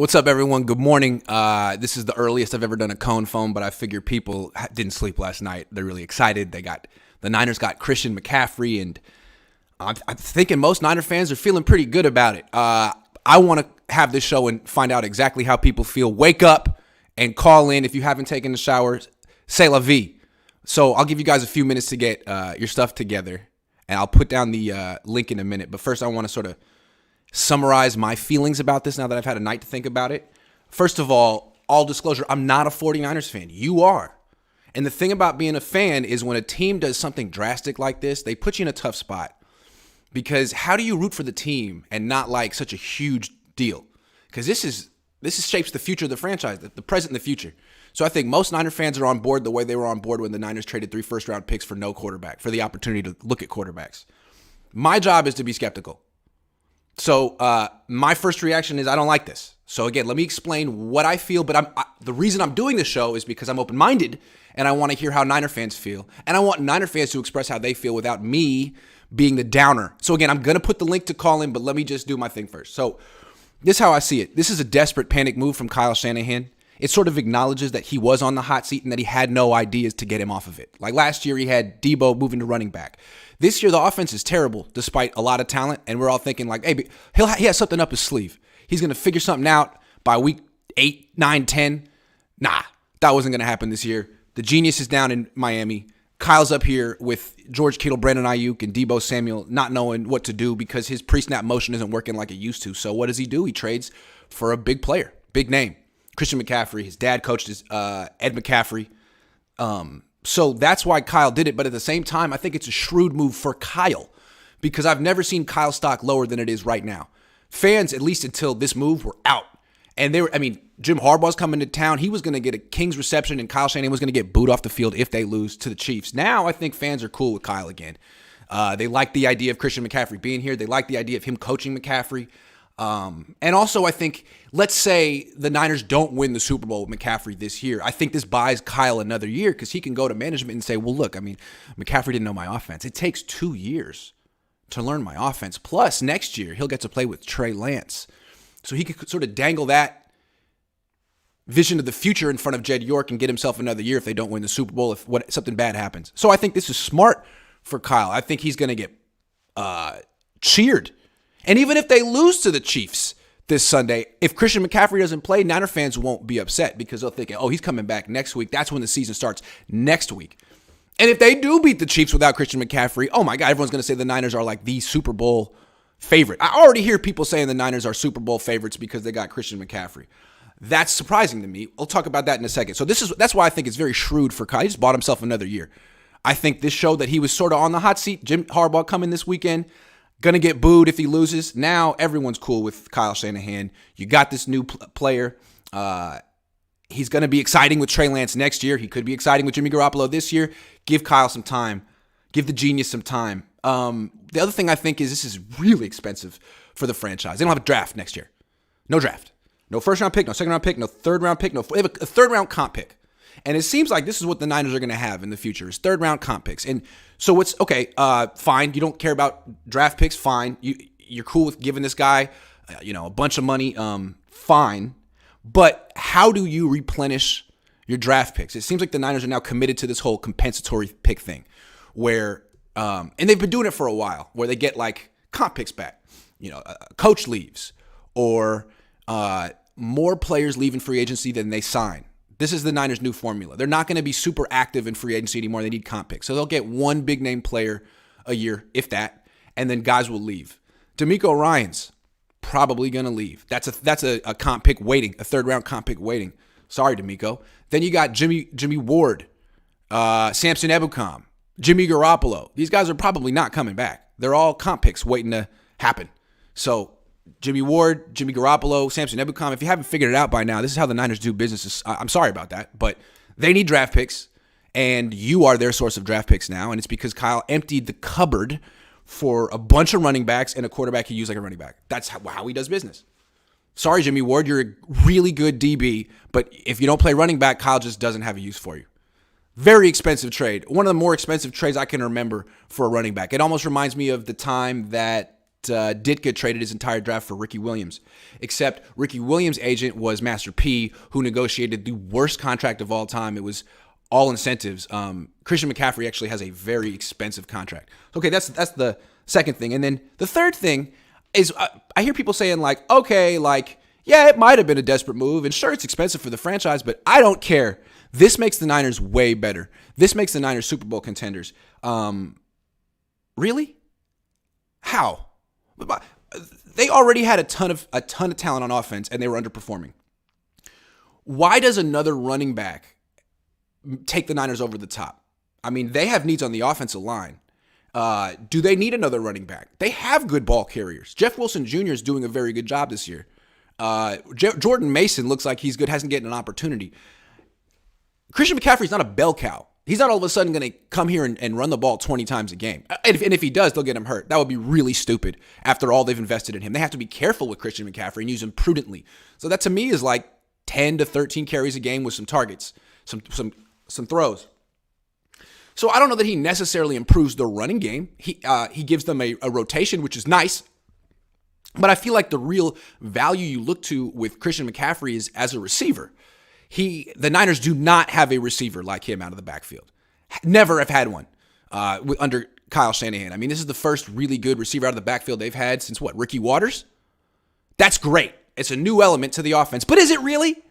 What's up, everyone? Good morning. This is the earliest I've ever done a Cohn phone, but I figure people didn't sleep last night. They're really excited. The Niners got Christian McCaffrey, and I'm thinking most Niner fans are feeling pretty good about it. I want to have this show and find out exactly how people feel. Wake up and call in if you haven't taken a shower. C'est la vie. So I'll give you guys a few minutes to get your stuff together, and I'll put down the link in a minute. But first, I want to sort of summarize my feelings about this now that I've had a night to think about it. First of all disclosure, I'm not a 49ers fan. You are. And the thing about being a fan is when a team does something drastic like this, they put you in a tough spot. Because how do you root for the team and not like such a huge deal? Because this shapes the future of the franchise, the present and the future. So I think most Niner fans are on board the way they were on board when the Niners traded 3 first-round picks for no quarterback, for the opportunity to look at quarterbacks. My job is to be skeptical. So my first reaction is I don't like this. So again, let me explain what I feel. But the reason I'm doing this show is because I'm open-minded and I want to hear how Niner fans feel. And I want Niner fans to express how they feel without me being the downer. So again, I'm going to put the link to call in, but let me just do my thing first. So this is how I see it. This is a desperate panic move from Kyle Shanahan. It sort of acknowledges that he was on the hot seat and that he had no ideas to get him off of it. Like last year, he had Debo moving to running back. This year, the offense is terrible despite a lot of talent, and we're all thinking like, hey, he has something up his sleeve. He's going to figure something out by week 8, 9, 10. Nah, that wasn't going to happen this year. The genius is down in Miami. Kyle's up here with George Kittle, Brandon Ayuk, and Debo Samuel not knowing what to do because his pre-snap motion isn't working like it used to. So what does he do? He trades for a big player, big name. Christian McCaffrey. His dad coached Ed McCaffrey. So that's why Kyle did it. But at the same time, I think it's a shrewd move for Kyle because I've never seen Kyle's stock lower than it is right now. Fans, at least until this move, were out. And Jim Harbaugh's coming to town. He was going to get a king's reception, and Kyle Shanahan was going to get booed off the field if they lose to the Chiefs. Now I think fans are cool with Kyle again. They like the idea of Christian McCaffrey being here. They like the idea of him coaching McCaffrey. And also, I think, let's say the Niners don't win the Super Bowl with McCaffrey this year. I think this buys Kyle another year because he can go to management and say, well, look, McCaffrey didn't know my offense. It takes 2 years to learn my offense. Plus, next year, he'll get to play with Trey Lance. So he could sort of dangle that vision of the future in front of Jed York and get himself another year if they don't win the Super Bowl, if something bad happens. So I think this is smart for Kyle. I think he's going to get cheered. And even if they lose to the Chiefs this Sunday, if Christian McCaffrey doesn't play, Niner fans won't be upset because they'll think, oh, he's coming back next week. That's when the season starts next week. And if they do beat the Chiefs without Christian McCaffrey, oh my God, everyone's going to say the Niners are like the Super Bowl favorite. I already hear people saying the Niners are Super Bowl favorites because they got Christian McCaffrey. That's surprising to me. We'll talk about that in a second. So that's why I think it's very shrewd for Kyle. He just bought himself another year. I think this showed that he was sort of on the hot seat. Jim Harbaugh coming this weekend. Going to get booed if he loses. Now everyone's cool with Kyle Shanahan. You got this new player. He's going to be exciting with Trey Lance next year. He could be exciting with Jimmy Garoppolo this year. Give Kyle some time. Give the genius some time. The other thing I think is this is really expensive for the franchise. They don't have a draft next year. No draft. No first-round pick, no second-round pick, no third-round pick. They have a third-round comp pick. And it seems like this is what the Niners are going to have in the future is third-round comp picks. And so it's, okay, fine. You don't care about draft picks, fine. You're cool with giving this guy, a bunch of money, fine. But how do you replenish your draft picks? It seems like the Niners are now committed to this whole compensatory pick thing where, and they've been doing it for a while, where they get like comp picks back. A coach leaves or more players leave in free agency than they sign. This is the Niners' new formula. They're not going to be super active in free agency anymore. They need comp picks. So they'll get one big-name player a year, if that, and then guys will leave. DeMeco Ryans probably going to leave. That's a comp pick waiting, a third-round comp pick waiting. Sorry, DeMeco. Then you got Jimmy Ward, Samson Ebukam, Jimmy Garoppolo. These guys are probably not coming back. They're all comp picks waiting to happen. So Jimmy Ward, Jimmy Garoppolo, Samson Ebukam. If you haven't figured it out by now, this is how the Niners do business. I'm sorry about that, but they need draft picks, and you are their source of draft picks now, and it's because Kyle emptied the cupboard for a bunch of running backs and a quarterback he used like a running back. That's how he does business. Sorry, Jimmy Ward, you're a really good DB, but if you don't play running back, Kyle just doesn't have a use for you. Very expensive trade. One of the more expensive trades I can remember for a running back. It almost reminds me of the time that Ditka traded his entire draft for Ricky Williams, except Ricky Williams' agent was Master P, who negotiated the worst contract of all time. It was all incentives. Christian McCaffrey actually has a very expensive contract. Okay, that's the second thing. And then the third thing is I hear people saying like, okay, like, yeah, it might have been a desperate move, and sure, it's expensive for the franchise, but I don't care. This makes the Niners way better. This makes the Niners Super Bowl contenders. Really? How? They already had a ton of talent on offense, and they were underperforming. Why does another running back take the Niners over the top? I mean, they have needs on the offensive line. Do they need another running back? They have good ball carriers. Jeff Wilson Jr. is doing a very good job this year. Jordan Mason looks like he's good, hasn't gotten an opportunity. Christian McCaffrey's not a bell cow. He's not all of a sudden going to come here and run the ball 20 times a game. And if he does, they'll get him hurt. That would be really stupid after all they've invested in him. They have to be careful with Christian McCaffrey and use him prudently. So that to me is like 10 to 13 carries a game with some targets, some throws. So I don't know that he necessarily improves the running game. He gives them a rotation, which is nice. But I feel like the real value you look to with Christian McCaffrey is as a receiver. The Niners do not have a receiver like him out of the backfield. Never have had one under Kyle Shanahan. I mean, this is the first really good receiver out of the backfield they've had since what, Ricky Waters? That's great. It's a new element to the offense. But is it really?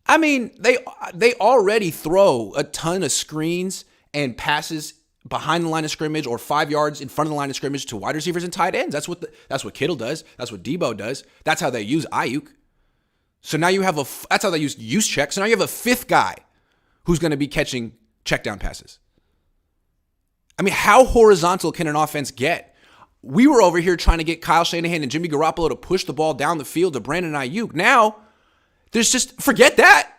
I mean, they already throw a ton of screens and passes behind the line of scrimmage or 5 yards in front of the line of scrimmage to wide receivers and tight ends. That's what Kittle does. That's what Debo does. That's how they use Ayuk. So now you have that's how they use check. So now you have a fifth guy who's going to be catching check down passes. I mean, how horizontal can an offense get? We were over here trying to get Kyle Shanahan and Jimmy Garoppolo to push the ball down the field to Brandon Ayuk. Now, forget that.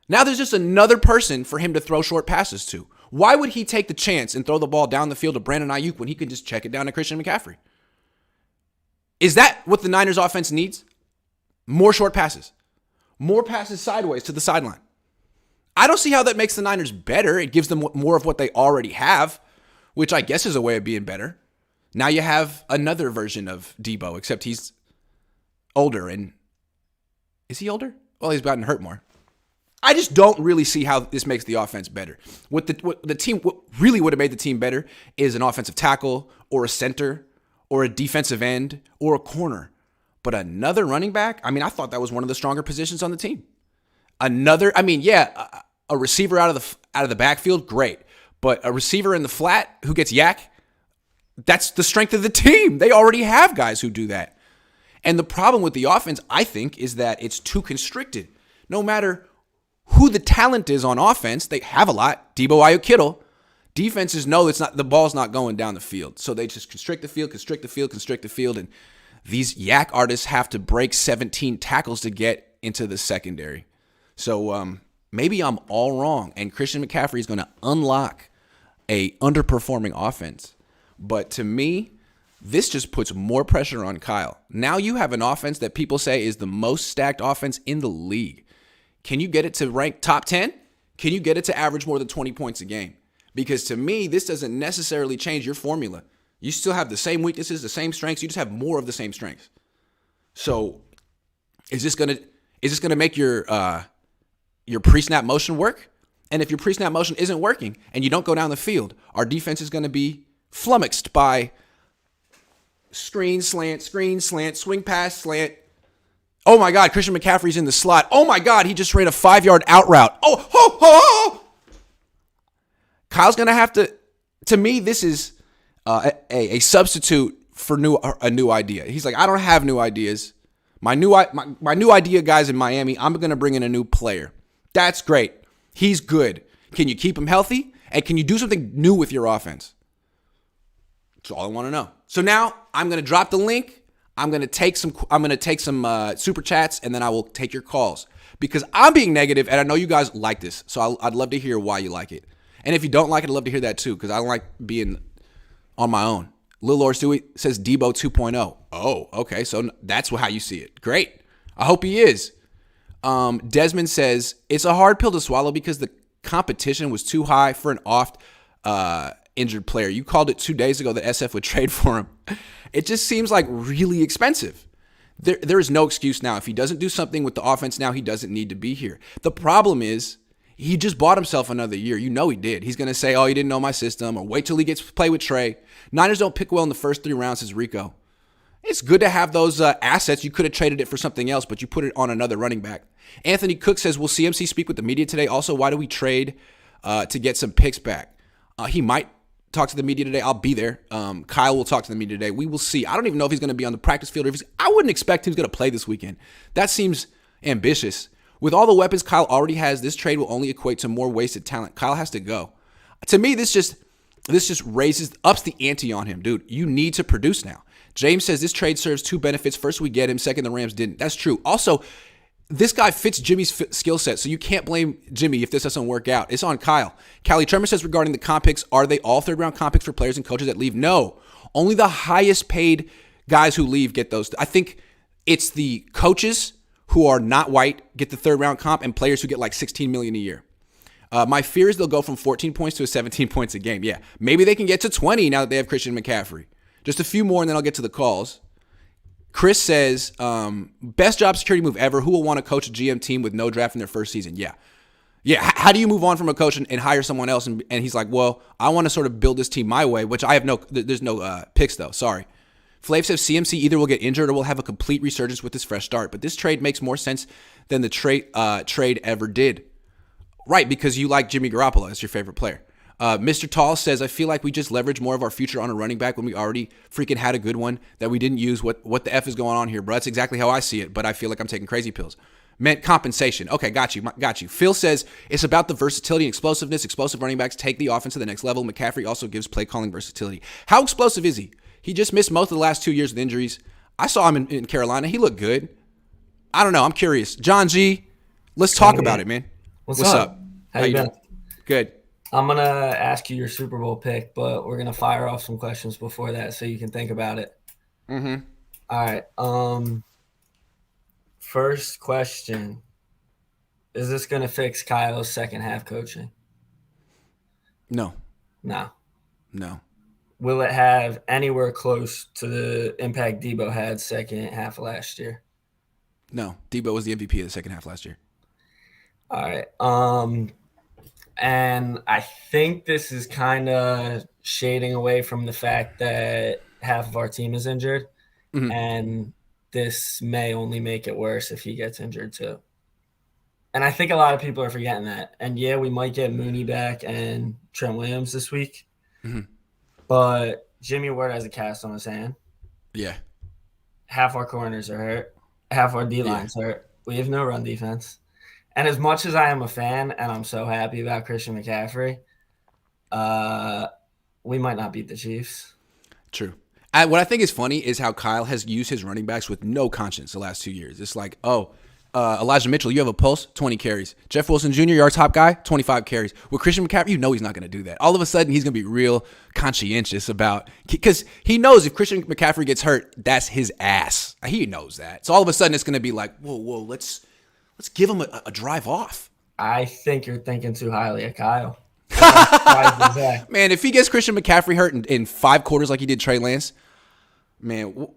Now there's just another person for him to throw short passes to. Why would he take the chance and throw the ball down the field to Brandon Ayuk when he could just check it down to Christian McCaffrey? Is that what the Niners offense needs? More short passes. More passes sideways to the sideline. I don't see how that makes the Niners better. It gives them more of what they already have, which I guess is a way of being better. Now you have another version of Debo, except he's older. And is he older? Well, he's gotten hurt more. I just don't really see how this makes the offense better. What really would have made the team better is an offensive tackle or a center or a defensive end or a corner. But another running back, I mean, I thought that was one of the stronger positions on the team. A receiver out of the backfield, great. But a receiver in the flat who gets yak, that's the strength of the team. They already have guys who do that. And the problem with the offense, I think, is that it's too constricted. No matter who the talent is on offense, they have a lot. Debo, Ayuk, Kittle. Defenses know the ball's not going down the field. So they just constrict the field. And these yak artists have to break 17 tackles to get into the secondary. So maybe I'm all wrong, and Christian McCaffrey is going to unlock a underperforming offense. But to me, this just puts more pressure on Kyle. Now you have an offense that people say is the most stacked offense in the league. Can you get it to rank top 10? Can you get it to average more than 20 points a game? Because to me, this doesn't necessarily change your formula. You still have the same weaknesses, the same strengths. You just have more of the same strengths. So is this gonna make your pre-snap motion work? And if your pre-snap motion isn't working and you don't go down the field, our defense is going to be flummoxed by screen, slant, swing pass, slant. Oh my God, Christian McCaffrey's in the slot. Oh my God, he just ran a 5-yard out route. Oh. Kyle's going to have to me, this is a substitute for a new idea. He's like, I don't have new ideas. My new idea guy's in Miami. I'm going to bring in a new player. That's great. He's good. Can you keep him healthy? And can you do something new with your offense? That's all I want to know. So now I'm going to drop the link. I'm going to take some super chats, and then I will take your calls because I'm being negative, and I know you guys like this. So I'd love to hear why you like it. And if you don't like it, I'd love to hear that too because I don't like being on my own. Lil Lord Stewie says Debo 2.0. Oh, okay. So that's how you see it. Great. I hope he is. Desmond says it's a hard pill to swallow because the competition was too high for an oft. injured player. You called it 2 days ago that SF would trade for him. It just seems like really expensive. There is no excuse now. If he doesn't do something with the offense now, he doesn't need to be here. The problem is he just bought himself another year. You know he did. He's going to say, oh, he didn't know my system, or wait till he gets to play with Trey. Niners don't pick well in the first 3 rounds, says Rico. It's good to have those assets. You could have traded it for something else, but you put it on another running back. Anthony Cook says, will CMC speak with the media today? Also, why do we trade to get some picks back? He might talk to the media today. I'll be there. Kyle will talk to the media today. We will see. I don't even know if he's going to be on the practice field. I wouldn't expect he's going to play this weekend. That seems ambitious. With all the weapons Kyle already has, this trade will only equate to more wasted talent. Kyle has to go. To me, this just ups the ante on him, dude. You need to produce now. James says this trade serves 2 benefits. First, we get him. Second, the Rams didn't. That's true. Also, this guy fits Jimmy's skill set, so you can't blame Jimmy if this doesn't work out. It's on Kyle. Callie Tremor says regarding the comp picks, are they all third-round comp picks for players and coaches that leave? No. Only the highest paid guys who leave get those. I think it's the coaches who are not white get the third-round comp, and players who get like $16 million a year. My fear is they'll go from 14 points to 17 points a game. Yeah, maybe they can get to 20 now that they have Christian McCaffrey. Just a few more, and then I'll get to the calls. Chris says, best job security move ever. Who will want to coach a GM team with no draft in their first season? Yeah. How do you move on from a coach and hire someone else? And he's like, well, I want to sort of build this team my way, which I have there's no picks though. Sorry. Flav says CMC either will get injured or will have a complete resurgence with this fresh start. But this trade makes more sense than the trade ever did. Right, because you like Jimmy Garoppolo as your favorite player. Mr. Tall says, I feel like we just leverage more of our future on a running back when we already freaking had a good one that we didn't use. What the F is going on here, bro? That's exactly how I see it, but I feel like I'm taking crazy pills. Meant compensation. Okay, got you. Phil says, it's about the versatility and explosiveness. Explosive running backs take the offense to the next level. McCaffrey also gives play calling versatility. How explosive is he? He just missed most of the last 2 years with injuries. I saw him in Carolina. He looked good. I don't know. I'm curious. John G, let's talk about it, man. What's up? How you been? Good. I'm going to ask you your Super Bowl pick, but we're going to fire off some questions before that so you can think about it. Mm-hmm. All right. First question. Is this going to fix Kyle's second half coaching? No. No. Will it have anywhere close to the impact Debo had second half of last year? No. Debo was the MVP of the second half last year. All right. And I think this is kind of shading away from the fact that half of our team is injured. Mm-hmm. And this may only make it worse if he gets injured too. And I think a lot of people are forgetting that. And yeah, we might get Mooney back and Trent Williams this week. Mm-hmm. But Jimmy Ward has a cast on his hand. Yeah. Half our corners are hurt. Half our D-line's hurt. We have no run defense. And as much as I am a fan and I'm so happy about Christian McCaffrey, we might not beat the Chiefs. True. What I think is funny is how Kyle has used his running backs with no conscience the last 2 years. It's like, Elijah Mitchell, you have a pulse, 20 carries. Jeff Wilson Jr., you're our top guy, 25 carries. With Christian McCaffrey, you know he's not going to do that. All of a sudden, he's going to be real conscientious about – because he knows if Christian McCaffrey gets hurt, that's his ass. He knows that. So all of a sudden, it's going to be like, whoa, let's give him a drive off. I think you're thinking too highly of Kyle. Man, if he gets Christian McCaffrey hurt in 5 quarters like he did Trey Lance, man,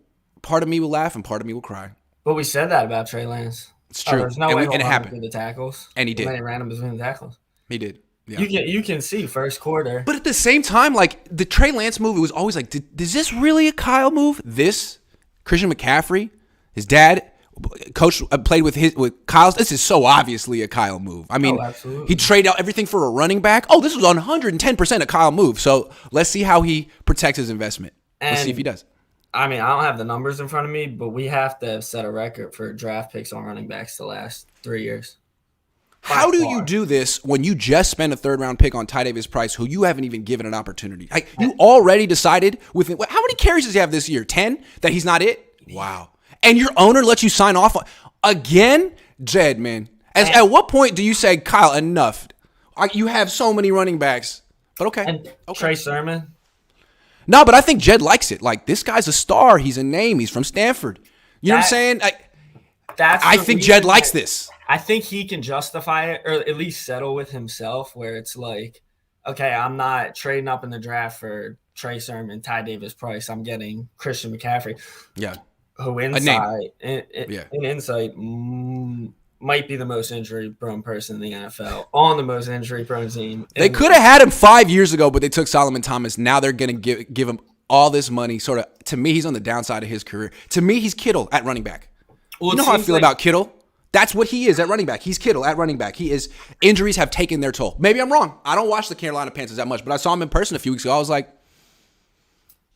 part of me will laugh and part of me will cry. But we said that about Trey Lance. It's true. There's no way and it happened. Between the tackles. And he did. And he ran him between the tackles. He did. Yeah. You can see first quarter. But at the same time, like the Trey Lance move, it was always like, is this really a Kyle move? This Christian McCaffrey, his dad, coach played with Kyle's. This is so obviously a Kyle move. I mean, he traded out everything for a running back. Oh, this was 110% a Kyle move. So let's see how he protects his investment. Let's see if he does. I mean, I don't have the numbers in front of me, but we have to set a record for draft picks on running backs the last 3 years. How do you do this when you just spent a third-round pick on Ty Davis Price, who you haven't even given an opportunity? Like, you already decided within – how many carries does he have this year? 10? That he's not it? Wow. And your owner lets you sign off on – again? Jed, man. At what point do you say, Kyle, enough? You have so many running backs. But okay. And Trey Sermon? No, but I think Jed likes it. Like, this guy's a star. He's a name. He's from Stanford. You know what I'm saying? I think Jed likes this. I think he can justify it or at least settle with himself where it's like, okay, I'm not trading up in the draft for Trey Sermon, Ty Davis Price. I'm getting Christian McCaffrey, Yeah, who a name. inside Yeah, in insight might be the most injury prone person in the NFL on the most injury prone team. they could have had him 5 years ago, but they took Solomon Thomas. Now they're gonna give him all this money. Sort of, to me, he's on the downside of his career. To me, he's Kittle at running back. Well, You know how I feel about Kittle? That's what he is at running back. He's Kittle at running back. He is. Injuries have taken their toll. Maybe I'm wrong. I don't watch the Carolina Panthers that much, but I saw him in person a few weeks ago. I was like,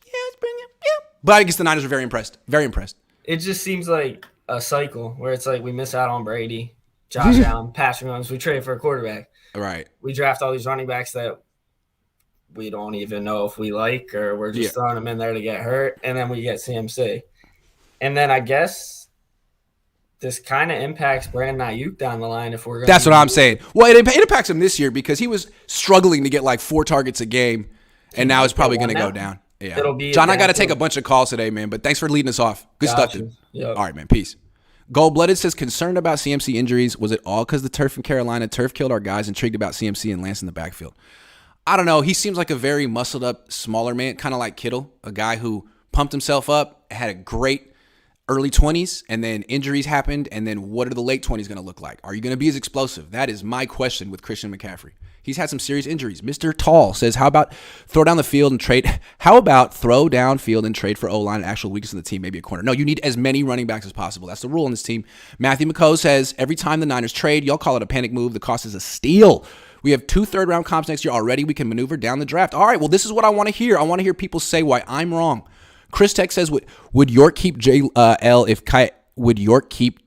yeah, it's bring it. Yeah. But I guess the Niners are very impressed. Very impressed. It just seems like a cycle where it's like we miss out on Brady, Josh Allen, Patrick Mahomes. We trade for a quarterback. Right. We draft all these running backs that we don't even know if we like, or we're just throwing them in there to get hurt, and then we get CMC. And then I guess this kind of impacts Brandon Ayuk down the line if we're going. That's what I'm saying. Well, it impacts him this year because he was struggling to get like 4 targets a game, and now it's probably going to go down. Yeah. It'll be John, I got to take a bunch of calls today, man, but thanks for leading us off. Good stuff, dude. Yep. All right, man. Peace. Gold-Blooded says, concerned about CMC injuries. Was it all because the turf in Carolina? Turf killed our guys. Intrigued about CMC and Lance in the backfield. I don't know. He seems like a very muscled-up, smaller man, kind of like Kittle, a guy who pumped himself up, had a great early 20s, and then injuries happened, and then what are the late 20s going to look like? Are you going to be as explosive? That is my question with Christian McCaffrey. He's had some serious injuries. Mr. Tall says, how about throw down field and trade for O-line and actual weakness in the team, maybe a corner? No, you need as many running backs as possible. That's the rule in this team. Matthew McCoy says, every time the Niners trade, y'all call it a panic move. The cost is a steal. We have 2 third-round comps next year already. We can maneuver down the draft. All right, well, this is what I want to hear. I want to hear people say why I'm wrong. Chris Tech says, would York keep would York keep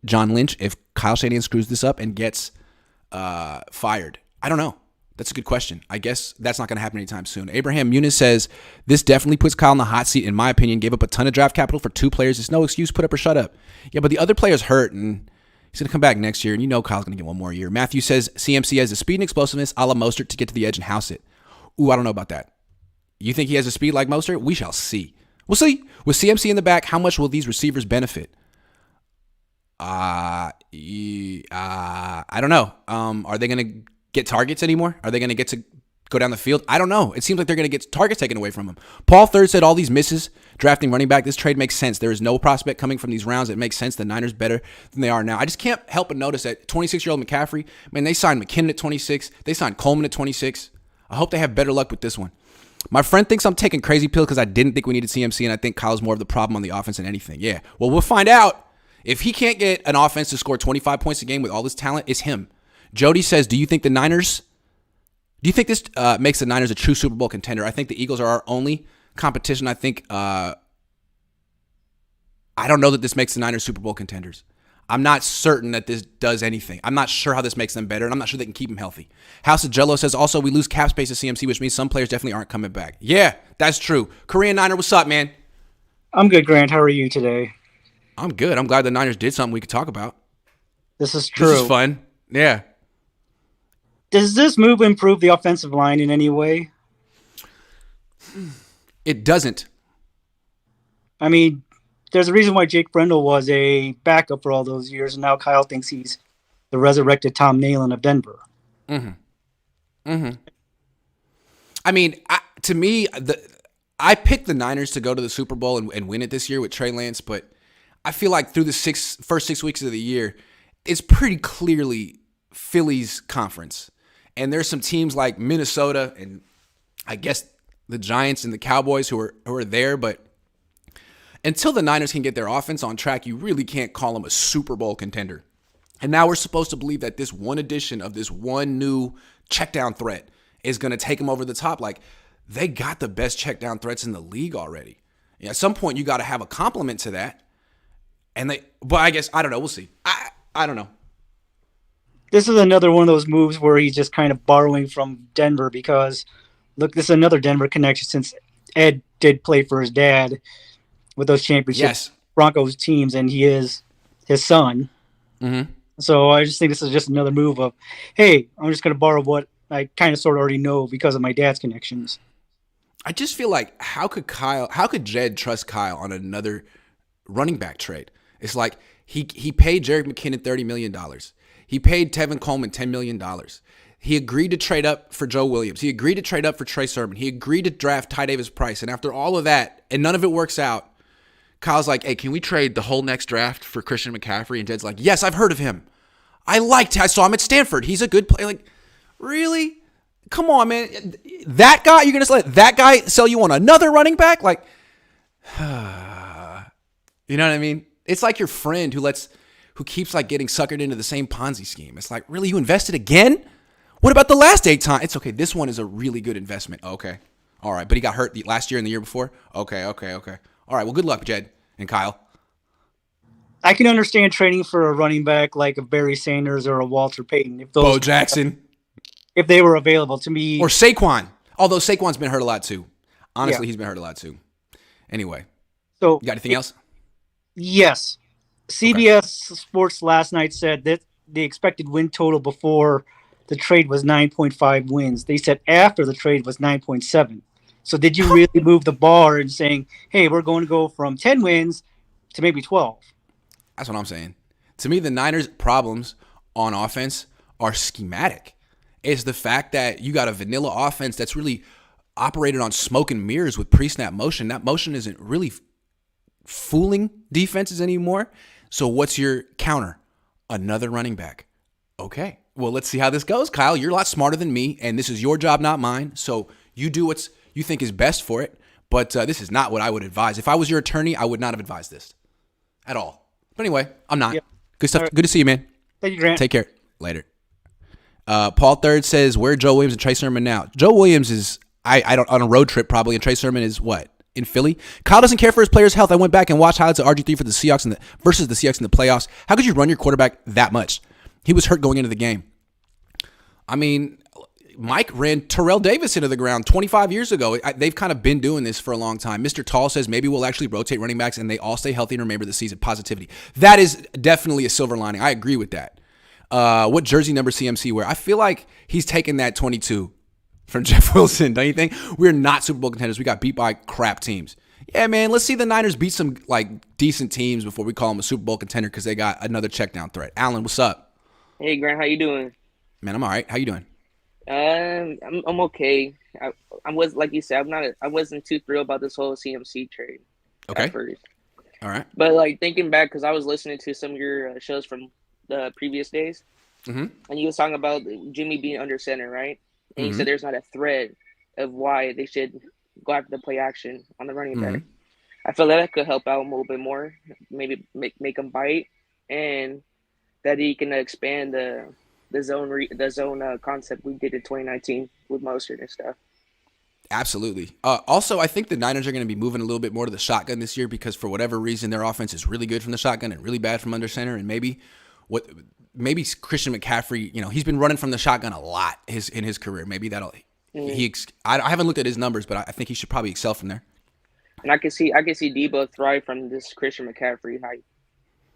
John Lynch if Kyle Shanahan screws this up and gets fired? I don't know. That's a good question. I guess that's not going to happen anytime soon. Abraham Muniz says, this definitely puts Kyle in the hot seat, in my opinion. Gave up a ton of draft capital for 2 players. It's no excuse. Put up or shut up. Yeah, but the other player's hurt, and he's going to come back next year, and you know Kyle's going to get 1 more year. Matthew says, CMC has the speed and explosiveness a la Mostert to get to the edge and house it. Ooh, I don't know about that. You think he has a speed like Mostert? We shall see. We'll see. With CMC in the back, how much will these receivers benefit? I don't know. Are they going to get targets anymore? Are they going to get to go down the field? I don't know. It seems like they're going to get targets taken away from them. Paul Third said all these misses drafting running back. This trade makes sense. There is no prospect coming from these rounds. It makes sense. The Niners better than they are now. I just can't help but notice that 26-year-old McCaffrey, man, they signed McKinnon at 26. They signed Coleman at 26. I hope they have better luck with this one. My friend thinks I'm taking crazy pills because I didn't think we needed CMC, and I think Kyle's more of the problem on the offense than anything. Yeah, well, we'll find out. If he can't get an offense to score 25 points a game with all this talent, it's him. Jody says, do you think this makes the Niners a true Super Bowl contender? I think the Eagles are our only competition. I think I don't know that this makes the Niners Super Bowl contenders. I'm not certain that this does anything. I'm not sure how this makes them better, and I'm not sure they can keep them healthy. House of Jello says, also, we lose cap space to CMC, which means some players definitely aren't coming back. Yeah, that's true. Korean Niner, what's up, man? I'm good, Grant. How are you today? I'm good. I'm glad the Niners did something we could talk about. This is true. This is fun. Yeah. Does this move improve the offensive line in any way? It doesn't. I mean, there's a reason why Jake Brendel was a backup for all those years, and now Kyle thinks he's the resurrected Tom Nalen of Denver. I mean, to me, I picked the Niners to go to the Super Bowl and win it this year with Trey Lance, but I feel like through the first 6 weeks of the year, it's pretty clearly Philly's conference. And there's some teams like Minnesota and I guess the Giants and the Cowboys who are there, but until the Niners can get their offense on track, you really can't call them a Super Bowl contender. And now we're supposed to believe that this one addition of this one new check down threat is going to take them over the top. Like, they got the best check down threats in the league already. Yeah, at some point, you got to have a compliment to that. But I guess, I don't know. We'll see. I don't know. This is another one of those moves where he's just kind of borrowing from Denver because, look, this is another Denver connection since Ed did play for his dad with those championship Broncos teams, and he is his son. Mm-hmm. So I just think this is just another move of, hey, I'm just going to borrow what I kind of sort of already know because of my dad's connections. I just feel like how could Jed trust Kyle on another running back trade? It's like he paid Jerick McKinnon $30 million. He paid Tevin Coleman $10 million. He agreed to trade up for Joe Williams. He agreed to trade up for Trey Sermon. He agreed to draft Ty Davis Price. And after all of that, and none of it works out, Kyle's like, hey, can we trade the whole next draft for Christian McCaffrey? And Jed's like, yes, I've heard of him. I saw him at Stanford. He's a good player. Like, really? Come on, man. That guy, you're going to let that guy sell you on another running back? Like, you know what I mean? It's like your friend who keeps like getting suckered into the same Ponzi scheme. It's like, really, you invested again? What about the last 8 times? It's okay. This one is a really good investment. Okay. All right. But he got hurt last year and the year before? Okay. All right. Well, good luck, Jed and Kyle. I can understand trading for a running back like a Barry Sanders or a Walter Payton. If Bo Jackson. If they were available to me. Or Saquon. Although Saquon's been hurt a lot too. Honestly, He's been hurt a lot too. Anyway. So you got anything else? Yes. CBS Sports last night said that the expected win total before the trade was 9.5 wins. They said after the trade was 9.7. So did you really move the bar in saying, hey, we're going to go from 10 wins to maybe 12? That's what I'm saying. To me, the Niners' problems on offense are schematic. It's the fact that you got a vanilla offense that's really operated on smoke and mirrors with pre-snap motion. That motion isn't really fooling defenses anymore. So what's your counter? Another running back. Okay. Well, let's see how this goes. Kyle, you're a lot smarter than me, and this is your job, not mine. So you do what you think is best for it. But this is not what I would advise. If I was your attorney, I would not have advised this at all. But anyway, I'm not. Yep. Good stuff. Right. Good to see you, man. Thank you, Grant. Take care. Later. Paul Third says, where are Joe Williams and Trey Sermon now? Joe Williams is I don't on a road trip probably, and Trey Sermon is what? In Philly? Kyle doesn't care for his players' health. I went back and watched highlights of RG3 for the Seahawks versus the Seahawks in the playoffs. How could you run your quarterback that much? He was hurt going into the game. I mean, Mike ran Terrell Davis into the ground 25 years ago. They've kind of been doing this for a long time. Mr. Tall says maybe we'll actually rotate running backs and they all stay healthy and remember the season. Positivity. That is definitely a silver lining. I agree with that. What jersey number CMC wear? I feel like he's taken that 22 from Jeff Wilson, don't you think? We're not Super Bowl contenders. We got beat by crap teams. Yeah, man, let's see the Niners beat some like decent teams before we call them a Super Bowl contender because they got another check down threat. Alan, what's up? Hey, Grant, how you doing? Man, I'm all right. How you doing? I'm okay. I was like you said, I wasn't too thrilled about this whole CMC trade. Okay. At first. All right. But like thinking back, because I was listening to some of your shows from the previous days, and you was talking about Jimmy being under center, right? And you said there's not a thread of why they should go after the play action on the running back. I feel that could help out a little bit more, maybe make him bite, and that he can expand the zone concept we did in 2019 with Mostert and stuff. Absolutely. Also, I think the Niners are going to be moving a little bit more to the shotgun this year because for whatever reason, their offense is really good from the shotgun and really bad from under center. And maybe Christian McCaffrey, he's been running from the shotgun a lot in his career. Maybe that'll I haven't looked at his numbers, but I think he should probably excel from there. And I can see Debo thrive from this Christian McCaffrey hype,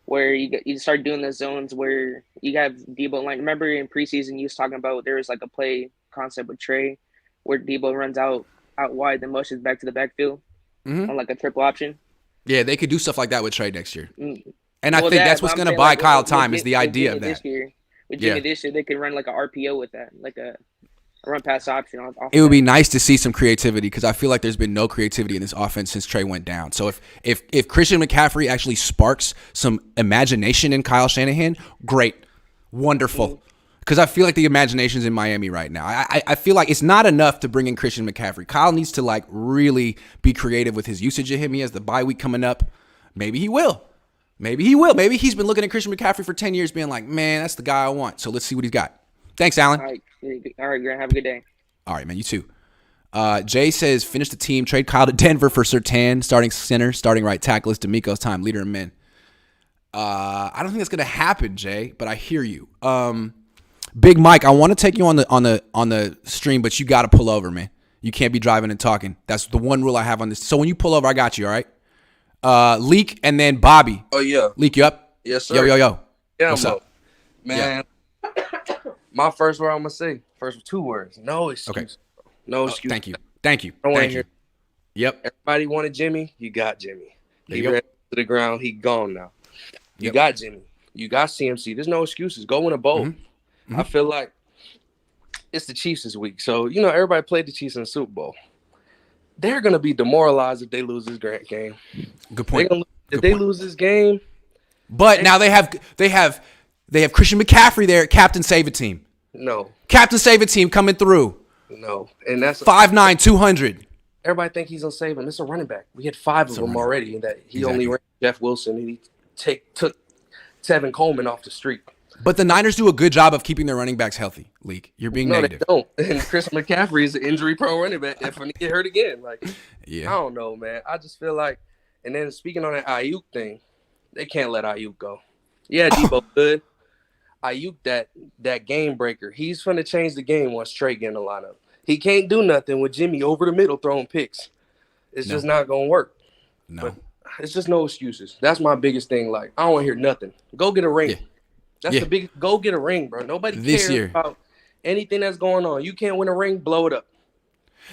where you start doing the zones where you have Debo line. Remember in preseason you was talking about there was like a play concept with Trey where Debo runs out wide, then motions back to the backfield on like a triple option. Yeah, they could do stuff like that with Trey next year. And I think that's what's going to buy Kyle time is the idea of that. With Jimmy this year, they could run like a RPO with that, like a run pass option. It would be nice to see some creativity because I feel like there's been no creativity in this offense since Trey went down. So if Christian McCaffrey actually sparks some imagination in Kyle Shanahan, great, wonderful. Because I feel like the imagination's in Miami right now. I feel like it's not enough to bring in Christian McCaffrey. Kyle needs to like really be creative with his usage of him. He has the bye week coming up. Maybe he will. Maybe he's been looking at Christian McCaffrey for 10 years being like, man, that's the guy I want. So let's see what he's got. Thanks, Alan. All right, Grant. Have a good day. All right, man. You too. Jay says, finish the team. Trade Kyle to Denver for Surtain. Starting center. Starting right tackle is D'Amico's time. Leader of men. I don't think that's going to happen, Jay, but I hear you. Big Mike, I want to take you on the stream, but you got to pull over, man. You can't be driving and talking. That's the one rule I have on this. So when you pull over, I got you, all right? Leak and then Bobby. Oh, yeah. Leak, you up? Yes, sir. Yo. Yeah, what's up? Man, my first word I'm going to say. First 2 words. No excuse. Okay. No excuse. Thank you. I don't want to hear. Yep. Everybody wanted Jimmy. You got Jimmy. He ran to the ground. He gone now. You got Jimmy. You got CMC. There's no excuses. Go win a bowl. I feel like it's the Chiefs this week. So, everybody played the Chiefs in the Super Bowl. They're going to be demoralized if they lose this game. Good point. If they lose this game. But now they have Christian McCaffrey there at Captain Save-A Team. No. Captain Save-A Team coming through. No. And that's 5'9", 200. Everybody think he's going to save him. It's a running back. We had 5 of them already, and that he only ran Jeff Wilson, and he took Tevin Coleman off the street. But the Niners do a good job of keeping their running backs healthy, Leak. You're being negative. No, they don't. And Chris McCaffrey is an injury-prone running back. If he get hurt again, I don't know, man. I just feel like, and then speaking on that Ayuk thing, they can't let Ayuk go. Yeah, Debo good. Ayuk, that game breaker. He's going to change the game once Trey get in the lineup. He can't do nothing with Jimmy over the middle throwing picks. It's just not going to work. No. But it's just no excuses. That's my biggest thing. Like, I don't want to hear nothing. Go get a ring. Yeah. That's the big. Go get a ring, bro. Nobody cares about anything that's going on. You can't win a ring, blow it up.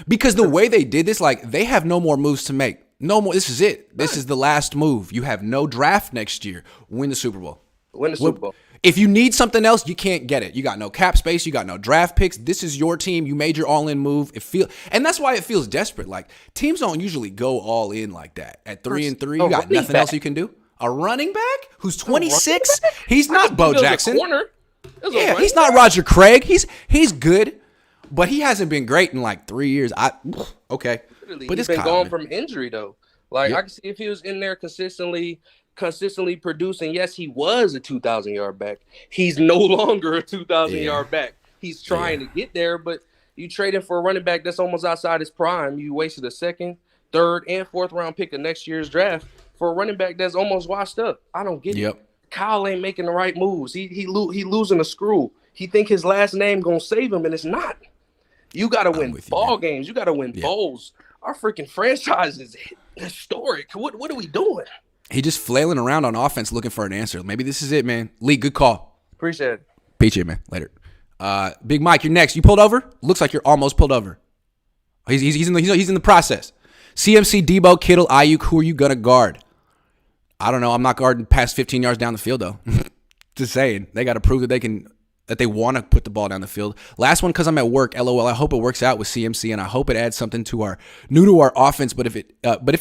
Because the way they did this, like, they have no more moves to make. No more. This is it. This is the last move. You have no draft next year. Win the Super Bowl. Win the Super Bowl. If you need something else, you can't get it. You got no cap space. You got no draft picks. This is your team. You made your all-in move. And that's why it feels desperate. Like, teams don't usually go all in like that. At 3-3, you got nothing else you can do. A running back who's 26? He's not Bo Jackson. Yeah, he's not Roger Craig. He's good, but he hasn't been great in like 3 years. Okay. But he's been gone from injury though. Like I can see if he was in there consistently producing. Yes, he was a 2,000-yard back. He's no longer a 2,000-yard back. He's trying to get there, but you trade him for a running back that's almost outside his prime. You wasted a second, third, and fourth round pick of next year's draft for a running back that's almost washed up. I don't get it. Kyle ain't making the right moves. He losing a screw. He think his last name gonna save him, and it's not. You got to win ball games. You got to win bowls. Our freaking franchise is historic. What are we doing? He just flailing around on offense looking for an answer. Maybe this is it, man. Lee, good call. Appreciate it. Appreciate it, man. Later. Big Mike, you're next. You pulled over? Looks like you're almost pulled over. He's in the process. CMC, Debo, Kittle, Ayuk, who are you going to guard? I don't know. I'm not guarding past 15 yards down the field, though. Just saying. They got to prove that they want to put the ball down the field. Last one, because I'm at work. LOL. I hope it works out with CMC, and I hope it adds something to our offense. But if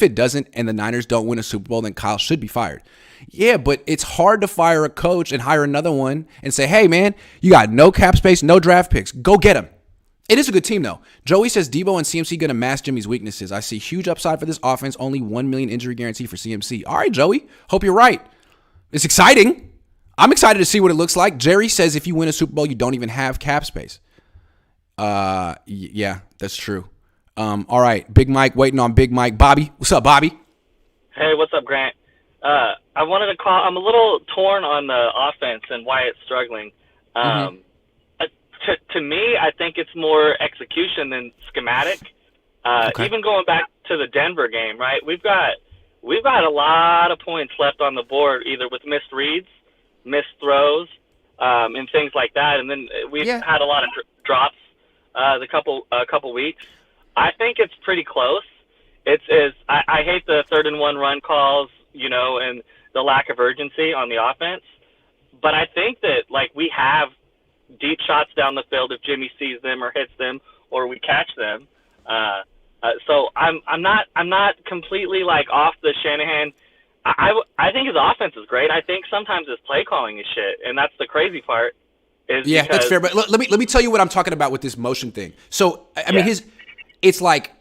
it doesn't, and the Niners don't win a Super Bowl, then Kyle should be fired. Yeah, but it's hard to fire a coach and hire another one and say, hey, man, you got no cap space, no draft picks. Go get him. It is a good team, though. Joey says Debo and CMC going to mask Jimmy's weaknesses. I see huge upside for this offense. Only $1 million injury guarantee for CMC. All right, Joey. Hope you're right. It's exciting. I'm excited to see what it looks like. Jerry says if you win a Super Bowl, you don't even have cap space. Yeah, that's true. All right, Big Mike waiting on Big Mike. Bobby, what's up, Bobby? Hey, what's up, Grant? I wanted to call. I'm a little torn on the offense and why it's struggling. To me, I think it's more execution than schematic. Even going back to the Denver game, right? We've got a lot of points left on the board, either with missed reads, missed throws, and things like that. And then we've had a lot of drops a couple weeks. I think it's pretty close. I hate the 3rd-and-1 run calls, and the lack of urgency on the offense. But I think that we have deep shots down the field if Jimmy sees them or hits them or we catch them. So I'm not completely off the Shanahan. I think his offense is great. I think sometimes his play calling is shit, and that's the crazy part. That's fair. But let me tell you what I'm talking about with this motion thing. So I mean, it's like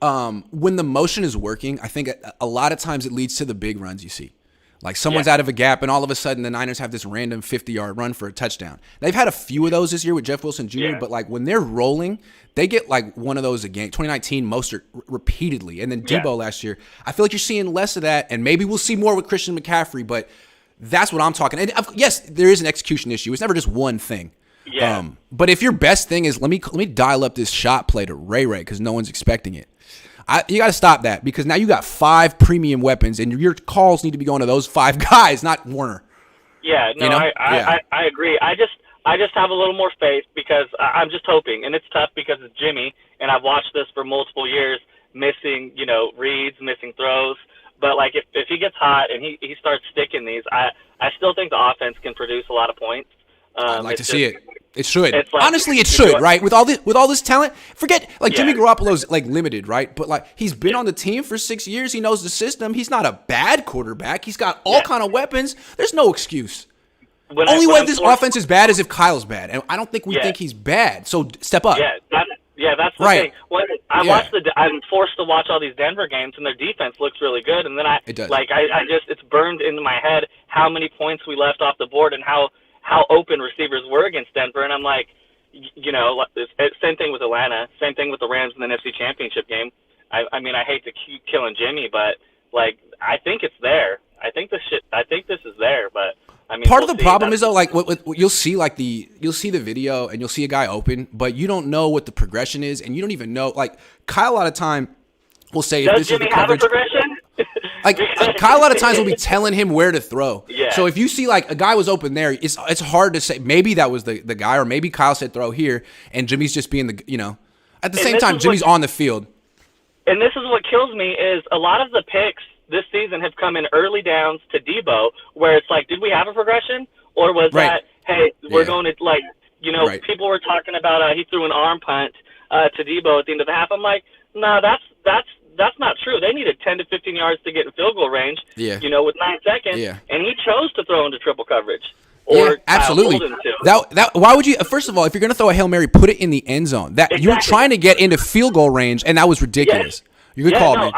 when the motion is working, I think a lot of times it leads to the big runs you see. Like someone's out of a gap, and all of a sudden the Niners have this random 50-yard run for a touchdown. They've had a few of those this year with Jeff Wilson Jr., but when they're rolling, they get one of those a game. 2019, Mostert repeatedly, and then Debo last year. I feel like you're seeing less of that, and maybe we'll see more with Christian McCaffrey, but that's what I'm talking. And yes, there is an execution issue. It's never just one thing. Yeah. But if your best thing is let me dial up this shot play to Ray because no one's expecting it. You got to stop that because now you got 5 premium weapons, and your calls need to be going to those 5 guys, not Warner. Yeah, no, I agree. I just have a little more faith because I'm just hoping, and it's tough because it's Jimmy, and I've watched this for multiple years, missing reads, missing throws. But if he gets hot and he starts sticking these, I still think the offense can produce a lot of points. I'd like to see it. It should. It's like, honestly, it should, right? With all this talent, forget like Jimmy Garoppolo's like limited, right? But like he's been on the team for 6 years. He knows the system. He's not a bad quarterback. He's got all kind of weapons. There's no excuse. Only way this offense is bad is if Kyle's bad, and I don't think we think he's bad. So step up. That's the thing. I'm forced to watch all these Denver games, and their defense looks really good. And then it's burned into my head how many points we left off the board and how open receivers were against Denver. And I'm like, same thing with Atlanta, same thing with the Rams in the NFC Championship game. I mean, I hate to keep killing Jimmy, but like I think it's there. I think this is there, but. I mean, part of the problem is though, like what you'll see, you'll see the video and you'll see a guy open, but you don't know what the progression is, and you don't even know. Like Kyle, a lot of time will say, does if this Jimmy is the have coverage, a progression? like Kyle, a lot of times will be telling him where to throw. Yeah. So if you see like a guy was open there, it's hard to say maybe that was the guy, or maybe Kyle said throw here, and Jimmy's just being at the same time Jimmy's on the field. And this is what kills me is a lot of the picks this season have come in early downs to Debo, where it's like, did we have a progression, or was that, hey, we're going to people were talking about he threw an arm punt to Debo at the end of the half. I'm like, no, that's not true. They needed 10 to 15 yards to get in field goal range. Yeah. With 9 seconds, and he chose to throw into triple coverage. Or absolutely. That why would you? First of all, if you're going to throw a Hail Mary, put it in the end zone. You were trying to get into field goal range, and that was ridiculous. You could call me.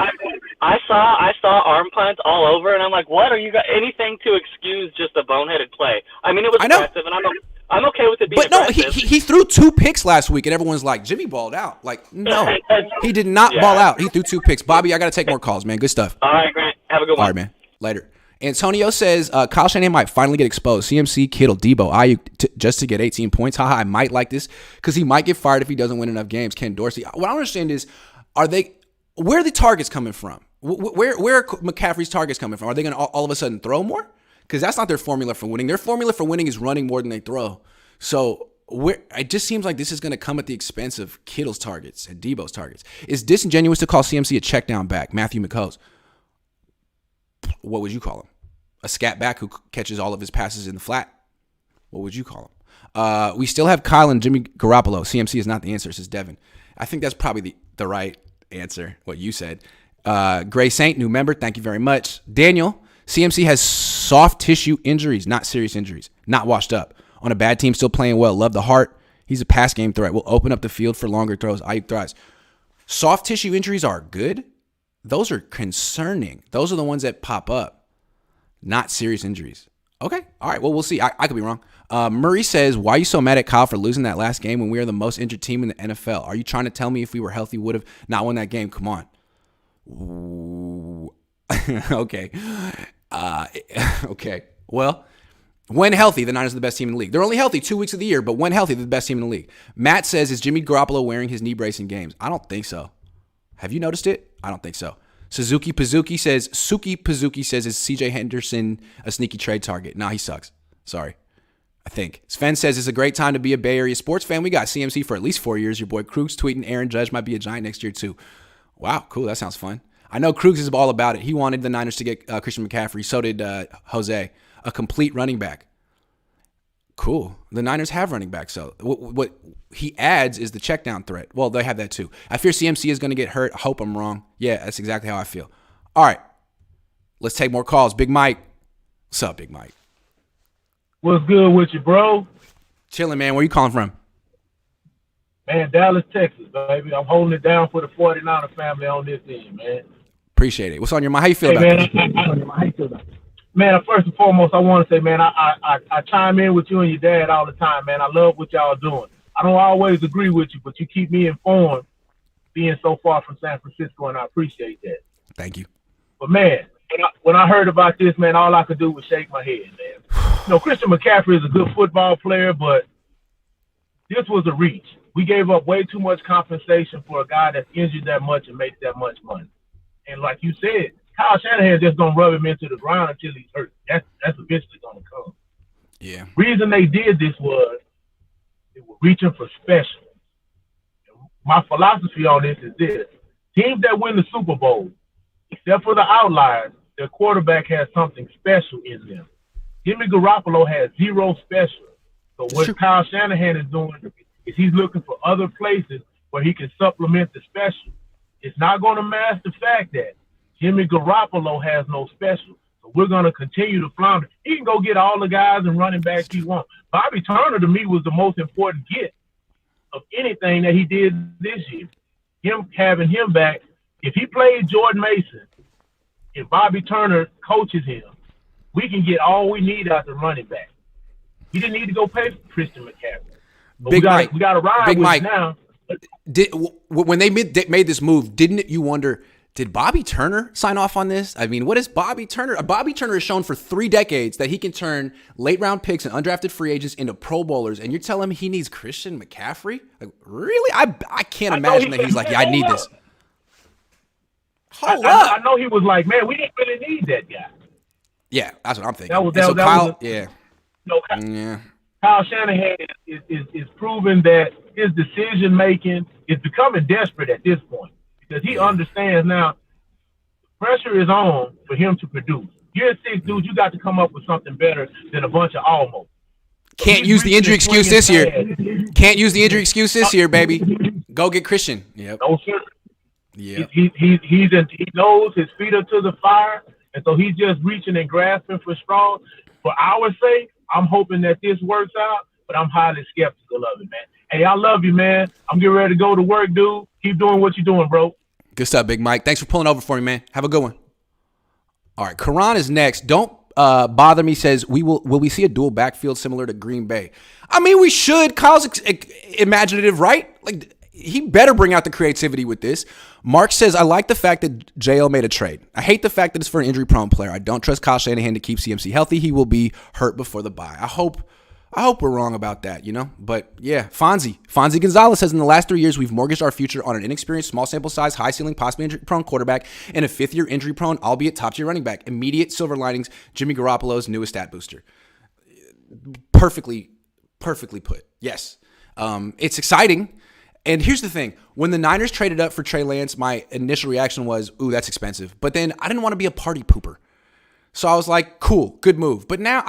I saw arm punts all over, and I'm like, what are you got? Anything to excuse just a boneheaded play? I mean, it was aggressive, and I'm okay with it being aggressive. But no, he threw 2 picks last week, and everyone's like, Jimmy balled out. Like, no, he did not ball out. He threw 2 picks. Bobby, I got to take more calls, man. Good stuff. All right, Grant. Have a good one. All right, man. Later. Antonio says, Kyle Shanahan might finally get exposed. CMC, Kittle, Debo, Ayuk, just to get 18 points. Haha, I might like this because he might get fired if he doesn't win enough games. Ken Dorsey. What I don't understand is, where are the targets coming from? Where are McCaffrey's targets coming from? Are they going to all of a sudden throw more? Because that's not their formula for winning. Their formula for winning is running more than they throw. So it just seems like this is going to come at the expense of Kittle's targets and Debo's targets. It's disingenuous to call CMC a check down back. Matthew McCose. What would you call him? A scat back who catches all of his passes in the flat? What would you call him? We still have Kyle and Jimmy Garoppolo. CMC is not the answer, says Devin. I think that's probably the right answer, what you said. Gray Saint, new member, thank you very much. Daniel, CMC has soft tissue injuries, not serious injuries, not washed up. On a bad team, still playing well. Love the heart. He's a pass game threat. Will open up the field for longer throws. Ayuk thrives. Soft tissue injuries are good. Those are concerning. Those are the ones that pop up, not serious injuries. Okay. All right. Well, we'll see. I could be wrong. Murray says, why are you so mad at Kyle for losing that last game when we are the most injured team in the NFL? Are you trying to tell me if we were healthy, would have not won that game? Come on. Ooh. Okay. Okay. Well, when healthy, the Niners are the best team in the league. They're only healthy 2 weeks of the year, but when healthy, they're the best team in the league. Matt says, is Jimmy Garoppolo wearing his knee brace in games? I don't think so. Have you noticed it? I don't think so. Suki Pazuki says, is CJ Henderson a sneaky trade target? Nah, he sucks. Sorry. I think. Sven says, it's a great time to be a Bay Area sports fan. We got CMC for at least 4 years. Your boy Krug's tweeting Aaron Judge might be a Giant next year too. Wow, cool. That sounds fun. I know Krugs is all about it. He wanted the Niners to get Christian McCaffrey. So did Jose. A complete running back. Cool. The Niners have running backs. So what he adds is the check down threat. Well, they have that too. I fear CMC is going to get hurt. I hope I'm wrong. Yeah, that's exactly how I feel. All right. Let's take more calls. Big Mike. What's up, Big Mike? What's good with you, bro? Chilling, man. Where you calling from? Man, Dallas, Texas, baby. I'm holding it down for the 49er family on this end, man. Appreciate it. What's on your mind? How you feel about that? Man, first and foremost, I want to say, man, I chime in with you and your dad all the time, man. I love what y'all doing. I don't always agree with you, but you keep me informed being so far from San Francisco, and I appreciate that. Thank you. But, man, when I heard about this, man, all I could do was shake my head, man. You know, Christian McCaffrey is a good football player, but this was a reach. We gave up way too much compensation for a guy that's injured that much and makes that much money. And like you said, Kyle Shanahan just gonna rub him into the ground until he's hurt. That's eventually gonna come. Yeah. Reason they did this was they were reaching for special. My philosophy on this is this: teams that win the Super Bowl, except for the outliers, their quarterback has something special in them. Jimmy Garoppolo has zero special, So what Kyle Shanahan is doing is he's looking for other places where he can supplement the special. It's not going to mask the fact that Jimmy Garoppolo has no special. So we're going to continue to flounder. He can go get all the guys and running backs he wants. Bobby Turner, to me, was the most important get of anything that he did this year. Having him back, if he played Jordan Mason, if Bobby Turner coaches him, we can get all we need out the running back. He didn't need to go pay for Christian McCaffrey. But we got to ride Big with Mike, it now. When they made this move, didn't you wonder, did Bobby Turner sign off on this? I mean, what is Bobby Turner? Bobby Turner has shown for 3 decades that he can turn late-round picks and undrafted free agents into Pro Bowlers, and you're telling me he needs Christian McCaffrey? Like, really? I can't imagine that he's like, yeah, I need this. Hold up. I know he was like, man, we didn't really need that guy. Yeah, that's what I'm thinking. Kyle Shanahan is proving that his decision making is becoming desperate at this point because he understands now the pressure is on for him to produce. You're 6, dude. You got to come up with something better than a bunch of almost. Can't use the injury excuse this year. Can't use the injury excuse this year, baby. Go get Christian. Yep. No, sir. Yeah. He knows his feet are to the fire, and so he's just reaching and grasping for straws. For our sake, I'm hoping that this works out, but I'm highly skeptical of it, man. Hey, I love you, man. I'm getting ready to go to work, dude. Keep doing what you're doing, bro. Good stuff, Big Mike. Thanks for pulling over for me, man. Have a good one. All right, Cohn is next. Don't bother me says, will we see a dual backfield similar to Green Bay? I mean, we should. Kyle's imaginative, right? Like, he better bring out the creativity with this. Mark says, I like the fact that JL made a trade. I hate the fact that it's for an injury-prone player. I don't trust Kyle Shanahan to keep CMC healthy. He will be hurt before the bye. I hope we're wrong about that, you know? But, yeah, Fonzie Gonzalez says, in the last 3 years, we've mortgaged our future on an inexperienced, small sample size, high ceiling, possibly injury-prone quarterback and a fifth-year injury-prone, albeit top-tier running back. Immediate silver linings, Jimmy Garoppolo's newest stat booster. Perfectly put. Yes. It's exciting. And here's the thing. When the Niners traded up for Trey Lance, my initial reaction was, ooh, that's expensive. But then I didn't want to be a party pooper. So I was like, cool, good move. But now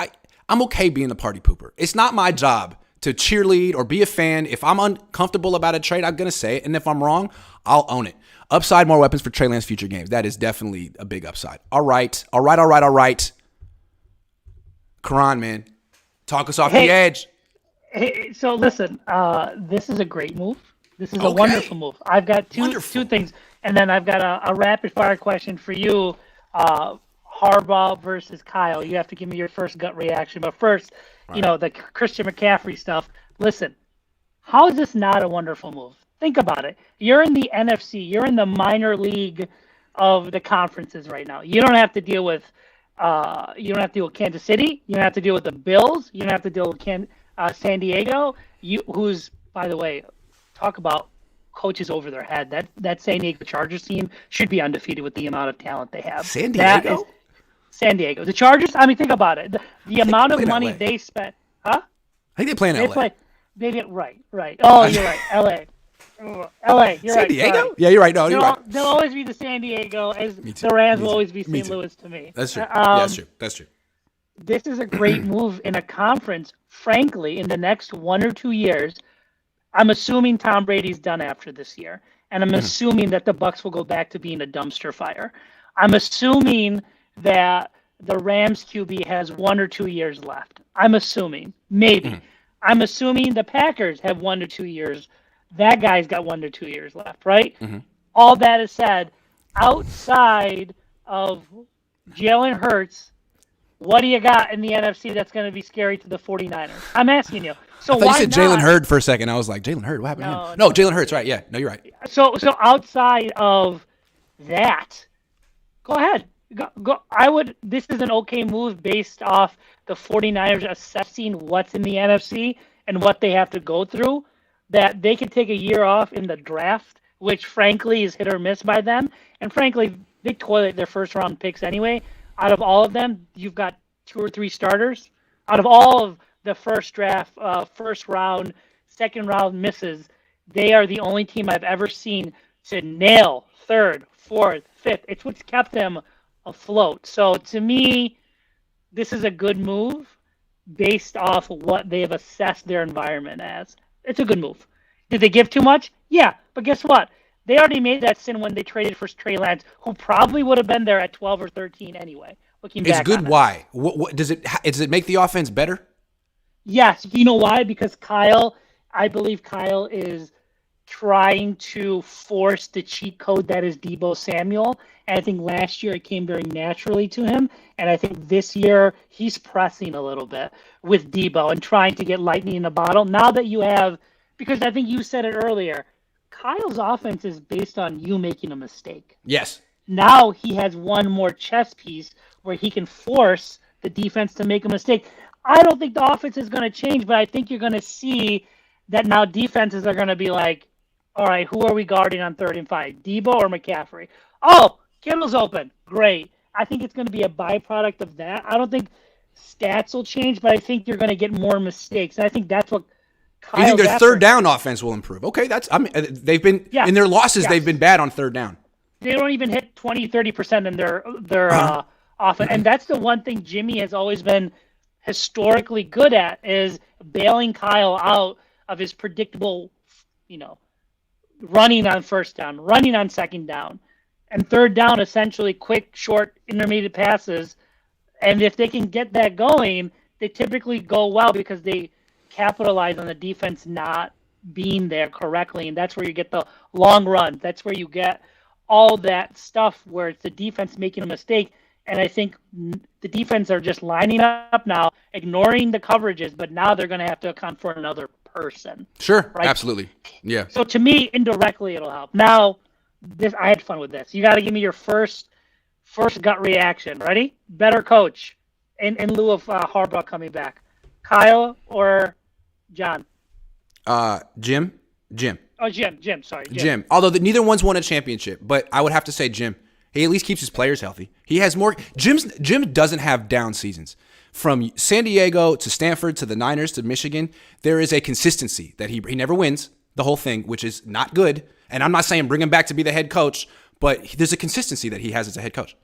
I'm okay being the party pooper. It's not my job to cheerlead or be a fan. If I'm uncomfortable about a trade, I'm going to say it. And if I'm wrong, I'll own it. Upside, more weapons for Trey Lance future games. That is definitely a big upside. All right. Cohn, man. Talk us off the edge. Hey, so listen, this is a great move. This is a wonderful move. I've got two things, and then I've got a rapid-fire question for you. Harbaugh versus Kyle. You have to give me your first gut reaction. But first, the Christian McCaffrey stuff. Listen, how is this not a wonderful move? Think about it. You're in the NFC. You're in the minor league of the conferences right now. You don't have to deal with Kansas City. You don't have to deal with the Bills. You don't have to deal with San Diego. Who's, by the way, talk about coaches over their head. That San Diego Chargers team should be undefeated with the amount of talent they have. San Diego? San Diego. The Chargers, I mean, think about it. The amount of money they spent. Huh? I think they play in LA. They get right. Oh, you're right. LA. You're San right. Diego? Sorry. Yeah, you're right. No, you're right. They'll always be the San Diego, as the Rams will always be St. Louis to me. That's true. That's true. This is a great move in a conference. Frankly, in the next 1 or 2 years, I'm assuming Tom Brady's done after this year, and I'm assuming that the Bucs will go back to being a dumpster fire. I'm assuming that the Rams QB has 1 or 2 years left. I'm assuming, maybe. I'm assuming the Packers have 1 to 2 years. That guy's got 1 to 2 years left, right? All that is said, outside of Jalen Hurts, what do you got in the NFC that's going to be scary to the 49ers? I'm asking you. So I thought you said Jalen Hurd for a second. I was like, Jalen Hurd? What happened to him? No, Jalen Hurts, right. Yeah, no, you're right. So outside of that, go ahead. Go. This is an okay move based off the 49ers assessing what's in the NFC and what they have to go through, that they could take a year off in the draft, which frankly is hit or miss by them. And frankly, they toilet their first round picks anyway. Out of all of them, you've got 2 or 3 starters. Out of all of the first draft, first round, second round misses, they are the only team I've ever seen to nail 3rd, 4th, 5th. It's what's kept them afloat. So to me, this is a good move based off what they have assessed their environment as. It's a good move. Did they give too much? Yeah, but guess what? They already made that sin when they traded for Trey Lance, who probably would have been there at 12 or 13 anyway. Looking It's back good. on it. Why? What does it make the offense better? Yes, you know why? Because I believe Kyle is trying to force the cheat code that is Deebo Samuel. And I think last year it came very naturally to him. And I think this year he's pressing a little bit with Deebo and trying to get lightning in a bottle. Now that you have, because I think you said it earlier, Kyle's offense is based on you making a mistake. Yes. Now he has one more chess piece where he can force the defense to make a mistake. I don't think the offense is going to change, but I think you're going to see that now defenses are going to be like, all right, who are we guarding on 3rd and 5, Deebo or McCaffrey? Oh, Kittle's open. Great. I think it's going to be a byproduct of that. I don't think stats will change, but I think you're going to get more mistakes. And I think that's what You think their third down offense will improve? Okay, they've been in their losses. They've been bad on 3rd down. They don't even hit 20-30% in their offense, and that's the one thing Jimmy has always been historically good at, is bailing Kyle out of his predictable, running on 1st down, running on 2nd down, and 3rd down, essentially quick, short, intermediate passes. And if they can get that going, they typically go well because they capitalize on the defense not being there correctly. And that's where you get the long run. That's where you get all that stuff where it's the defense making a mistake. And I think the defense are just lining up now, ignoring the coverages, but now they're going to have to account for another person. Sure, right? Absolutely. Yeah. So to me, indirectly, it'll help. Now, I had fun with this. You got to give me your first gut reaction. Ready? Better coach in lieu of Harbaugh coming back. Kyle or John? Jim. Oh, Jim. Sorry, Jim. Although neither one's won a championship, but I would have to say Jim. He at least keeps his players healthy. He has more. Jim doesn't have down seasons. From San Diego to Stanford to the Niners to Michigan, there is a consistency that he never wins the whole thing, which is not good. And I'm not saying bring him back to be the head coach, but there's a consistency that he has as a head coach.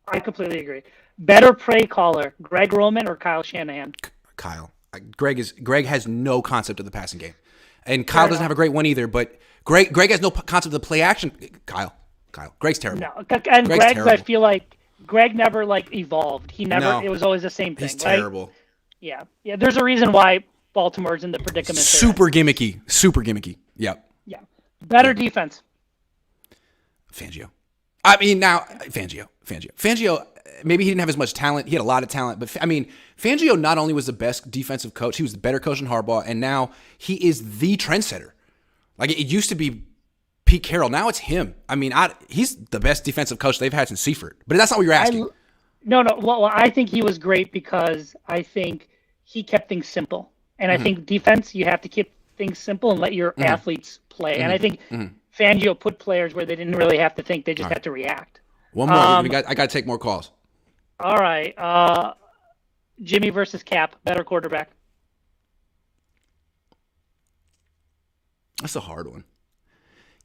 I completely agree. Better play caller, Greg Roman or Kyle Shanahan? Kyle. Greg has no concept of the passing game. And Kyle doesn't have a great one either, but Greg has no concept of the play action. Kyle. Greg's terrible. No, and Greg's I feel like Greg never evolved. He never. No, it was always the same thing. He's terrible. Right? Yeah. There's a reason why Baltimore's in the predicament. Super gimmicky. Yep. Yeah. Better defense. Fangio. I mean, now Fangio. Maybe he didn't have as much talent. He had a lot of talent, but Fangio not only was the best defensive coach, he was the better coach than Harbaugh, and now he is the trendsetter. Like, it used to be Pete Carroll. Now it's him. I mean, he's the best defensive coach they've had since Seifert. But that's not what you're asking. No. Well, I think he was great because I think he kept things simple. And I think defense, you have to keep things simple and let your athletes play. And I think Fangio put players where they didn't really have to think. They just had to react. One more. I got to take more calls. All right. Jimmy versus Cap. Better quarterback. That's a hard one.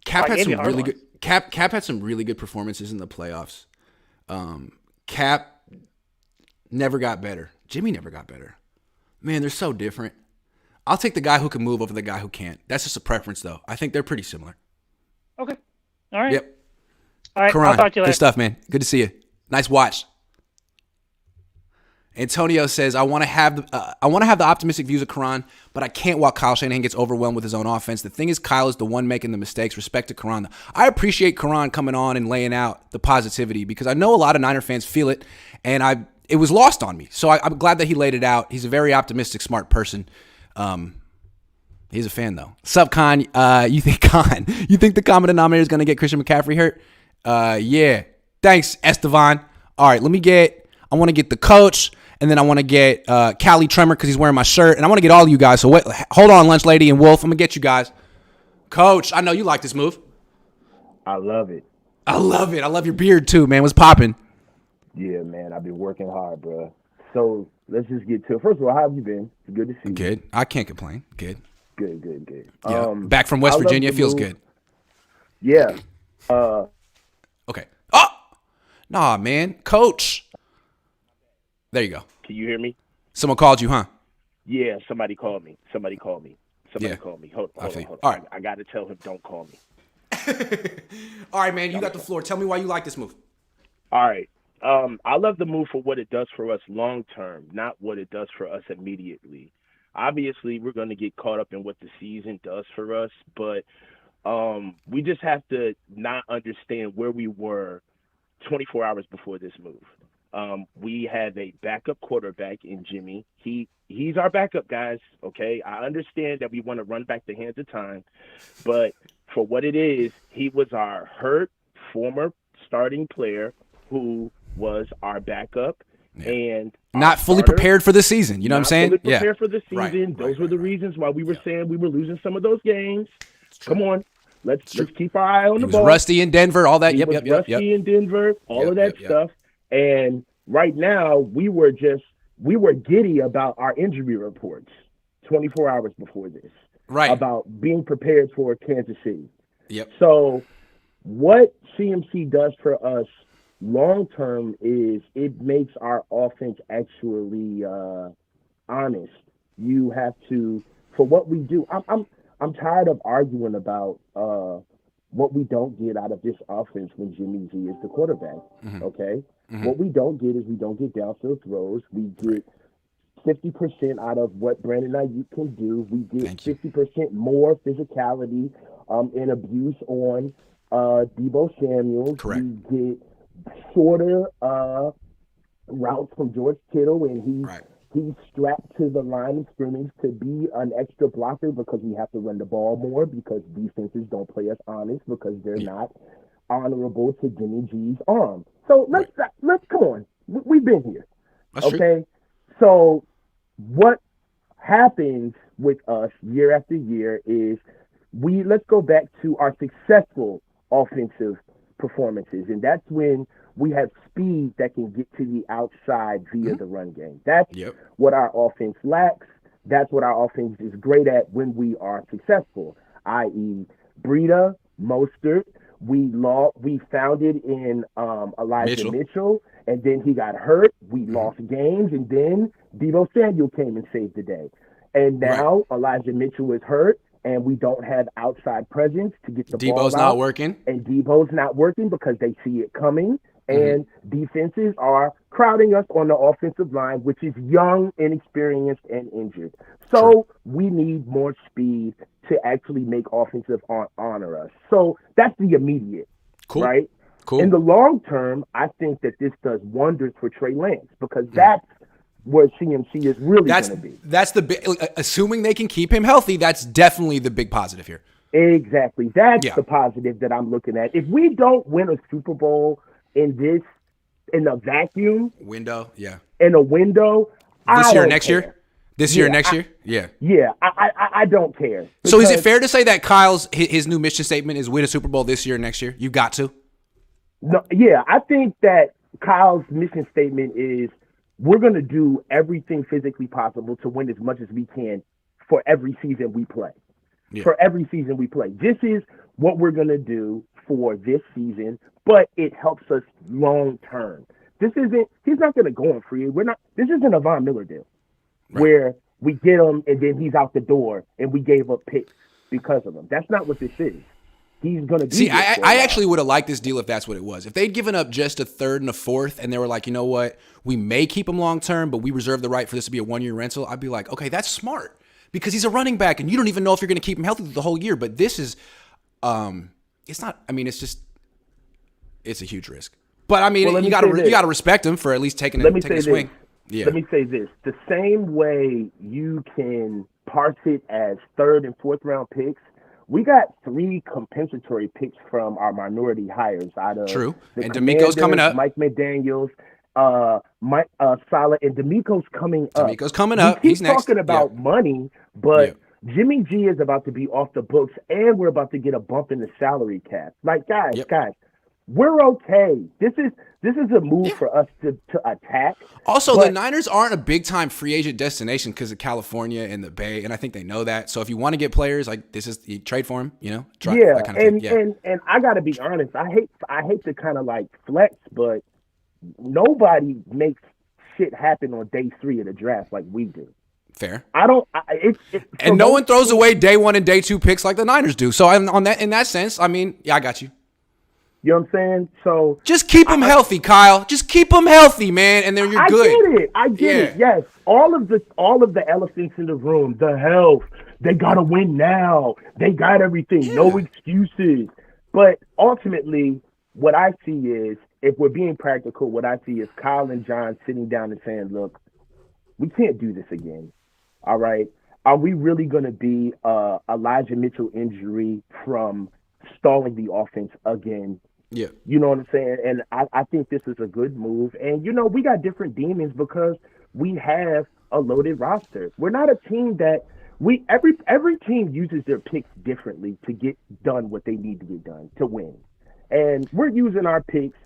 Cap had some really good. Cap had some really good performances in the playoffs. Cap never got better. Jimmy never got better. Man, they're so different. I'll take the guy who can move over the guy who can't. That's just a preference, though. I think they're pretty similar. Okay. All right. Yep. All right. Cohn, I'll talk to you later. Good stuff, man. Good to see you. Nice watch. Antonio says, I want to have the optimistic views of Cohn, but I can't while Kyle Shanahan gets overwhelmed with his own offense. The thing is, Kyle is the one making the mistakes. Respect to Cohn. I appreciate Cohn coming on and laying out the positivity because I know a lot of Niner fans feel it, and it was lost on me. So I'm glad that he laid it out. He's a very optimistic, smart person. He's a fan, though. Sup, Cohn? You think the common denominator is going to get Christian McCaffrey hurt? Yeah. Thanks, Estevan. All right, I want to get the coach. And then I want to get Callie Tremor because he's wearing my shirt. And I want to get all of you guys. So hold on, Lunch Lady and Wolf. I'm going to get you guys. Coach, I know you like this move. I love it. I love your beard too, man. What's popping? Yeah, man. I've been working hard, bro. So let's just get to it. First of all, how have you been? It's good to see you. Good. I can't complain. Good. Good. Yeah. Back from West Virginia feels good. Yeah. Okay. Oh! Nah, man. Coach. There you go. Can you hear me? Someone called you, huh? Yeah, somebody called me. Somebody Yeah. called me. Hold on. All right. I got to tell him, don't call me. All right, man. You got the floor. Tell me why you like this move. All right. I love the move for what it does for us long term, not what it does for us immediately. Obviously, we're going to get caught up in what the season does for us, but we just have to not understand where we were 24 hours before this move. We have a backup quarterback in Jimmy. He's our backup, guys. Okay, I understand that we want to run back the hands of time, but for what it is, he was our hurt former starting player who was our backup and not fully prepared for the season. You know what I'm saying? Fully prepared for the season. Right. Those were the reasons why we were saying we were losing some of those games. Come on. Let's keep our eye on the ball. Rusty in Denver, all that. He was rusty in Denver, all of that stuff. And right now, we were giddy about our injury reports 24 hours before this. Right. About being prepared for Kansas City. Yep. So what CMC does for us long term is it makes our offense actually honest. You have to, for what we do. I'm tired of arguing about what we don't get out of this offense when Jimmy G is the quarterback. Mm-hmm. Okay? Mm-hmm. What we don't get is we don't get downfield throws. We get 50% out of what Brandon Ayuk can do. We get 50% more physicality and abuse on Deebo Samuel. Correct. We get shorter routes from George Kittle, and he's strapped to the line of scrimmage to be an extra blocker because we have to run the ball more because defenses don't play us honest because they're not honorable to Jimmy G's arm. So let's come on. We've been here. That's okay? True. So what happens with us year after year is let's go back to our successful offensive performances, and that's when we have speed that can get to the outside via the run game. That's what our offense lacks. That's what our offense is great at when we are successful, i.e. Breida, Mostert. We found it in Elijah Mitchell, and then he got hurt. We lost games, and then Deebo Samuel came and saved the day. And now Elijah Mitchell is hurt, and we don't have outside presence to get the ball out. Deebo's not working. And Deebo's not working because they see it coming. And defenses are crowding us on the offensive line, which is young, inexperienced, and injured. So we need more speed to actually make offensive honor us. So that's the immediate, right? Cool. In the long term, I think that this does wonders for Trey Lance because that's where CMC is really going to be. That's the big, assuming they can keep him healthy, that's definitely the big positive here. Exactly. That's the positive that I'm looking at. If we don't win a Super Bowl in a vacuum window, in a window, this year, next year, I don't care. So is it fair to say that Kyle's his new mission statement is win a Super Bowl this year, next year? You got to. No, I think that Kyle's mission statement is we're going to do everything physically possible to win as much as we can for every season we play. For every season we play, this is what we're going to do for this season, but it helps us long term. He's not going to go on free. This isn't a Von Miller deal where we get him and then he's out the door and we gave up picks because of him. That's not what this is. He's going to be. See, I actually would have liked this deal if that's what it was. If they'd given up just a third and a fourth and they were like, you know what, we may keep him long term, but we reserve the right for this to be a 1-year rental, I'd be like, okay, that's smart because he's a running back and you don't even know if you're going to keep him healthy the whole year. But this is, it's not. I mean, it's a huge risk. But I mean, you got to respect him for at least taking a swing. Let me say this: the same way you can parse it as 3rd and 4th round picks, we got 3 compensatory picks from our minority hires out of and D'Amico's coming up. Mike McDaniels, Mike Salah, and D'Amico's coming up. D'Amico's coming up. He's next. Talking about money, but Jimmy G is about to be off the books, and we're about to get a bump in the salary cap. Like guys, we're okay. This is a move for us to attack. Also, the Niners aren't a big time free agent destination because of California and the Bay, and I think they know that. So if you want to get players, like you trade for them, that kind of thing. And I got to be honest. I hate to kind of like flex, but nobody makes shit happen on day 3 of the draft like we do. Fair. And no one throws away day 1 and day 2 picks like the Niners do. So in that sense, I mean, yeah, I got you. You know what I'm saying? So just keep them healthy, Kyle. Just keep them healthy, man, and then you're good. I get it. Yes, all of the elephants in the room, the health. They gotta win now. They got everything. Yeah. No excuses. But ultimately, what I see is, if we're being practical, what I see is Kyle and John sitting down and saying, "Look, we can't do this again. All right, are we really gonna be Elijah Mitchell injury from stalling the offense again?" Yeah. You know what I'm saying? And I think this is a good move. And, we got different demons because we have a loaded roster. We're not a team that every team uses their picks differently to get done what they need to get done to win. And we're using our picks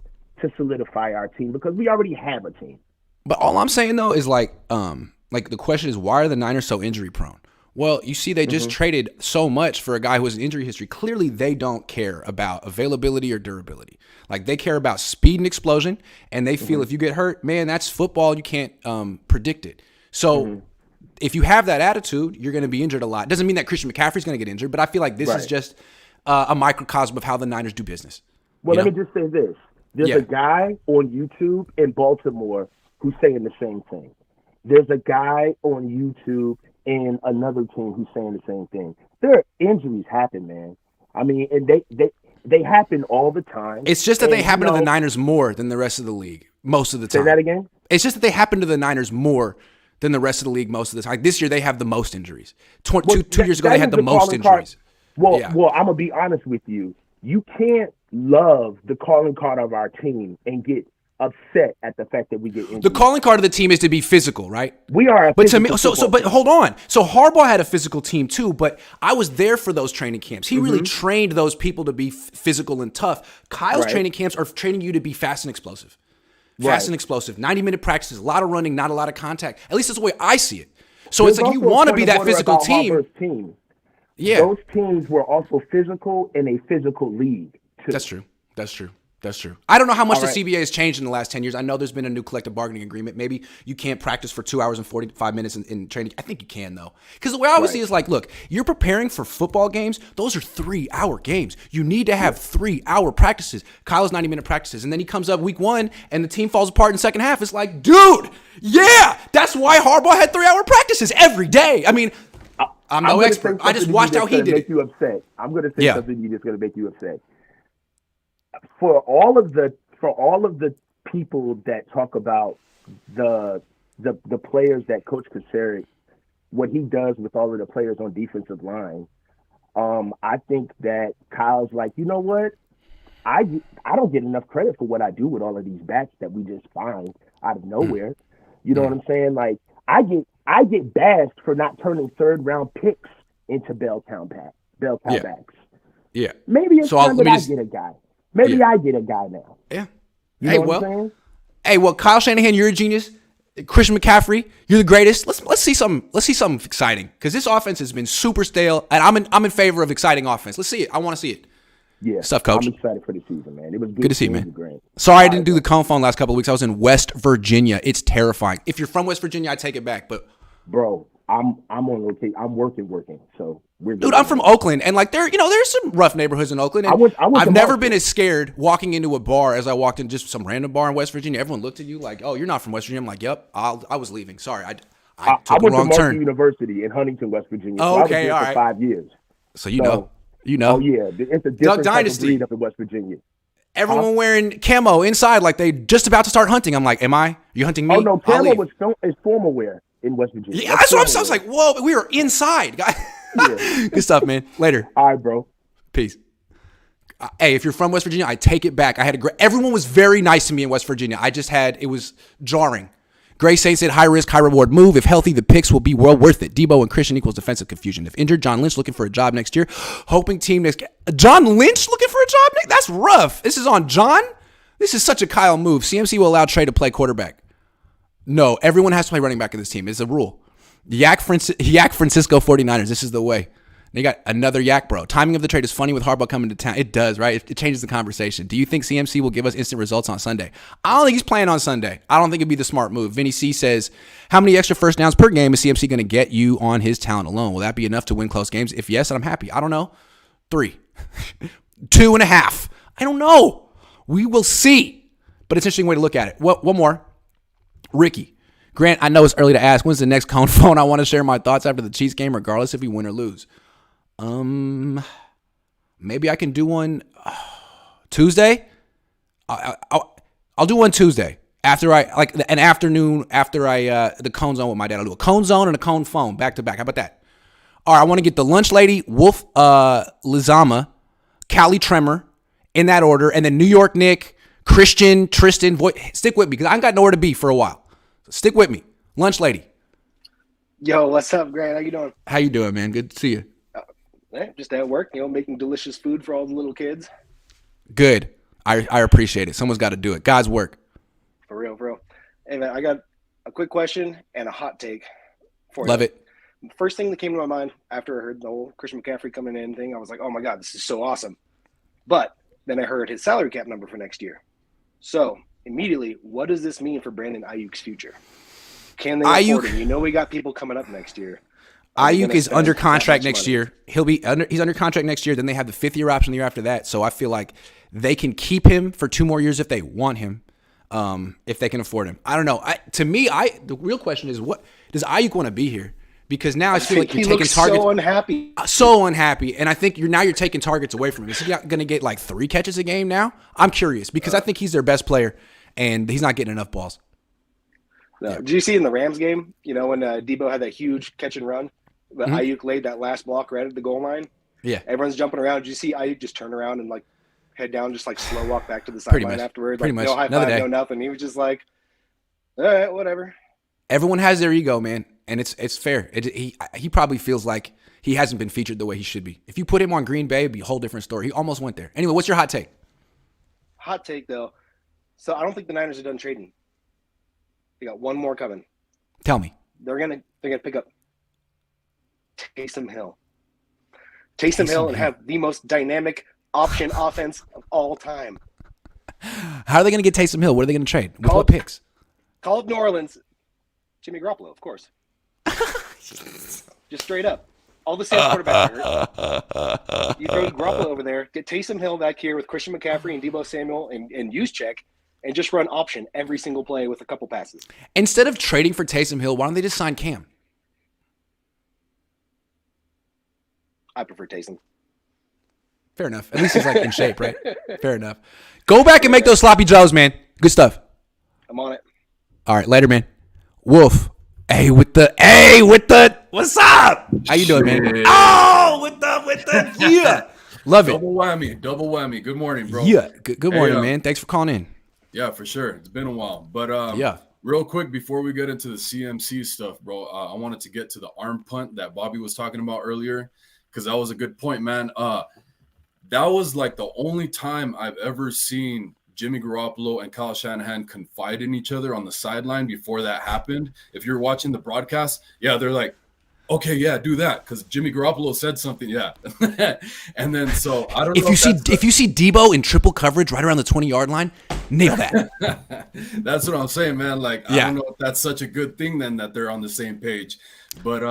to solidify our team because we already have a team. But all I'm saying, though, is like the question is, why are the Niners so injury prone? Well, you see, they just traded so much for a guy who has an injury history. Clearly, they don't care about availability or durability. Like, they care about speed and explosion, and they feel if you get hurt, man, that's football. You can't predict it. So if you have that attitude, you're going to be injured a lot. Doesn't mean that Christian McCaffrey's going to get injured, but I feel like this is just a microcosm of how the Niners do business. Well, let me just say this. There's a guy on YouTube in Baltimore who's saying the same thing. There's a guy on YouTube and another team who's saying the same thing. Their injuries happen, man. I mean, and they happen all the time. It's just that they happen to the Niners more than the rest of the league most of the time. Say that again? It's just that they happen to the Niners more than the rest of the league most of the time. Like this year, they have the most injuries. Two years ago, they had the most injuries. Well, I'm going to be honest with you. You can't love the calling card of our team and get upset at the fact that we get injured. The calling card of the team is to be physical, right? We are. But to me, but hold on. So Harbaugh had a physical team too, but I was there for those training camps. He really trained those people to be physical and tough. Kyle's training camps are training you to be fast and explosive. Fast and explosive. 90-minute practices, a lot of running, not a lot of contact. At least that's the way I see it. So it's like you want to be that physical team. Yeah. Those teams were also physical in a physical league too. That's true. I don't know how much the CBA has changed in the last 10 years. I know there's been a new collective bargaining agreement. Maybe you can't practice for 2 hours and 45 minutes in training. I think you can, though. Because the way I always see it is like, look, you're preparing for football games. Those are 3-hour games. You need to have 3-hour practices. Kyle's 90-minute practices. And then he comes up week 1 and the team falls apart in the second half. It's like, dude, that's why Harbaugh had 3-hour practices every day. I mean, I'm no expert. I just watched how he did it. You upset. I'm going to say something that's going to make you upset. For all of the people that talk about the players that Coach Kocurek, what he does with all of the players on defensive line, I think that Kyle's like, you know what? I don't get enough credit for what I do with all of these backs that we just find out of nowhere. You know what I'm saying? Like I get bashed for not turning 3rd-round picks into bell cow backs. Yeah. Maybe it's time that I get a guy. Maybe I get a guy now. Yeah. You know what I'm saying? Kyle Shanahan, you're a genius. Christian McCaffrey, you're the greatest. Let's see something exciting because this offense has been super stale, and I'm in favor of exciting offense. Let's see it. I want to see it. Yeah, stuff, Coach. I'm excited for the season, man. It was good to see you, man. Great. Sorry I didn't do the Cohn phone last couple of weeks. I was in West Virginia. It's terrifying. If you're from West Virginia, I take it back. But bro, I'm on location. I'm working. So we're good. Dude, I'm from Oakland, and like there's some rough neighborhoods in Oakland. And I've never been as scared walking into a bar as I walked in just some random bar in West Virginia. Everyone looked at you like, "Oh, you're not from West Virginia." I'm like, "Yep, I was leaving. Sorry, I took a wrong turn." I went to Marshall University in Huntington, West Virginia. Oh, so okay, I was there for 5 years. So you know. Oh yeah, it's a different type of breed up in West Virginia. Everyone wearing camo inside, like they just about to start hunting. I'm like, "Am I? You hunting me?" Oh no, camo is formal wear in West Virginia. Yeah, that's what I was like. Whoa, we were inside, guys. Good stuff, man. Later. All right, bro. Peace. Hey, if you're from West Virginia, I take it back. Everyone was very nice to me in West Virginia. It was jarring. Gray Saint said, high risk, high reward move. If healthy, the picks will be well worth it. Debo and Christian equals defensive confusion. If injured, John Lynch looking for a job next year. Hoping team next. John Lynch looking for a job next? That's rough. This is on John? This is such a Kyle move. CMC will allow Trey to play quarterback. No, everyone has to play running back in this team. It's a rule. Yak Francisco 49ers. This is the way. They got another yak, bro. Timing of the trade is funny with Harbaugh coming to town. It does, right? It changes the conversation. Do you think CMC will give us instant results on Sunday? I don't think he's playing on Sunday. I don't think it'd be the smart move. Vinny C says, how many extra first downs per game is CMC going to get you on his talent alone? Will that be enough to win close games? If yes, then I'm happy. I don't know. 3. 2.5. I don't know. We will see. But it's an interesting way to look at it. One more. Ricky. Grant, I know it's early to ask. When's the next Cohn phone? I want to share my thoughts after the Chiefs game, regardless if we win or lose. Maybe I can do one Tuesday. I'll do one Tuesday after I like an afternoon after I the Cohn zone with my dad. I'll do a Cohn zone and a Cohn phone back to back. How about that? All right, I want to get the lunch lady, Wolf Lizama, Callie Tremor in that order, and then New York Nick, Christian, Tristan. Stick with me because I ain't got nowhere to be for a while. So stick with me, lunch lady. Yo, what's up, Grant? How you doing? How you doing, man? Good to see you. Just at work, making delicious food for all the little kids. Good. I appreciate it. Someone's got to do it. God's work. For real, bro. Hey, man, I got a quick question and a hot take for you. Love it. First thing that came to my mind after I heard the whole Christian McCaffrey coming in thing, I was like, oh, my God, this is so awesome. But then I heard his salary cap number for next year. So immediately, what does this mean for Brandon Ayuk's future? Can they afford him? We got people coming up next year. Ayuk is under contract next year. He's under contract next year. Then they have the 5th-year option the year after that. So I feel like they can keep him for 2 more years if they want him, if they can afford him. I don't know. To me, the real question is, what does Ayuk want to be here? Because now I feel like you're taking targets. So unhappy. And I think you're taking targets away from him. Is he going to get like 3 catches a game now? I'm curious because I think he's their best player and he's not getting enough balls. No. Did you see in the Rams game, when Debo had that huge catch and run? But Ayuk laid that last block right at the goal line. Yeah. Everyone's jumping around. Did you see Ayuk just turn around and head down, just slow walk back to the sideline afterwards? Pretty much. No high five, no nothing. He was just like, all right, whatever. Everyone has their ego, man, and it's fair. He probably feels like he hasn't been featured the way he should be. If you put him on Green Bay, it'd be a whole different story. He almost went there. Anyway, what's your hot take? Hot take, though. So I don't think the Niners are done trading. They got one more coming. Tell me. They're gonna pick up Taysom Hill. Taysom Hill and have the most dynamic option offense of all time. How are they going to get Taysom Hill? What are they going to trade? With what picks? Call up New Orleans. Jimmy Garoppolo, of course. Just straight up. All the same quarterbacks hurt. You throw Garoppolo over there, get Taysom Hill back here with Christian McCaffrey and Deebo Samuel and Juszczyk, and just run option every single play with a couple passes. Instead of trading for Taysom Hill, why don't they just sign Cam? I prefer Taysom. Fair enough. At least he's in shape, right? Fair enough. Go back and make those sloppy joes, man. Good stuff. I'm on it. All right, later, man. Wolf. Hey, with the what's up? How you doing, man? Oh, with the yeah. Love it. Double whammy. Good morning, bro. Yeah. Good morning, man. Thanks for calling in. Yeah, for sure. It's been a while. But real quick before we get into the CMC stuff, bro, I wanted to get to the arm punt that Bobby was talking about earlier because that was a good point, man. That was the only time I've ever seen Jimmy Garoppolo and Kyle Shanahan confide in each other on the sideline before that happened. If you're watching the broadcast, they're like, okay, do that because Jimmy Garoppolo said something, and then so I don't know if you see Debo in triple coverage right around the 20-yard line, nail that. That's what I'm saying, man. I don't know if that's such a good thing then that they're on the same page, but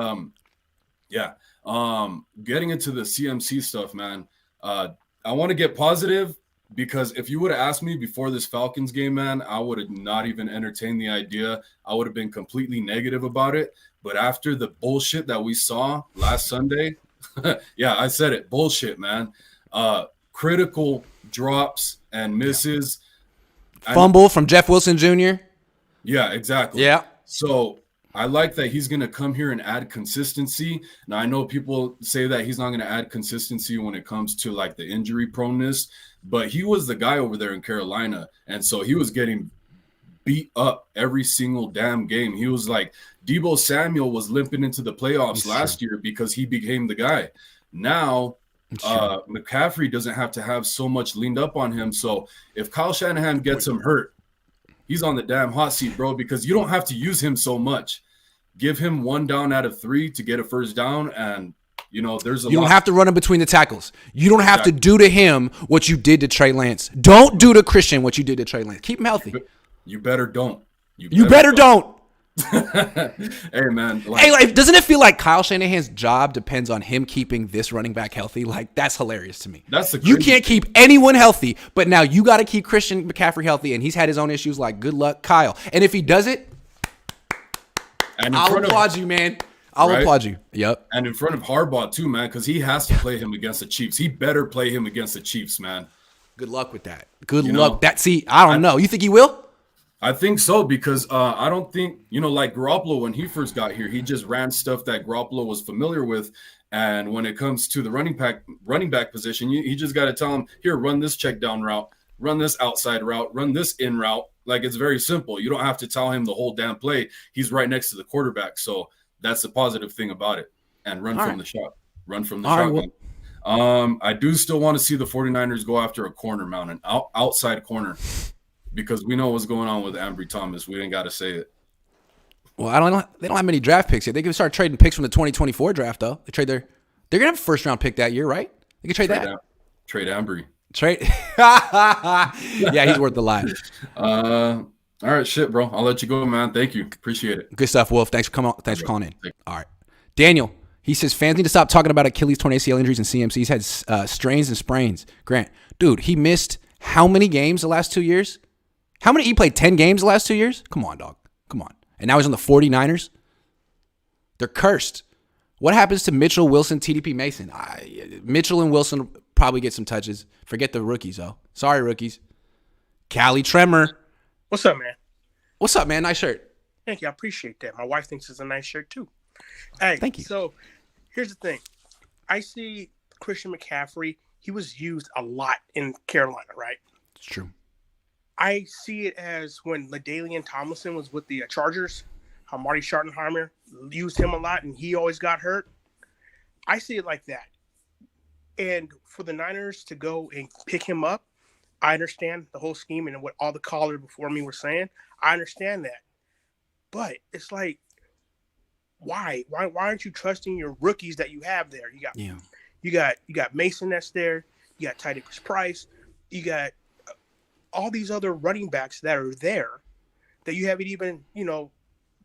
getting into the CMC stuff, man. I want to get positive because if you would have asked me before this Falcons game, man, I would have not even entertained the idea. I would have been completely negative about it. But after the bullshit that we saw last Sunday, I said it, bullshit, man. Critical drops and misses. Fumble from Jeff Wilson Jr. Yeah, exactly. Yeah. So I like that he's going to come here and add consistency. Now, I know people say that he's not going to add consistency when it comes to the injury proneness, but he was the guy over there in Carolina. And so he was getting beat up every single damn game. He was Deebo Samuel was limping into the playoffs last year because he became the guy. Now, McCaffrey doesn't have to have so much leaned up on him. So if Kyle Shanahan gets him hurt, he's on the damn hot seat, bro, because you don't have to use him so much. Give him 1 down out of 3 to get a first down, and You know, there's a You lot. don't have to run him between the tackles. You don't have to do to him what you did to Trey Lance. Don't do to Christian what you did to Trey Lance. Keep him healthy. You better don't. You better don't. Hey, man. Like, doesn't it feel like Kyle Shanahan's job depends on him keeping this running back healthy? Like, that's hilarious to me. You can't keep anyone healthy, but now you got to keep Christian McCaffrey healthy, and he's had his own issues. Like, good luck, Kyle. And if he does it, I'll applaud you, man. I'll applaud you. Yep. And in front of Harbaugh, too, man, because he has to play him against the Chiefs. He better play him against the Chiefs, man. Good luck with that. Good luck. I don't know. You think he will? I think so, because I don't think, like Garoppolo, when he first got here, he just ran stuff that Garoppolo was familiar with. And when it comes to the running back position, you just got to tell him, here, run this check down route, run this outside route, run this in route. Like, it's very simple. You don't have to tell him the whole damn play. He's right next to the quarterback. So that's the positive thing about it. And run from the shot. Run from the shotgun. I do still want to see the 49ers go after a corner, Mount, an outside corner. Because we know what's going on with Ambry Thomas. We ain't got to say it. Well, they don't have many draft picks yet. They can start trading picks from the 2024 draft, though. They're going to have a first-round pick that year, right? They can trade that. Trade Ambry. Yeah, he's worth a lot. All right, shit, bro. I'll let you go, man. Thank you. Appreciate it. Good stuff, Wolf. Thanks for coming on. Thanks for calling in. All right. Daniel, he says, fans need to stop talking about Achilles, torn ACL injuries, and CMC. He's had strains and sprains. Grant, dude, he missed how many games the last 2 years? He played 10 games the last 2 years? Come on, dog. Come on. And now he's on the 49ers? They're cursed. What happens to Mitchell, Wilson, TDP, Mason? Mitchell and Wilson probably get some touches. Forget the rookies, though. Sorry, rookies. Callie Tremor. What's up, man? What's up, man? Nice shirt. Thank you. I appreciate that. My wife thinks it's a nice shirt, too. Hey, thank you. So here's the thing. I see Christian McCaffrey. He was used a lot in Carolina, right? It's true. I see it as when LaDainian Tomlinson was with the Chargers, how Marty Schottenheimer used him a lot and he always got hurt. I see it like that. And for the Niners to go and pick him up, I understand the whole scheme and what all the callers before me were saying. I understand that. But it's like, why? Why aren't you trusting your rookies that you have there? You got Mason that's there. You got Titus Price. You got all these other running backs that are there that you haven't even,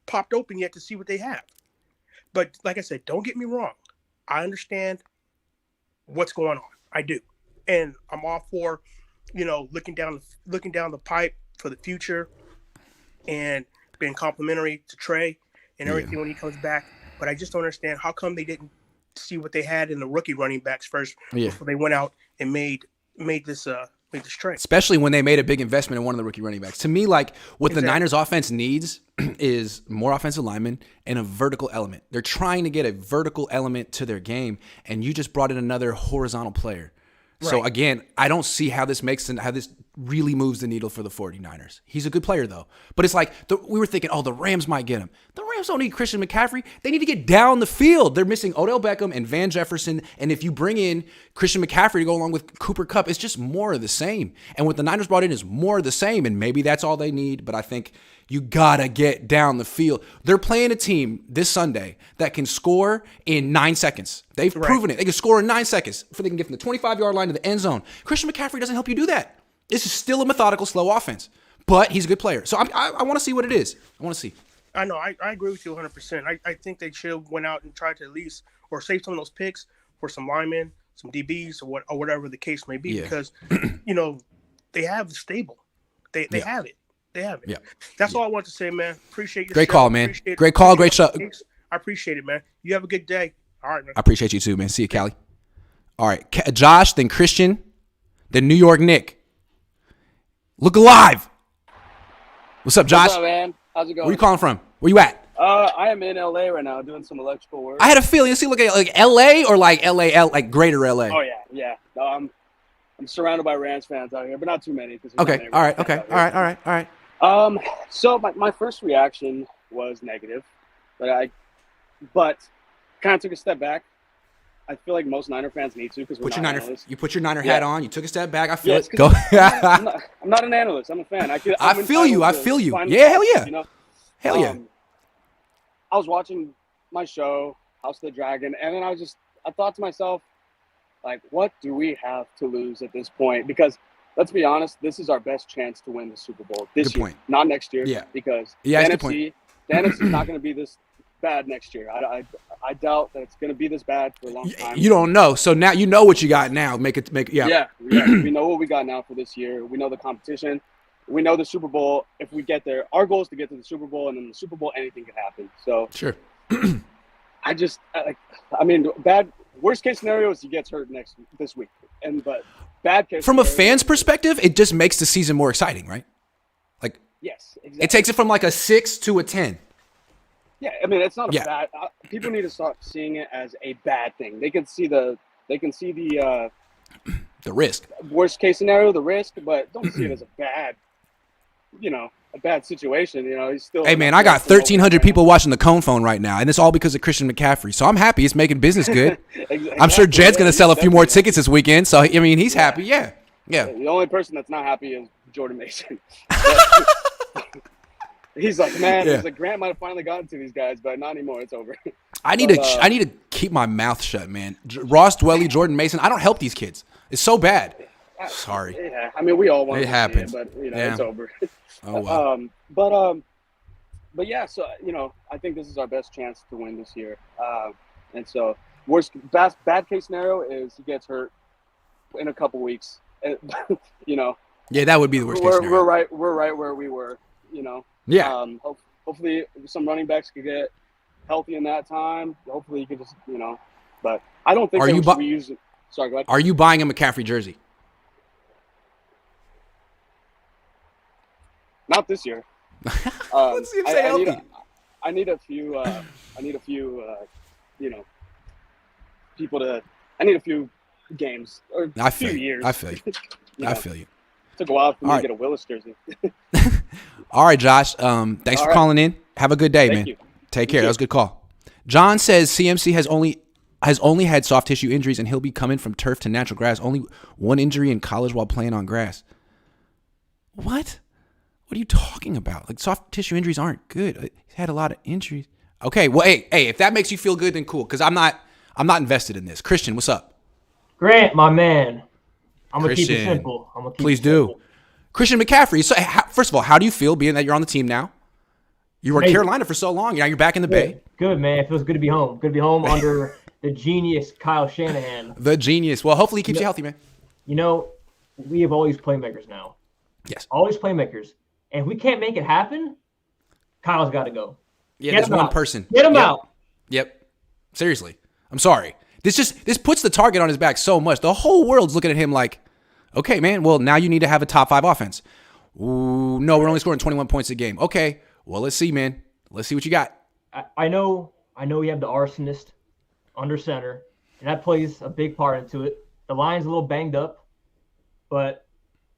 popped open yet to see what they have. But like I said, don't get me wrong. I understand what's going on. I do. And I'm all for, looking down the pipe for the future and being complimentary to Trey and everything when he comes back. But I just don't understand how come they didn't see what they had in the rookie running backs first before they went out and made this trade. Especially when they made a big investment in one of the rookie running backs. To me, like what the Niners offense needs is more offensive linemen and a vertical element. They're trying to get a vertical element to their game, and you just brought in another horizontal player. Right. So again, I don't see how this really moves the needle for the 49ers. He's a good player though. But it's like we were thinking, the Rams might get him. The Rams don't need Christian McCaffrey. They need to get down the field. They're missing Odell Beckham and Van Jefferson. And if you bring in Christian McCaffrey to go along with Cooper Kupp, it's just more of the same. And what the Niners brought in is more of the same. And maybe that's all they need. But I think you gotta get down the field. They're playing a team this Sunday that can score in 9 seconds. They've proven it. They can score in 9 seconds before they can get from the 25-yard line to the end zone. Christian McCaffrey doesn't help you do that. This is still a methodical, slow offense, but he's a good player. So I want to see what it is. I want to see. I know. I agree with you 100%. I think they should have went out and tried to at least or save some of those picks for some linemen, some DBs, or whatever the case may be, because they have the stable. They have it. They have it. Yeah. That's all I want to say, man. Appreciate your great call, man. Great call. Great show. I appreciate it, man. You have a good day. All right, man. I appreciate you too, man. See you, Callie. All right, Josh, then Christian, then New York Nick. Look alive. What's up, Josh? What's up, man? How's it going? Where you calling from? Where you at? I am in LA right now doing some electrical work. I had a feeling. You see, look at like LA or like LA, like greater LA. Oh yeah. No, I'm surrounded by Rams fans out here, but not too many. Okay. All right. So my first reaction was negative, but kind of took a step back. I feel like most Niner fans need to because you put your Niner hat on. You took a step back. I feel it. Go. I'm not an analyst. I'm a fan. I feel you. Yeah, hell yeah. Hell yeah. I was watching my show, House of the Dragon, and then I thought to myself, like, what do we have to lose at this point? Because let's be honest, this is our best chance to win the Super Bowl this Good year, point. not next year. Yeah. Because Yeah, the that's a good NFC, the NFC is not going to be this bad next year. I doubt that it's going to be this bad for a long time. You don't know. So now you know what you got now. Yeah. We know what we got now for this year. We know the competition. We know the Super Bowl. If we get there, our goal is to get to the Super Bowl, and in the Super Bowl, anything could happen. So sure. Worst case scenario is he gets hurt this week, but bad case from a scenario, fan's perspective, it just makes the season more exciting, right? Like, yes, exactly. It takes it from like a 6 to a 10. Yeah, I mean it's not a bad. People need to start seeing it as a bad thing. They can see the risk. Worst case scenario, the risk, but don't see it as a bad, a bad situation. He's still. Hey man, I got 1,300 people watching the Cohn phone right now, and it's all because of Christian McCaffrey. So I'm happy it's making business good. Exactly. I'm sure Jed's gonna sell a few more tickets this weekend. So I mean, he's happy. Yeah. The only person that's not happy is Jordan Mason. He's like, man, he's like, Grant might have finally gotten to these guys, but not anymore. It's over. I need to keep my mouth shut, man. Ross Dwelly, Jordan Mason. I don't help these kids. It's so bad. Sorry. Yeah, I mean, we all want it to happens, see it, but it's over. Oh wow. But yeah, so I think this is our best chance to win this year. And so bad case scenario is he gets hurt in a couple weeks. Yeah, that would be the worst case scenario. We're right where we were. Yeah. Hopefully some running backs could get healthy in that time. Hopefully you could just but I don't think should be using. Sorry, go ahead. Are you buying a McCaffrey jersey? Not this year. Let's see him stay healthy. I need a few. People to. I need a few games or a few years. I feel you. I feel you. It took a while for me to get a Willis jersey. All right, Josh. Thanks for calling in. Have a good day, man. You. Take care. That was a good call. John says CMC has only had soft tissue injuries, and he'll be coming from turf to natural grass. Only one injury in college while playing on grass. What? What are you talking about? Like, soft tissue injuries aren't good. He's had a lot of injuries. Okay, well, hey, if that makes you feel good, then cool. Because I'm not invested in this. Christian, what's up? Grant, my man. I'm gonna keep it simple. Please do. Christian McCaffrey. So, first of all, how do you feel being that you're on the team now? You were in Carolina for so long. Now you're back in the Bay. Good, man. It feels good to be home. Good to be home under the genius Kyle Shanahan. The genius. Well, hopefully he keeps you healthy, man. We have always playmakers now. Yes. Always playmakers. And if we can't make it happen, Kyle's got to go. Yeah, there's one person. Get him out. Yep. Seriously. I'm sorry. This puts the target on his back so much. The whole world's looking at him like, okay, man, well, now you need to have a top 5 offense. Ooh, no, we're only scoring 21 points a game. Okay, well, let's see, man. Let's see what you got. I know we have the arsonist under center, and that plays a big part into it. The line's a little banged up, but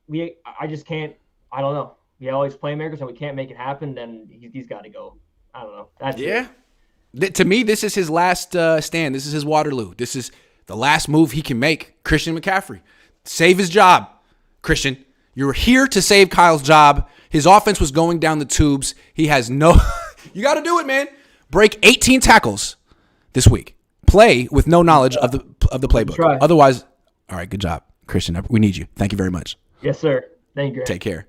I just can't. I don't know. We always playmakers, and we can't make it happen. Then he's got to go. I don't know. That's it. To me, this is his last stand. This is his Waterloo. This is the last move he can make. Christian McCaffrey. Save his job, Christian. You're here to save Kyle's job. His offense was going down the tubes. He has no – you got to do it, man. Break 18 tackles this week. Play with no knowledge of the playbook. Try. Otherwise – all right, good job, Christian. We need you. Thank you very much. Yes, sir. Thank you. Take care.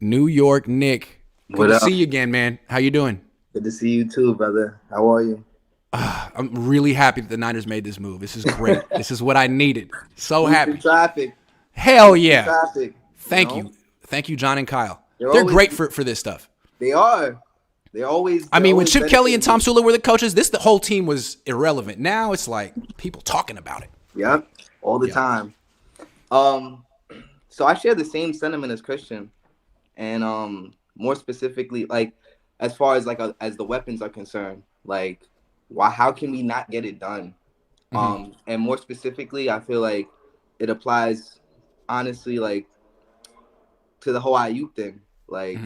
New York Nick. Good to see you again, man. How you doing? Good to see you too, brother. How are you? I'm really happy that the Niners made this move. This is great. This is what I needed. So happy. Traffic. Hell yeah. Traffic. Thank you. Thank you, John and Kyle. They're great for this stuff. They are. They're always. I mean, when Chip Kelly and Tom Sula were the coaches, the whole team was irrelevant. Now it's like people talking about it. Yep. All the time. So I share the same sentiment as Christian. And more specifically, like, as far as as the weapons are concerned, like, how can we not get it done? Mm-hmm. And more specifically, I feel like it applies, honestly, like, to the whole Ayuk thing. Like,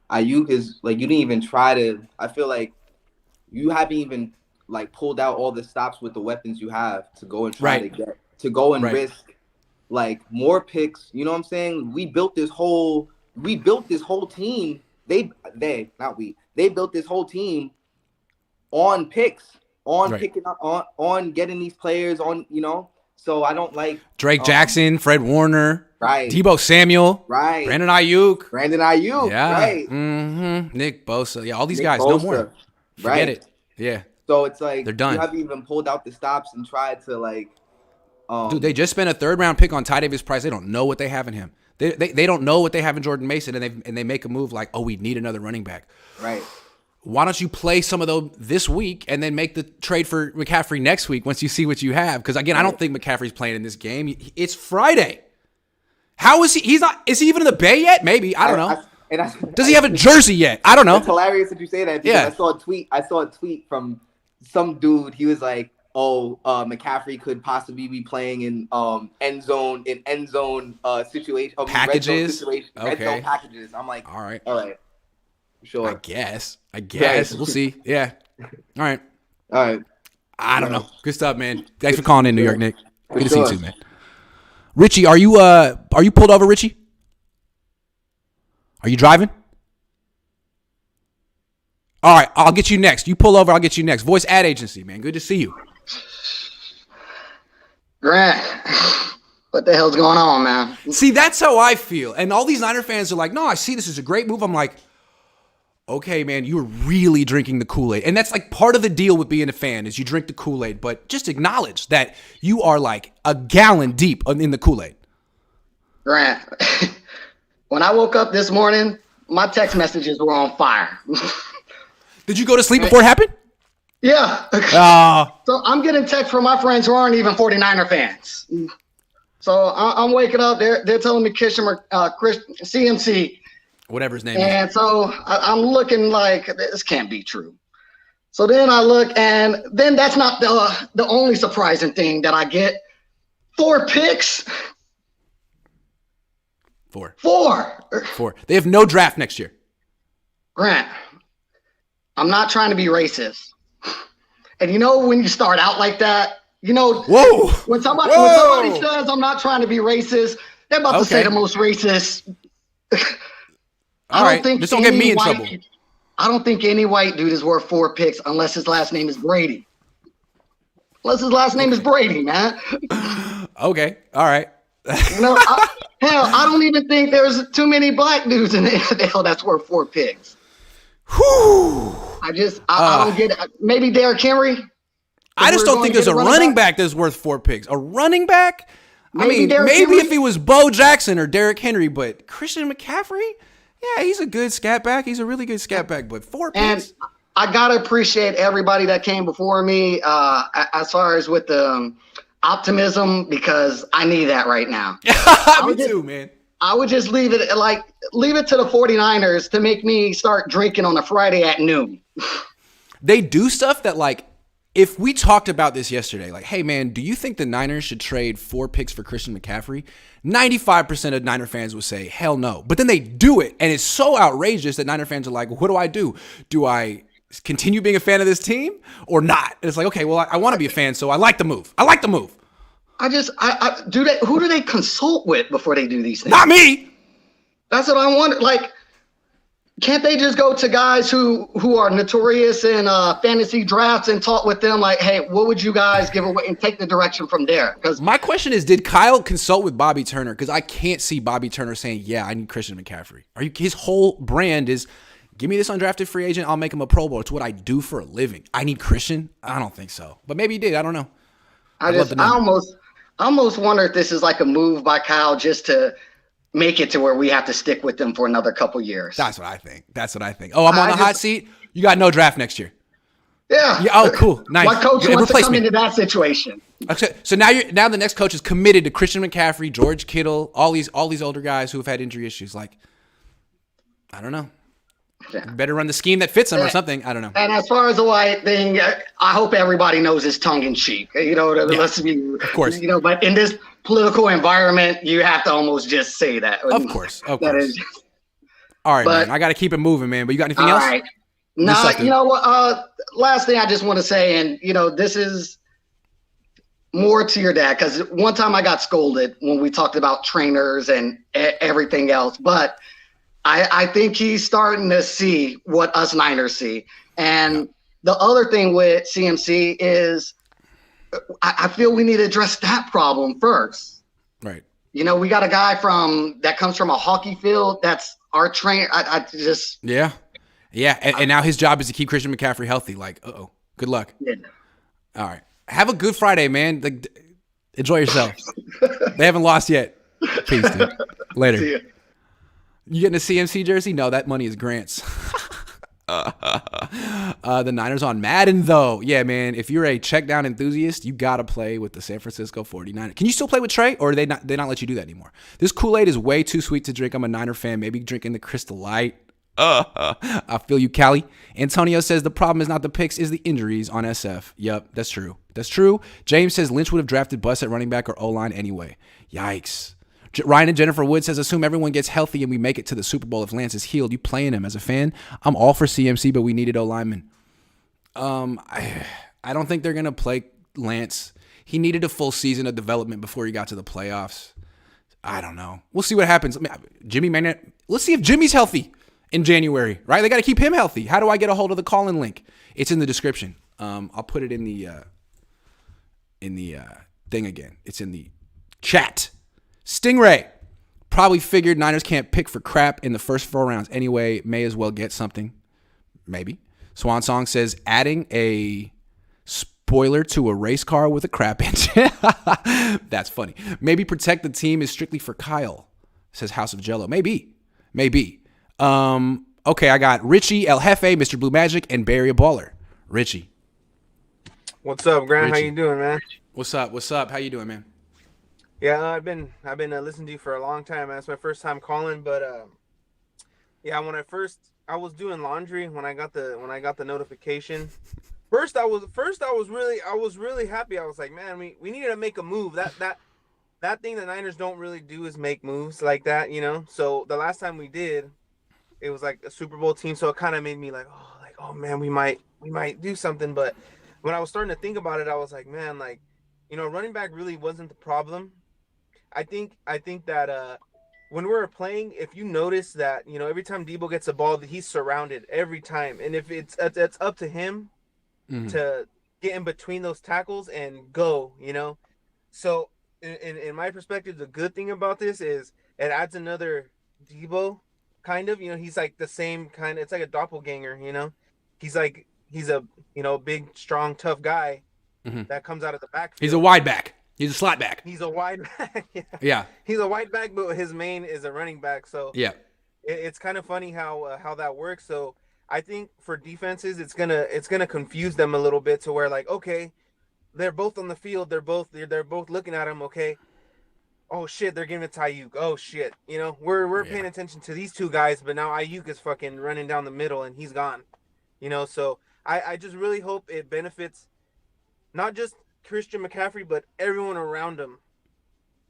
Ayuk is, like, you didn't even try to, I feel like you haven't even, like, pulled out all the stops with the weapons you have to go and try to go and risk, like, more picks. You know what I'm saying? We built this whole team. They built this whole team on picks, on Right. picking up on getting these players on, you know. So I don't like Drake Jackson, Fred Warner, right, Debo Samuel, right, Brandon Ayuk, yeah, right, Nick Bosa, yeah, all these Nick guys, Bosa, no more. Forget right. it. Yeah. So it's like they're done. You haven't even pulled out the stops and tried to like. Dude, they just spent a 3rd round pick on Ty Davis Price. They don't know what they have in him. They don't know what they have in Jordan Mason, and they make a move like, oh, we need another running back. Right. Why don't you play some of those this week and then make the trade for McCaffrey next week once you see what you have? Because again, I don't think McCaffrey's playing in this game. It's Friday. How is he? He's not. Is he even in the Bay yet? Maybe. I don't know. Does he have a jersey yet? I don't know. It's hilarious that you say that. Because I saw a tweet from some dude. He was like, "Oh, McCaffrey could possibly be playing in end zone situation packages. Red zone packages." I'm like, all right. Sure. I guess. We'll see. Yeah. All right. I don't know. Good stuff, man. Thanks for calling in, New York, Nick. Good to see you too, man. Richie, are you pulled over, Richie? Are you driving? All right, I'll get you next. You pull over, I'll get you next. Voice ad agency, man. Good to see you. Grant, what the hell's going on, man? See, that's how I feel. And all these Niner fans are like, no, I see this is a great move. I'm like, okay, man, you're really drinking the Kool-Aid. And that's like part of the deal with being a fan is you drink the Kool-Aid, but just acknowledge that you are like a gallon deep in the Kool-Aid. Grant, when I woke up this morning, my text messages were on fire. Did you go to sleep before it happened? Yeah. So I'm getting texts from my friends who aren't even 49er fans. So I'm waking up, they're telling me CMC. Whatever his name is. And so I'm looking like this can't be true. So then I look, and then that's not the only surprising thing that I get. 4 picks. Four. 4. They have no draft next year. Grant, I'm not trying to be racist. And you know when you start out like that, you know, when somebody says I'm not trying to be racist, they're about to say the most racist. All right, just don't get me in trouble. I don't think any white dude is worth 4 picks unless his last name is Brady. Unless his last name is Brady, man. Okay, all right. I don't even think there's too many black dudes in the NFL that's worth 4 picks. Whew. I don't get it. Maybe Derrick Henry. I just don't think there's a running back that's worth 4 picks. A running back? Maybe if he was Bo Jackson or Derrick Henry, but Christian McCaffrey? Yeah, he's a good scat back. He's a really good scat back, but 4 picks? And I got to appreciate everybody that came before me as far as with the optimism, because I need that right now. Me too, man. I would just leave it to the 49ers to make me start drinking on a Friday at noon. They do stuff that, like, if we talked about this yesterday, like, hey, man, do you think the Niners should trade 4 picks for Christian McCaffrey? 95% of Niner fans would say, hell no. But then they do it, and it's so outrageous that Niner fans are like, what do I do? Do I continue being a fan of this team or not? And it's like, okay, well, I want to be a fan, so I like the move. Who do they consult with before they do these things? Not me. That's what I wonder. Like, can't they just go to guys who are notorious in fantasy drafts and talk with them like, hey, what would you guys give away, and take the direction from there? Because my question is, did Kyle consult with Bobby Turner? Because I can't see Bobby Turner saying, yeah, I need Christian McCaffrey. His whole brand is, give me this undrafted free agent, I'll make him a Pro Bowl. It's what I do for a living. I need Christian? I don't think so. But maybe he did. I don't know. I almost wonder if this is like a move by Kyle just to make it to where we have to stick with them for another couple years. That's what I think. Oh, I'm on the hot seat? You got no draft next year. Yeah. Oh, cool. Nice. My coach wants to come into that situation. Okay. So now the next coach is committed to Christian McCaffrey, George Kittle, all these older guys who have had injury issues. Like, I don't know. Yeah. Better run the scheme that fits them or something. I don't know. And as far as the white thing, I hope everybody knows it's tongue in cheek. Let's be, of course. But in this political environment, you have to almost just say that. Of course. All right, man. I got to keep it moving, man. But you got anything else? All right. No, you know what? Last thing I just want to say, and this is more to your dad, because one time I got scolded when we talked about trainers and everything else, but I think he's starting to see what us Niners see. And the other thing with CMC is I feel we need to address that problem first. Right. You know, we got a guy that comes from a hockey field. That's our trainer. I just. Yeah. Yeah. And now his job is to keep Christian McCaffrey healthy. Like, good luck. Yeah. All right. Have a good Friday, man. Enjoy yourself. They haven't lost yet. Peace, dude. Later. You getting a CMC jersey? No, that money is Grant's. The Niners on Madden, though. Yeah, man. If you're a check down enthusiast, you got to play with the San Francisco 49ers. Can you still play with Trey, or they not let you do that anymore? This Kool-Aid is way too sweet to drink. I'm a Niner fan. Maybe drinking the Crystal Light. I feel you, Callie. Antonio says the problem is not the picks, is the injuries on SF. Yep, that's true. That's true. James says Lynch would have drafted Buss at running back or O-line anyway. Yikes. Ryan and Jennifer Wood says, assume everyone gets healthy and we make it to the Super Bowl. If Lance is healed, you playing him. As a fan, I'm all for CMC, but we needed O-lineman. I don't think they're going to play Lance. He needed a full season of development before he got to the playoffs. I don't know. We'll see what happens. I mean, Jimmy may not. Let's see if Jimmy's healthy in January, right? They got to keep him healthy. How do I get a hold of the call-in link? It's in the description. I'll put it in the thing again. It's in the chat. Stingray probably figured Niners can't pick for crap in the first 4 rounds anyway. May as well get something. Maybe. Swan Song says adding a spoiler to a race car with a crap engine. That's funny. Maybe protect the team is strictly for Kyle, says House of Jello. Maybe. Okay, I got Richie, El Jefe, Mr. Blue Magic, and Barry a Baller. Richie. What's up, Grant? Richie. How you doing, man? What's up? How you doing, man? Yeah, I've been listening to you for a long time. That's my first time calling, but yeah, when I was doing laundry when I got the notification. First I was really happy. I was like, man, we needed to make a move. That thing the Niners don't really do is make moves like that, you know. So the last time we did, it was like a Super Bowl team, so it kind of made me like, oh man, we might do something. But when I was starting to think about it, I was like, man, like, you know, running back really wasn't the problem. I think that when we were playing, if you notice that, you know, every time Debo gets a ball, he's surrounded every time, and if it's up to him to get in between those tackles and go, you know. So in my perspective, the good thing about this is it adds another Debo kind of, you know. He's like the same kind of, it's like a doppelganger, you know. He's a, you know, big, strong, tough guy that comes out of the backfield. He's a wide back. He's a slot back. He's a wide back. Yeah. He's a wide back, but his main is a running back. So yeah, it's kind of funny how that works. So I think for defenses, it's gonna confuse them a little bit to where, like, okay, they're both on the field. They're both looking at him. Okay. Oh shit, they're giving it to Ayuk. Oh shit, you know, we're paying attention to these two guys, but now Ayuk is fucking running down the middle and he's gone. You know, so I just really hope it benefits not just Christian McCaffrey, but everyone around him.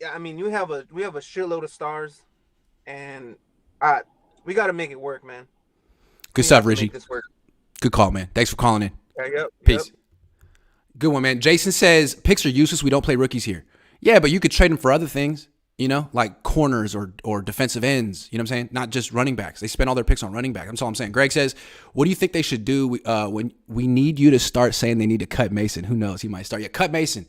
Yeah, I mean, we have a shitload of stars, and we got to make it work, man. Good stuff, Richie. Good call, man. Thanks for calling in. Yep. Peace. Good one, man. Jason says picks are useless. We don't play rookies here. Yeah, but you could trade them for other things, you know, like corners or defensive ends. You know what I'm saying? Not just running backs. They spend all their picks on running back. That's all I'm saying. Greg says, what do you think they should do when we need you to start saying they need to cut Mason? Who knows? He might start. Yeah, cut Mason.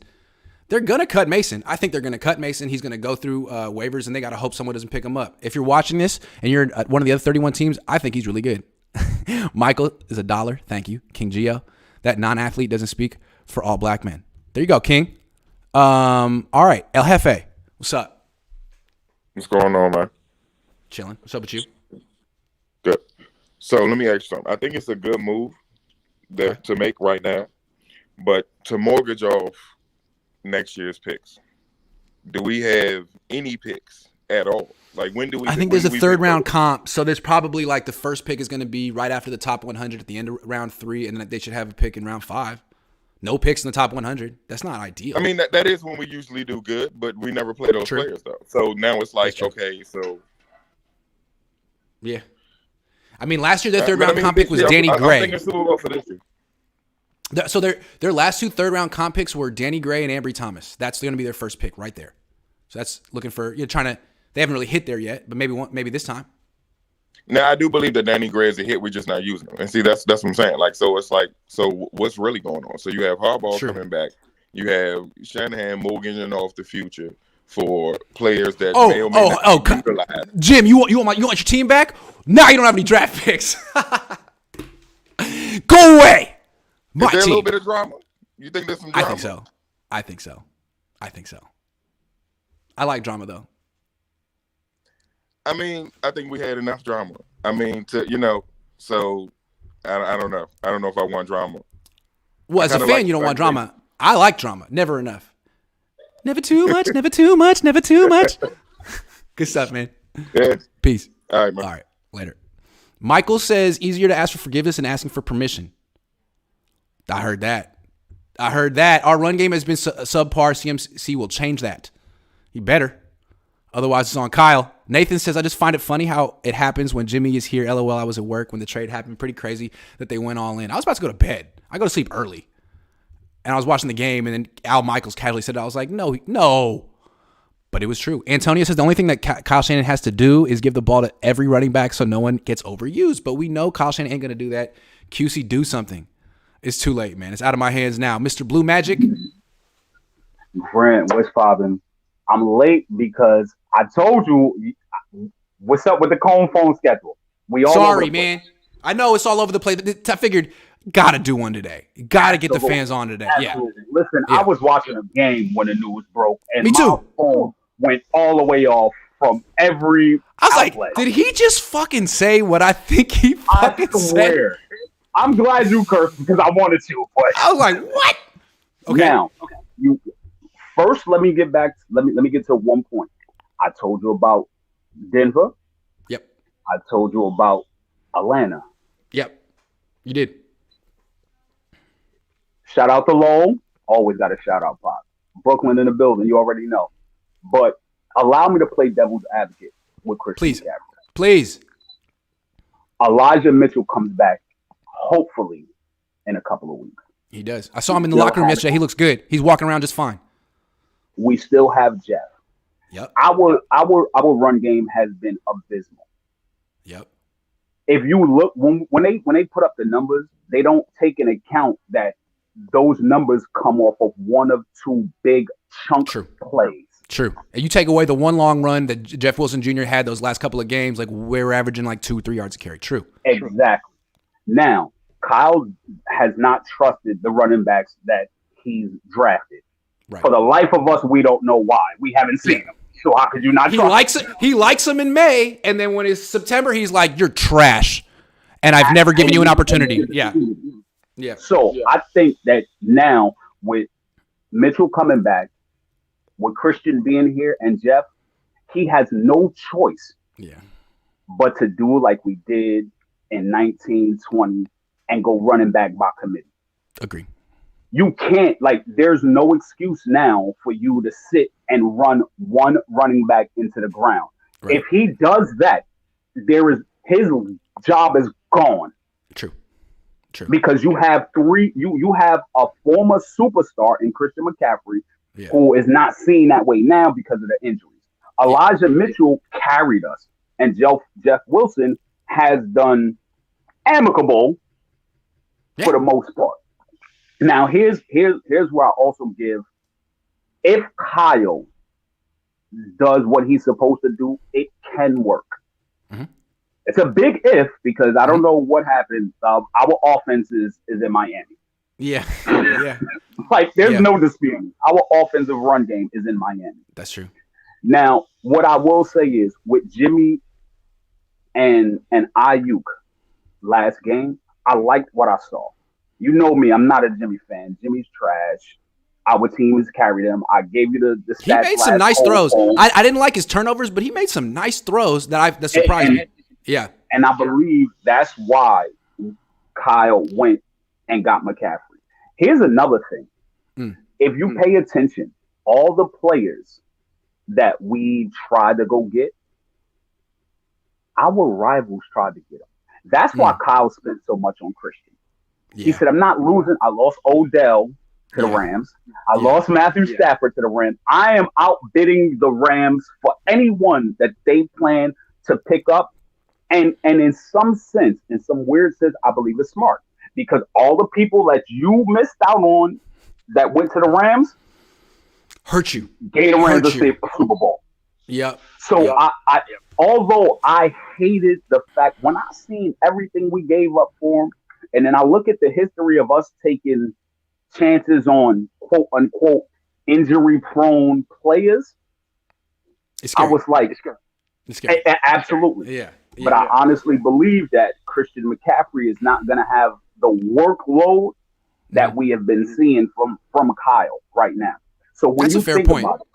They're going to cut Mason. I think they're going to cut Mason. He's going to go through waivers, and they got to hope someone doesn't pick him up. If you're watching this and you're one of the other 31 teams, I think he's really good. Michael is $1. Thank you. King Gio. That non-athlete doesn't speak for all black men. There you go, King. All right. El Jefe. What's up? What's going on, man? Chilling. What's up with you? Good. So let me ask you something. I think it's a good move to make right now, but to mortgage off next year's picks, do we have any picks at all? Like, when do we? I think there's a third round comp, so there's probably like the first pick is going to be right after the top 100 at the end of round 3, and then they should have a pick in round 5. No picks in the top 100. That's not ideal. I mean, that is when we usually do good, but we never play those players, though. So now it's like, okay, so. Yeah. I mean, last year their third round comp pick was Danny Gray. I'm thinking Super Bowl for this year. So their last 2 third round comp picks were Danny Gray and Ambry Thomas. That's going to be their first pick right there. So that's looking for, they haven't really hit there yet, but maybe this time. Now I do believe that Danny Gray is a hit. We're just not using him. And see, that's what I'm saying. Like, so it's like, so what's really going on? So you have Harbaugh coming back. You have Shanahan mortgaging off the future for players that may or may not be utilized. Jim, you want your team back? Now you don't have any draft picks. Go away. Is there a little bit of drama? You think there's some drama? I think so. I like drama though. I mean, I think we had enough drama. I mean, so I don't know. I don't know if I want drama. Well, as a fan, you don't want drama. I like drama. Never enough. Never too much, never too much, never too much. Good stuff, man. Yeah. Peace. All right, man. All right, later. Michael says, easier to ask for forgiveness than asking for permission. I heard that. Our run game has been subpar. CMC will change that. He better. Otherwise, it's on Kyle. Nathan says, I just find it funny how it happens when Jimmy is here. LOL, I was at work when the trade happened. Pretty crazy that they went all in. I was about to go to bed. I go to sleep early. And I was watching the game, and then Al Michaels casually said, I was like, no. But it was true. Antonio says the only thing that Kyle Shanahan has to do is give the ball to every running back so no one gets overused. But we know Kyle Shanahan ain't going to do that. QC, do something. It's too late, man. It's out of my hands now. Mr. Blue Magic. Brent, what's poppin'? I'm late because I told you what's up with the Cohn phone schedule. Sorry, man. I know it's all over the place. I figured, gotta do one today. Gotta get the fans on today. Absolutely. Yeah. Listen, I was watching a game when the news broke, and Me too. my phone went all the way off from every outlet. Like, did he just fucking say what I think he fucking said? I'm glad you cursed because I wanted to, but I was like, what? Okay. Now, first, let me get back. Let me get to one point. I told you about Denver. Yep. I told you about Atlanta. Yep. You did. Shout out to Lowell. Always got a shout out, Pop. Brooklyn in the building. You already know. But allow me to play devil's advocate with Christian McCaffrey. Please. Elijah Mitchell comes back, hopefully, in a couple of weeks. He does. I saw him in the locker room yesterday. He looks good. He's walking around just fine. We still have Jeff. Yep. Our run game has been abysmal. Yep. If you look when they put up the numbers, they don't take into account that those numbers come off of one of two big chunk plays. True. And you take away the one long run that Jeff Wilson Jr. had those last couple of games, like we're averaging like 2-3 yards a carry. True. Exactly. Now, Kyle has not trusted the running backs that he's drafted. Right. For the life of us, we don't know why. We haven't seen them. So how could you not trust him? He likes them in May, and then when it's September, he's like, you're trash, and I've never given you an opportunity. Yeah. Yeah. So I think that now with Mitchell coming back, with Christian being here and Jeff, he has no choice but to do like we did in 1920 and go running back by committee. Agree. You can't, there's no excuse now for you to sit and run one running back into the ground. Right. If he does that, his job is gone. True. Because you have you have a former superstar in Christian McCaffrey who is not seen that way now because of the injuries. Elijah Mitchell carried us, and Jeff Wilson has done amicable for the most part. Now here's where I also give, if Kyle does what he's supposed to do, it can work. Mm-hmm. It's a big if because I don't know what happens. Our offense is in Miami. Yeah. There's no disputing. Our offensive run game is in Miami. That's true. Now, what I will say is with Jimmy and Ayuk last game, I liked what I saw. You know me, I'm not a Jimmy fan. Jimmy's trash. Our team has carried him. I gave you the stats. He made some nice throws. I didn't like his turnovers, but he made some nice throws that surprised me. Yeah. And I believe that's why Kyle went and got McCaffrey. Here's another thing. If you pay attention, all the players that we tried to go get, our rivals tried to get them. That's why Kyle spent so much on Christian. Yeah. He said, I'm not losing. I lost Odell to the Rams. I lost Matthew Stafford to the Rams. I am outbidding the Rams for anyone that they plan to pick up. And in some sense, in some weird sense, I believe it's smart because all the people that you missed out on that went to the Rams hurt you. Gave the Rams a Super Bowl. Yep. So yep. I although I hated the fact when I seen everything we gave up for him, and then I look at the history of us taking chances on quote injury prone players, I was like, it's scary. Absolutely. Yeah. But I honestly believe that Christian McCaffrey is not going to have the workload that we have been seeing from Kyle right now. So when that's you a fair think point. about it,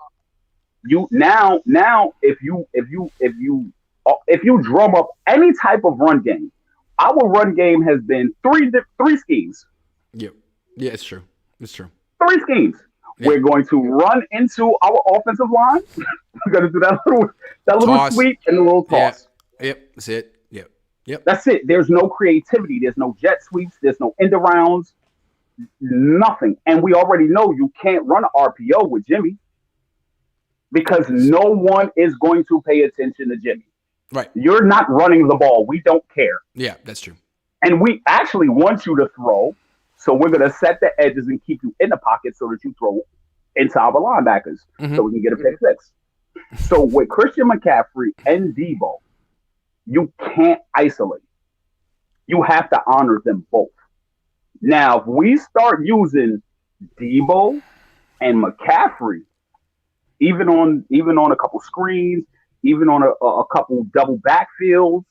you now if you drum up any type of run game, our run game has been three schemes. Yeah, it's true. It's true. 3 schemes. Yeah. We're going to run into our offensive line. We're going to do that little sweep and a little toss. Yep, that's it. Yep. That's it. There's no creativity. There's no jet sweeps. There's no end arounds. Nothing. And we already know you can't run an RPO with Jimmy because no one is going to pay attention to Jimmy. Right. You're not running the ball. We don't care. Yeah, that's true. And we actually want you to throw. So we're going to set the edges and keep you in the pocket so that you throw into our linebackers so we can get a pick six. So with Christian McCaffrey and Debo, you can't isolate. You have to honor them both. Now, if we start using Debo and McCaffrey, even on a couple screens, even on a couple double backfields,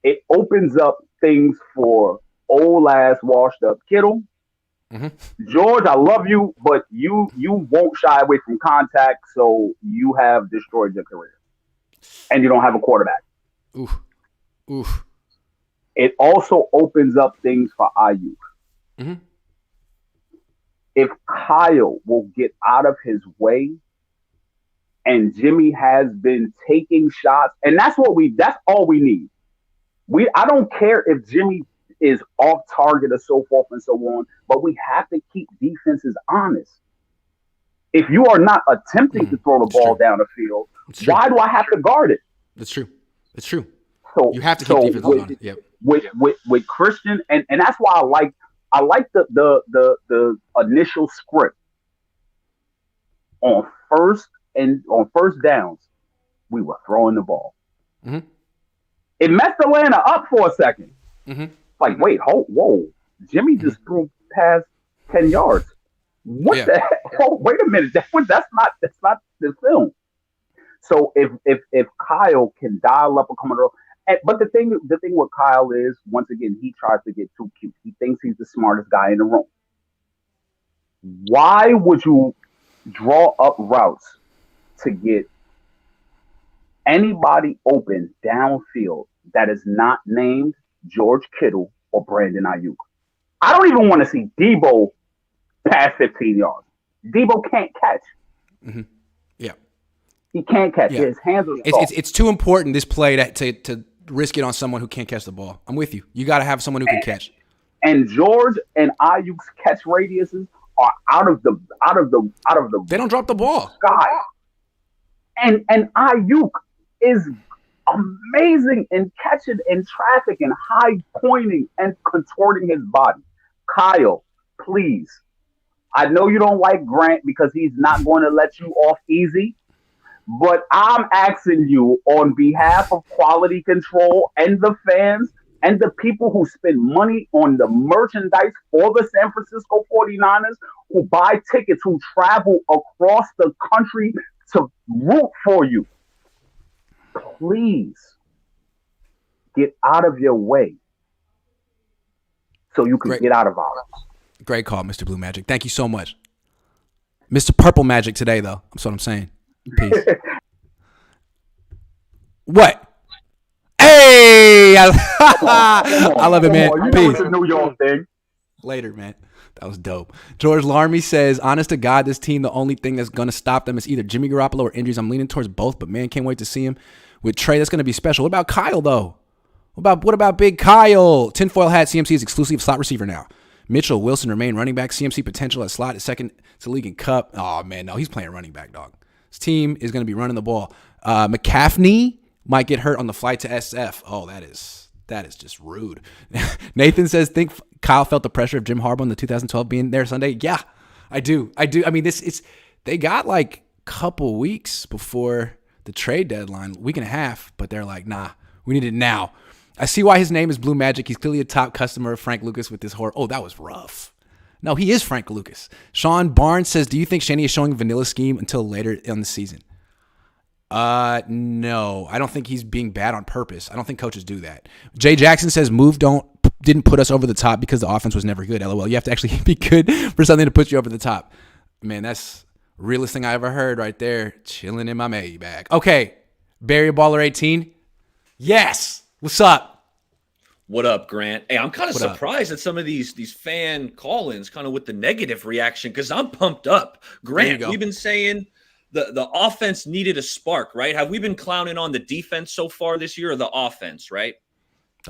it opens up things for old ass washed up Kittle. George, I love you, but you won't shy away from contact, so you have destroyed your career. And you don't have a quarterback. Oof. It also opens up things for Ayuk. If Kyle will get out of his way, and Jimmy has been taking shots, and that's all we need. I don't care if Jimmy is off target or so forth and so on, but we have to keep defenses honest. If you are not attempting to throw the ball down the field, why do I have to guard it? That's true. It's true. So you have to keep defenses honest. Yep. With Christian, and that's why I like the initial script on first downs. We were throwing the ball. It messed Atlanta up for a second. Like, wait, whoa, Jimmy just threw past 10 yards. What the heck? Oh, wait a minute, that's not the film. So if Kyle can dial up a coming up, but the thing with Kyle is, once again, he tries to get too cute. He thinks he's the smartest guy in the room. Why would you draw up routes to get anybody open downfield that is not named George Kittle or Brandon Ayuk? I don't even want to see Debo past 15 yards. Debo can't catch. Yeah. He can't catch. His hands are soft. It's too important, this play, to risk it on someone who can't catch the ball. I'm with you. You got to have someone who can catch. And George and Ayuk's catch radiuses are out of the. They don't drop the ball. Sky. And Ayuk is amazing in catching in traffic and high pointing and contorting his body. Kyle, please. I know you don't like Grant because he's not going to let you off easy, but I'm asking you on behalf of quality control and the fans and the people who spend money on the merchandise for the San Francisco 49ers, who buy tickets, who travel across the country to root for you. Please get out of your way so you can get out of ours. Great call, Mr. Blue Magic. Thank you so much. Mr. Purple Magic today, though. That's what I'm saying. Peace. What? Hey! I love it, man. Peace. The New York thing. Later, man. That was dope. George Larmy says, honest to God, this team, the only thing that's going to stop them is either Jimmy Garoppolo or injuries. I'm leaning towards both, but man, can't wait to see him. With Trey, that's going to be special. What about Kyle, though? What about Big Kyle? Tinfoil hat, CMC is exclusive slot receiver now. Mitchell Wilson remain running back. CMC potential at slot is second to league in cup. Oh, man, no, he's playing running back, dog. His team is going to be running the ball. McCaffrey, might get hurt on the flight to SF. Oh, that is just rude. Nathan says, think Kyle felt the pressure of Jim Harbaugh in the 2012 being there Sunday. Yeah, I do. I mean, they got like a couple weeks before the trade deadline, week and a half, but they're like, nah, we need it now. I see why his name is Blue Magic. He's clearly a top customer of Frank Lucas with this horror. Oh, that was rough. No, he is Frank Lucas. Sean Barnes says, do you think Shanny is showing a vanilla scheme until later in the season? No, I don't think he's being bad on purpose. I don't think coaches do that. Jay Jackson says, didn't put us over the top because the offense was never good. LOL. You have to actually be good for something to put you over the top. Man, that's the realest thing I ever heard right there. Chilling in my Maybach. Okay. Barry Baller 18. Yes. What's up? What up, Grant? Hey, I'm kind of surprised at some of these fan call-ins kind of with the negative reaction because I'm pumped up. Grant, we've been saying the offense needed a spark, right? Have we been clowning on the defense so far this year or the offense, right?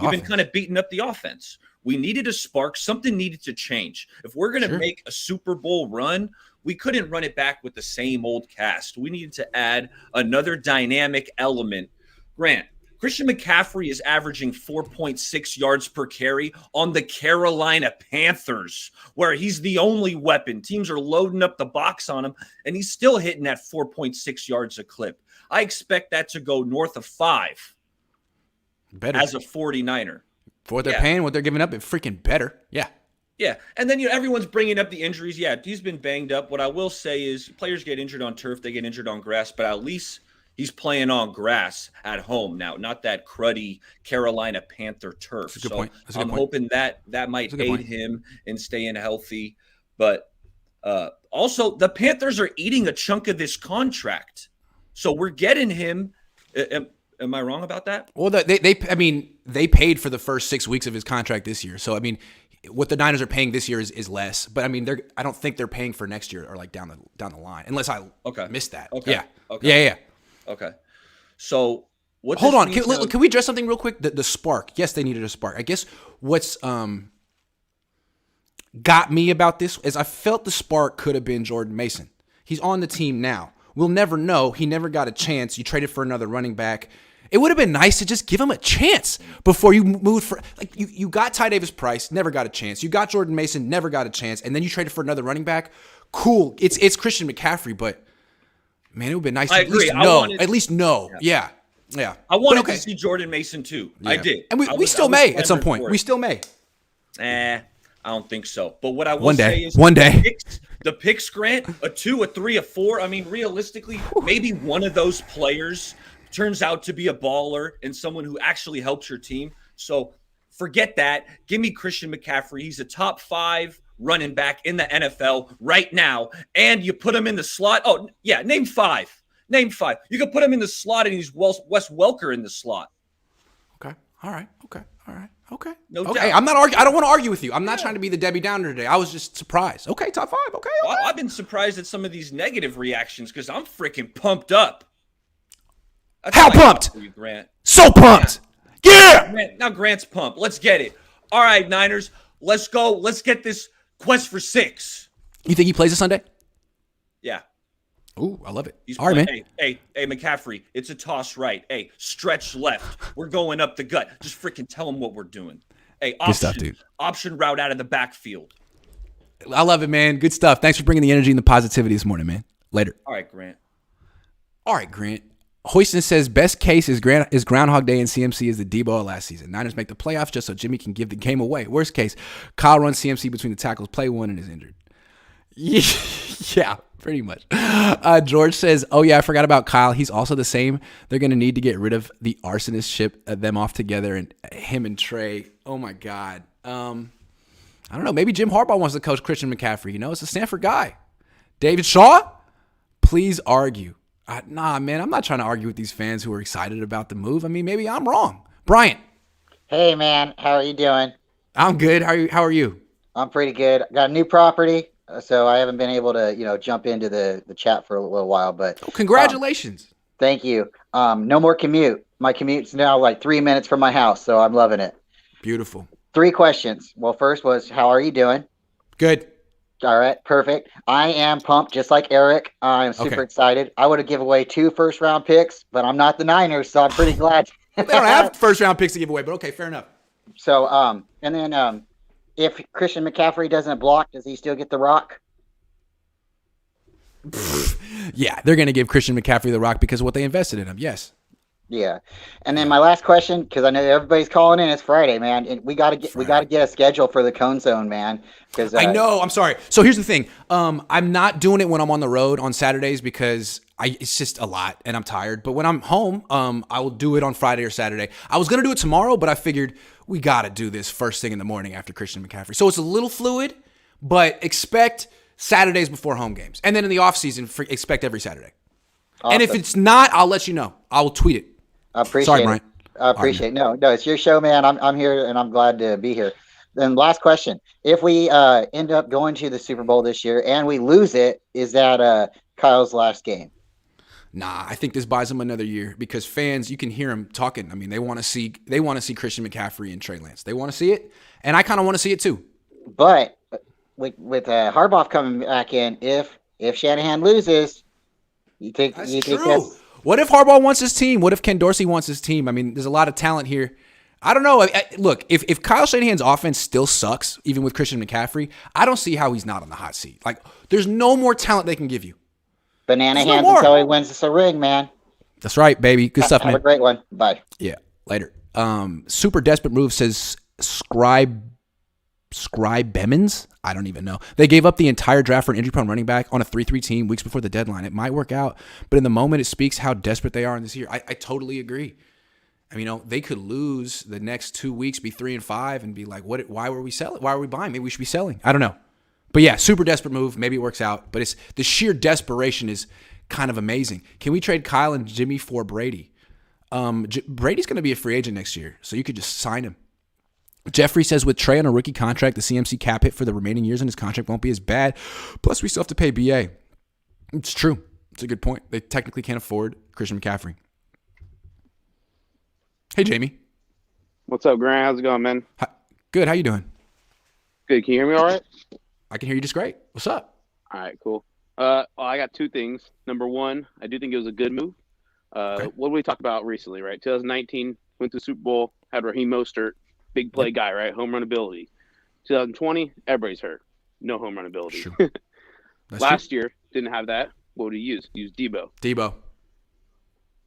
We've been kind of beating up the offense. We needed a spark. Something needed to change. If we're going to make a Super Bowl run, we couldn't run it back with the same old cast. We needed to add another dynamic element. Grant, Christian McCaffrey is averaging 4.6 yards per carry on the Carolina Panthers, where he's the only weapon. Teams are loading up the box on him, and he's still hitting that 4.6 yards a clip. I expect that to go north of 5 as a 49er. For what they're paying, what they're giving up, it's freaking better. Yeah. Yeah, and then everyone's bringing up the injuries. Yeah, he's been banged up. What I will say is players get injured on turf, they get injured on grass, but at least he's playing on grass at home now, not that cruddy Carolina Panther turf. That's a good so point. That's a good I'm point. hoping that might That's a good aid point. him in staying healthy. But also, the Panthers are eating a chunk of this contract, so we're getting him. Am I wrong about that? Well, they paid for the first 6 weeks of his contract this year. So, I mean, what the Niners are paying this year is less. But, I mean, I don't think they're paying for next year or, like, down the line. Unless I missed that. Okay. Yeah. Okay. Yeah. Okay. So, what Hold on. this means Can we address something real quick? The spark. Yes, they needed a spark. I guess what's got me about this is I felt the spark could have been Jordan Mason. He's on the team now. We'll never know. He never got a chance. You traded for another running back. It would have been nice to just give him a chance before you moved for you got Ty Davis Price, never got a chance. You got Jordan Mason, never got a chance, and then you traded for another running back. Cool. It's Christian McCaffrey, but man, it would have been nice to at least know. Yeah. I wanted to see Jordan Mason too. Yeah. I did. And we still may at some point. We still may. I don't think so. But what I will One day. say is One day. The picks, Grant, a 2, a 3, a 4. I mean, realistically, maybe one of those players turns out to be a baller and someone who actually helps your team. So forget that. Give me Christian McCaffrey. He's a top 5 running back in the NFL right now. And you put him in the slot. Oh, yeah, name 5. Name 5. You could put him in the slot and he's Wes Welker in the slot. Okay. All right. Okay. No okay. doubt. I'm not arguing. I don't want to argue with you. I'm not trying to be the Debbie Downer today. I was just surprised. Okay, top 5. Okay. Well, I've been surprised at some of these negative reactions because I'm freaking pumped up. That's How all I got pumped? for you, Grant. So pumped. Yeah. Now Grant's pumped. Let's get it. All right, Niners. Let's go. Let's get this quest for 6. You think he plays this Sunday? Yeah. Ooh, I love it. He's All right, playing. man. Hey, McCaffrey, it's a toss right. Hey, stretch left. We're going up the gut. Just freaking tell him what we're doing. Hey, Good stuff, dude. Option route out of the backfield. I love it, man. Good stuff. Thanks for bringing the energy and the positivity this morning, man. Later. All right, Grant. Hoyston says, best case is Groundhog Day and CMC is the Debo of last season. Niners make the playoffs just so Jimmy can give the game away. Worst case, Kyle runs CMC between the tackles, play one, and is injured. Yeah, pretty much. George says, oh, yeah, I forgot about Kyle. He's also the same. They're going to need to get rid of the arsonist, ship them off together, and him and Trey. Oh, my God. I don't know. Maybe Jim Harbaugh wants to coach Christian McCaffrey. You know, it's a Stanford guy. David Shaw, please argue. Nah, man, I'm not trying to argue with these fans who are excited about the move. I mean, maybe I'm wrong. Brian. Hey, man. How are you doing? I'm good. How are you? I'm pretty good. Got a new property, so I haven't been able to, jump into the chat for a little while. But congratulations. Thank you. No more commute. My commute's now like 3 minutes from my house, so I'm loving it. Beautiful. 3 questions. Well, first was, how are you doing? Good. All right, perfect. I am pumped, just like Eric. I'm super excited. I would have given away 2 first-round picks, but I'm not the Niners, so I'm pretty glad. They don't have first-round picks to give away, but okay, fair enough. So, and then if Christian McCaffrey doesn't block, does he still get the rock? Yeah, they're going to give Christian McCaffrey the rock because of what they invested in him. Yes. Yeah, and then my last question, because I know everybody's calling in. It's Friday, man, and we got to get a schedule for the Cohn Zone, man. Because I know. I'm sorry. So here's the thing. I'm not doing it when I'm on the road on Saturdays because it's just a lot and I'm tired. But when I'm home, I will do it on Friday or Saturday. I was gonna do it tomorrow, but I figured we got to do this first thing in the morning after Christian McCaffrey. So it's a little fluid, but expect Saturdays before home games, and then in the off season, expect every Saturday. Awesome. And if it's not, I'll let you know. I will tweet it. I appreciate Sorry, it. Brian. I appreciate it. No, it's your show, man. I'm here and I'm glad to be here. Then last question. If we end up going to the Super Bowl this year and we lose it, is that Kyle's last game? Nah, I think this buys him another year because fans, you can hear them talking. I mean, they want to see Christian McCaffrey and Trey Lance. They want to see it, and I kind of want to see it too. But with Harbaugh coming back in, if Shanahan loses, you think that's What if Harbaugh wants his team? What if Ken Dorsey wants his team? I mean, there's a lot of talent here. I don't know. Look, if Kyle Shanahan's offense still sucks, even with Christian McCaffrey, I don't see how he's not on the hot seat. Like, there's no more talent they can give you. Banana hands until he wins the ring, man. That's right, baby. Good stuff, man. Have a great one. Bye. Yeah, later. Super desperate move says Scribe Bemmons? I don't even know. They gave up the entire draft for an injury-prone running back on a 3-3 team weeks before the deadline. It might work out, but in the moment, it speaks how desperate they are in this year. I totally agree. I mean, they could lose the next 2 weeks, be 3-5, and be like, "What? Why were we selling? Why were we buying? Maybe we should be selling." I don't know. But yeah, super desperate move. Maybe it works out. But it's the sheer desperation is kind of amazing. Can we trade Kyle and Jimmy for Brady? Brady's going to be a free agent next year, so you could just sign him. Jeffrey says with Trey on a rookie contract, the CMC cap hit for the remaining years in his contract won't be as bad. Plus, we still have to pay BA. It's true. It's a good point. They technically can't afford Christian McCaffrey. Hey, Jamie. What's up, Grant? How's it going, man? Good. How you doing? Good. Can you hear me all right? I can hear you just great. What's up? All right, cool. I got 2 things. Number one, I do think it was a good move. What did we talk about recently, right? 2019, went to the Super Bowl, had Raheem Mostert, big play guy, right? Home run ability. 2020, everybody's hurt. No home run ability. Sure. Last year, didn't have that. What would he use? Use Debo.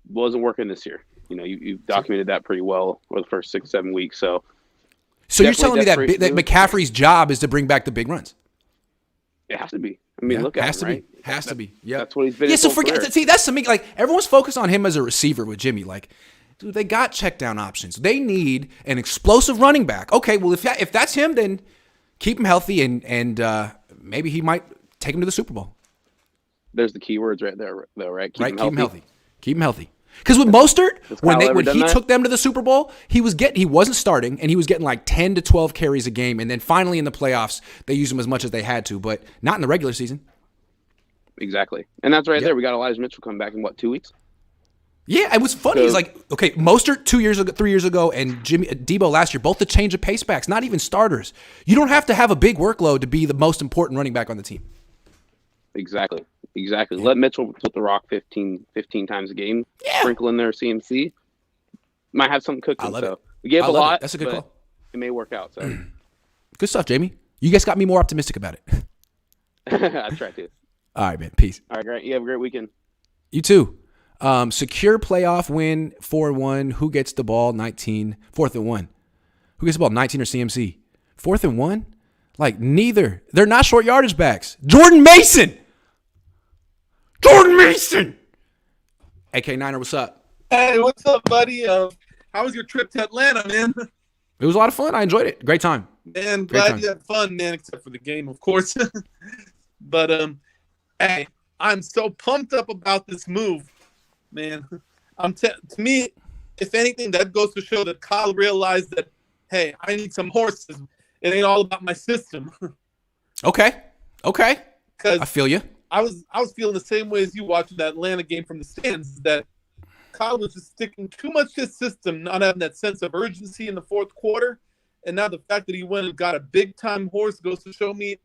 Wasn't working this year. You know, you've documented that pretty well over the first 6-7 weeks. So you're telling me that McCaffrey's job is to bring back the big runs? It has to be. I mean, look at him, right? Has to be. Yeah, that's what he's been. Yeah, so that's to me. Like, everyone's focused on him as a receiver with Jimmy. Like, dude, they got check down options. They need an explosive running back. Okay, well, if that's him, then keep him healthy and maybe he might take him to the Super Bowl. There's the key words right there, though, right? Keep him healthy. Keep him healthy. Because with Mostert, when he took them to the Super Bowl, he wasn't starting, and he was getting like 10 to 12 carries a game, and then finally in the playoffs, they used him as much as they had to, but not in the regular season. Exactly, and that's right there. We got Elijah Mitchell coming back in 2 weeks? Yeah, it was funny. It's like, okay, Mostert 3 years ago, and Debo last year, both the change of pace backs, not even starters. You don't have to have a big workload to be the most important running back on the team. Exactly. Let Mitchell put the rock 15 times a game. Yeah. Sprinkle in their CMC. Might have something cooking. We gave a lot. That's a good call. It may work out. So good stuff, Jamie. You guys got me more optimistic about it. I try to. All right, man. Peace. All right, great. You have a great weekend. You too. Secure playoff win 4-1. Who gets the ball? 19. 4th and 1. Who gets the ball? 19 or CMC? 4th and 1? Like, neither. They're not short yardage backs. Jordan Mason. AK Niner, what's up? Hey, what's up, buddy? How was your trip to Atlanta, man? It was a lot of fun. I enjoyed it. Great time. Man, glad you had fun, man, except for the game, of course. But, hey, I'm so pumped up about this move, man. To me, if anything, that goes to show that Kyle realized that, hey, I need some horses. It ain't all about my system. Okay. I feel you. I was feeling the same way as you watching that Atlanta game from the stands, that Kyle was just sticking too much to his system, not having that sense of urgency in the fourth quarter. And now the fact that he went and got a big-time horse goes to show me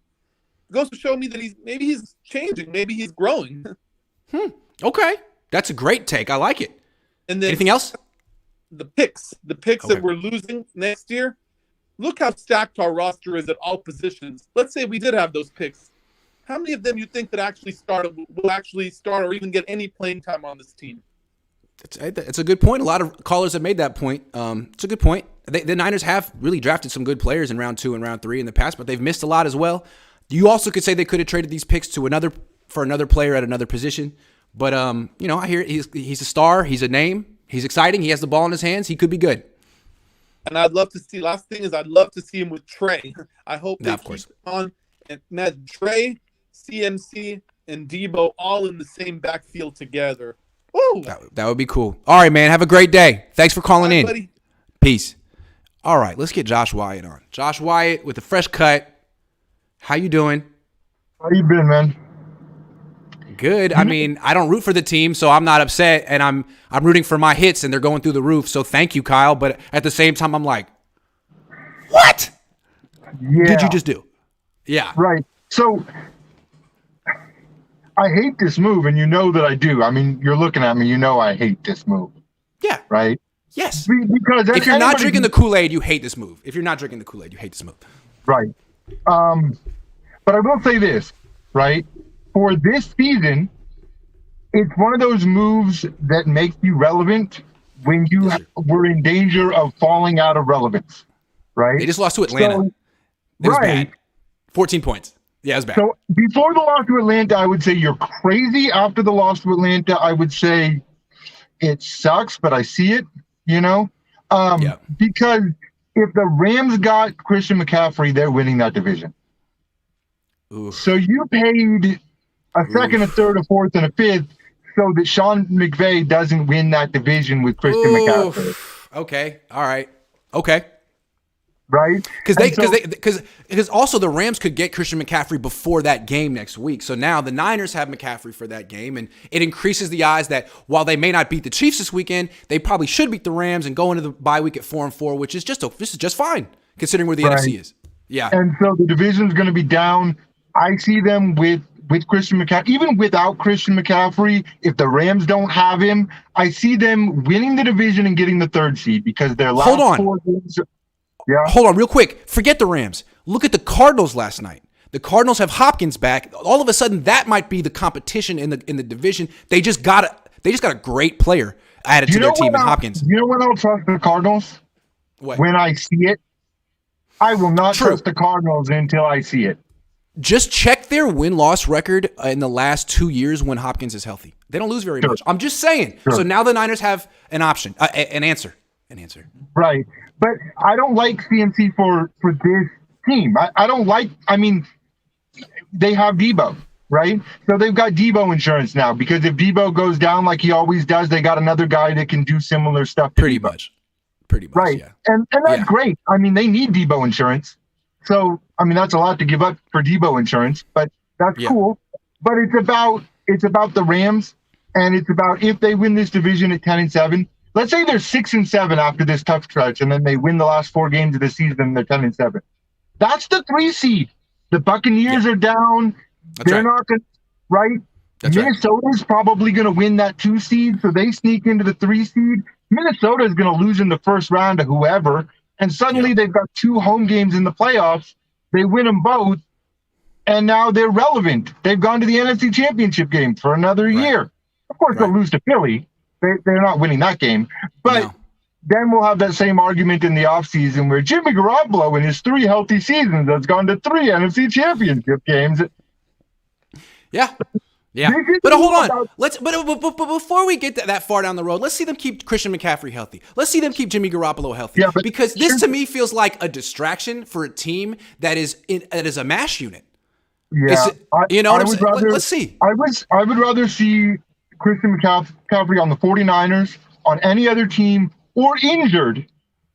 goes to show me that he's changing, maybe he's growing. Okay, that's a great take. I like it. And then anything else? The picks that we're losing next year. Look how stacked our roster is at all positions. Let's say we did have those picks. How many of them you think that will actually start or even get any playing time on this team? It's a good point. A lot of callers have made that point. It's a good point. The Niners have really drafted some good players in round 2 and round 3 in the past, but they've missed a lot as well. You also could say they could have traded these picks to for another player at another position. But I hear he's a star. He's a name. He's exciting. He has the ball in his hands. He could be good. And I'd love to see. Last thing is, I'd love to see him with Trey. I hope they of course. keep on. And Matt, Trey, CMC, and Debo all in the same backfield together. Woo! That would be cool. All right, man. Have a great day. Thanks for calling in. Buddy. Peace. All right, let's get Josh Wyatt on. Josh Wyatt with a fresh cut. How you doing? How you been, man? Good. I mean, I don't root for the team, so I'm not upset, and I'm rooting for my hits, and they're going through the roof. So thank you, Kyle. But at the same time, I'm like, what? Yeah. Did you just do? Yeah. Right. So I hate this move, and you know that I do. I mean, you're looking at me, you know I hate this move. Yeah. Right? Yes. Because if you're not drinking the Kool-Aid, you hate this move. If you're not drinking the Kool-Aid, you hate this move. Right. But I will say this, right? For this season, it's one of those moves that makes you relevant when you were in danger of falling out of relevance, right? They just lost to Atlanta. It was bad. 14 points. Yeah, it was bad. So before the loss to Atlanta, I would say you're crazy. After the loss to Atlanta, I would say it sucks, but I see it, because if the Rams got Christian McCaffrey, they're winning that division. Oof. So you paid a second, a third, a fourth, and a fifth so that Sean McVay doesn't win that division with Christian McCaffrey. Okay. All right. Okay. Right? Because also the Rams could get Christian McCaffrey before that game next week. So now the Niners have McCaffrey for that game, and it increases the odds that while they may not beat the Chiefs this weekend, they probably should beat the Rams and go into the bye week at 4-4, which is just fine considering where the NFC is. Yeah. And so the division's going to be down. I see them with Christian McCaffrey, even without Christian McCaffrey, if the Rams don't have him, I see them winning the division and getting the 3rd seed because their last 4 games. Yeah. Hold on real quick. Forget the Rams. Look at the Cardinals last night. The Cardinals have Hopkins back. All of a sudden, that might be the competition in the division. They just got a great player added to their team in Hopkins. You know when I'll trust the Cardinals? What? When I see it. I will not trust the Cardinals until I see it. Just check their win-loss record in the last 2 years when Hopkins is healthy. They don't lose very much. I'm just saying. So now the Niners have an option, an answer. Right. But I don't like CMC for this team. They have Debo, right? So they've got Debo insurance now because if Debo goes down like he always does, they got another guy that can do similar stuff. Pretty much, right. Yeah. And that's great. I mean, they need Debo insurance. So, I mean, that's a lot to give up for Debo insurance, but that's cool. But it's about the Rams, and it's about if they win this division at 10-7. Let's say they're 6-7 after this tough stretch, and then they win the last 4 games of the season, and they're 10-7. That's the 3 seed. The Buccaneers are down. They're not going to, right? Minnesota's probably going to win that 2 seed, so they sneak into the 3 seed. Minnesota is going to lose in the first round to whoever. And suddenly they've got 2 home games in the playoffs. They win them both, and now they're relevant. They've gone to the NFC Championship game for another year. Of course, they'll lose to Philly. They're not winning that game. But then we'll have that same argument in the offseason where Jimmy Garoppolo in his 3 healthy seasons has gone to 3 NFC Championship games. Yeah. Yeah, but hold on. But before we get that far down the road, let's see them keep Christian McCaffrey healthy. Let's see them keep Jimmy Garoppolo healthy. Because this to me feels like a distraction for a team that is a mash unit. Yeah, let's see. I would rather see Christian McCaffrey on the 49ers, on any other team, or injured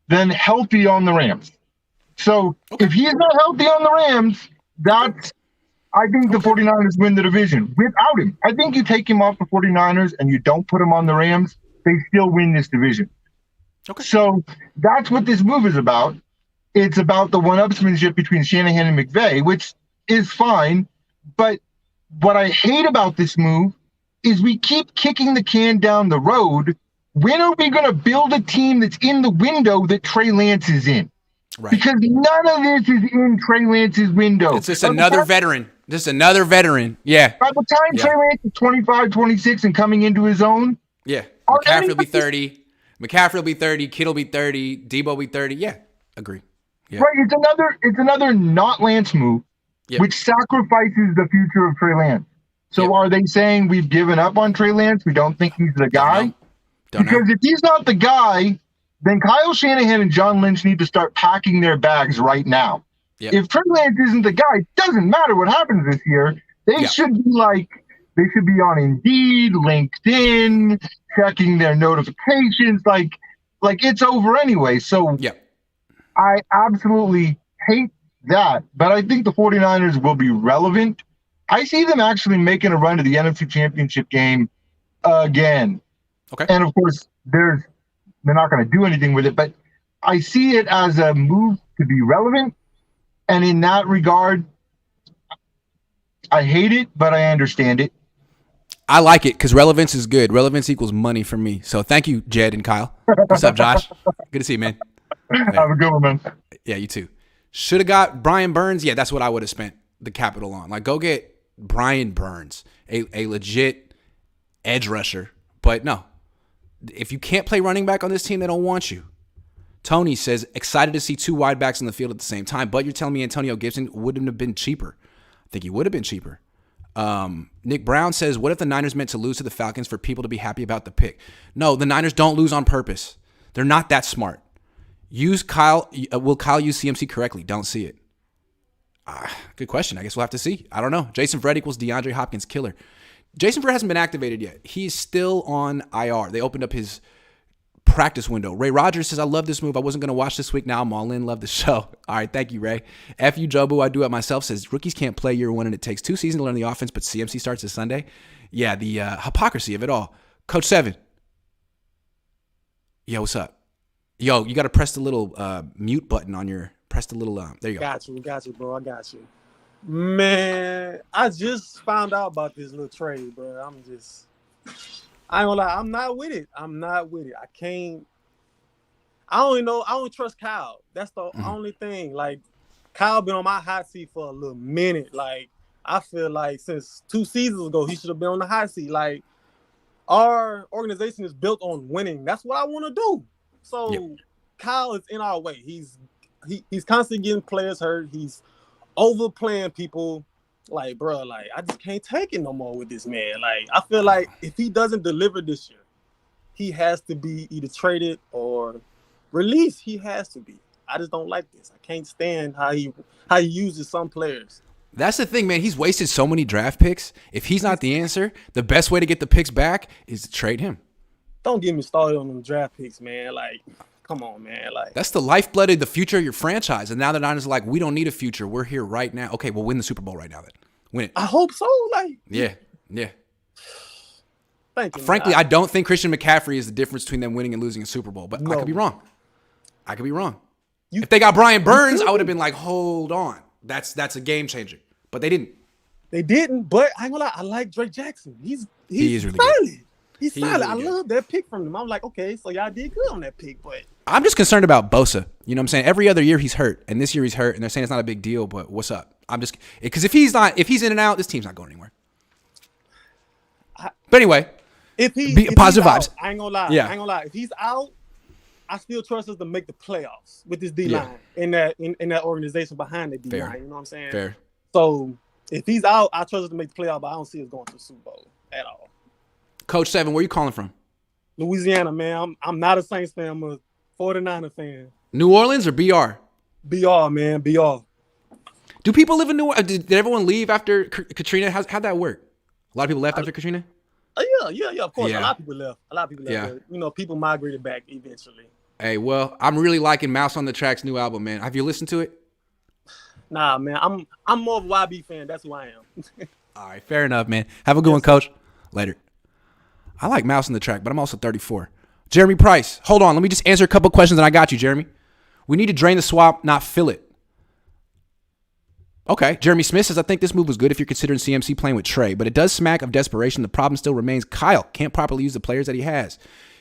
than healthy on the Rams. So if he's not healthy on the Rams, I think the 49ers win the division without him. I think you take him off the 49ers and you don't put him on the Rams, they still win this division. So that's what this move is about. It's about the one-upsmanship between Shanahan and McVay, which is fine. But what I hate about this move is we keep kicking the can down the road. When are we going to build a team that's in the window that Trey Lance is in? Right. Because none of this is in Trey Lance's window. It's just another veteran. Just another veteran. Yeah. By the time Trey Lance is 25, 26 and coming into his own. Yeah. McCaffrey will be 30. McCaffrey will be 30. Kittle will be 30. Debo will be 30. Yeah. Agree. Yeah. Right. It's another not Lance move, which sacrifices the future of Trey Lance. So are they saying we've given up on Trey Lance? We don't think he's the guy? Because if he's not the guy, then Kyle Shanahan and John Lynch need to start packing their bags right now. Yep. If Trey Lance isn't the guy, it doesn't matter what happens this year. They should be on Indeed, LinkedIn, checking their notifications. Like it's over anyway. So I absolutely hate that. But I think the 49ers will be relevant. I see them actually making a run to the NFC Championship game again. Okay. And of course, they're not going to do anything with it, but I see it as a move to be relevant. And in that regard, I hate it, but I understand it. I like it because relevance is good. Relevance equals money for me. So thank you, Jed and Kyle. What's up, Josh? Good to see you, man. Have a good one, man. Yeah, you too. Should have got Brian Burns. Yeah, that's what I would have spent the capital on. Like, go get Brian Burns, a legit edge rusher. But no, if you can't play running back on this team, they don't want you. Tony says, excited to see two wide backs on the field at the same time, but you're telling me Antonio Gibson wouldn't have been cheaper. I think he would have been cheaper. Nick Brown says, what if the Niners meant to lose to the Falcons for people to be happy about the pick? No, the Niners don't lose on purpose. They're not that smart. Will Kyle use CMC correctly? Don't see it. Good question. I guess we'll have to see. I don't know. Jason Verrett equals DeAndre Hopkins killer. Jason Verrett hasn't been activated yet. He's still on IR. They opened up his practice window. Ray Rogers says, I love this move. I wasn't going to watch this week. Now I'm all in. Love the show. All right. Thank you, Ray. F.U. Jobu, I do it myself, says, rookies can't play year one and it takes 2 seasons to learn the offense, but CMC starts this Sunday. Yeah, the hypocrisy of it all. Coach 7. Yo, what's up? Yo, you got to press the little mute button on your, press the little, there you go. Got you, bro. I got you. Man, I just found out about this little trade, bro. I ain't gonna lie, I'm not with it. I don't trust Kyle. That's the only thing. Like, Kyle been on my hot seat for a little minute. Like, I feel like since 2 seasons ago, he should have been on the hot seat. Like, our organization is built on winning. That's what I want to do. So Kyle is in our way. He's constantly getting players hurt. He's overplaying people. Like, bro, like, I just can't take it no more with this man. Like, I feel like if he doesn't deliver this year, he has to be either traded or released. He has to be. I just don't like this. I can't stand how he uses some players. That's the thing, man. He's wasted so many draft picks. If he's not the answer, the best way to get the picks back is to trade him. Don't get me started on them draft picks, man. Like, come on, man. Like, that's the lifeblood of the future of your franchise. And now the Niners are like, we don't need a future. We're here right now. Okay, we'll win the Super Bowl right now then. Win it. I hope so. Like, yeah. Thank you. Frankly, I don't think Christian McCaffrey is the difference between them winning and losing a Super Bowl. But no. I could be wrong. If they got Brian Burns, I would have been like, hold on. That's a game changer. But they didn't. But I ain't gonna lie, I like Drake Jackson. He is really solid. Good. He's solid. Really I love that pick from him. I'm like, okay, so y'all did good on that pick, but I'm just concerned about Bosa. You know what I'm saying? Every other year he's hurt, and this year he's hurt, and they're saying it's not a big deal, but what's up? I'm just because if he's in and out, this team's not going anywhere. But anyway, if positive vibes. I ain't gonna lie. Yeah. I ain't gonna lie. If he's out, I still trust us to make the playoffs with this D line in that organization behind the D line. You know what I'm saying? Fair. So if he's out, I trust us to make the playoff, but I don't see us going to the Super Bowl at all. Coach 7, where you calling from? Louisiana, man. I'm not a Saints fan. I'm a 49er fan. New Orleans or BR? BR, man. BR. Do people live in New Orleans? Did everyone leave after Katrina? How'd that work? A lot of people left after Katrina? Yeah, of course. Yeah. A lot of people left. Yeah. But, people migrated back eventually. Hey, well, I'm really liking Mouse on the Track's new album, man. Have you listened to it? Nah, man. I'm more of a YB fan. That's who I am. All right, fair enough, man. Have a good one, Coach. Later. I like Mouse on the Track, but I'm also 34. Jeremy Price. Hold on. Let me just answer a couple questions, and I got you, Jeremy. We need to drain the swamp, not fill it. Okay. Jeremy Smith says, I think this move was good if you're considering CMC playing with Trey, but it does smack of desperation. The problem still remains Kyle can't properly use the players that he has.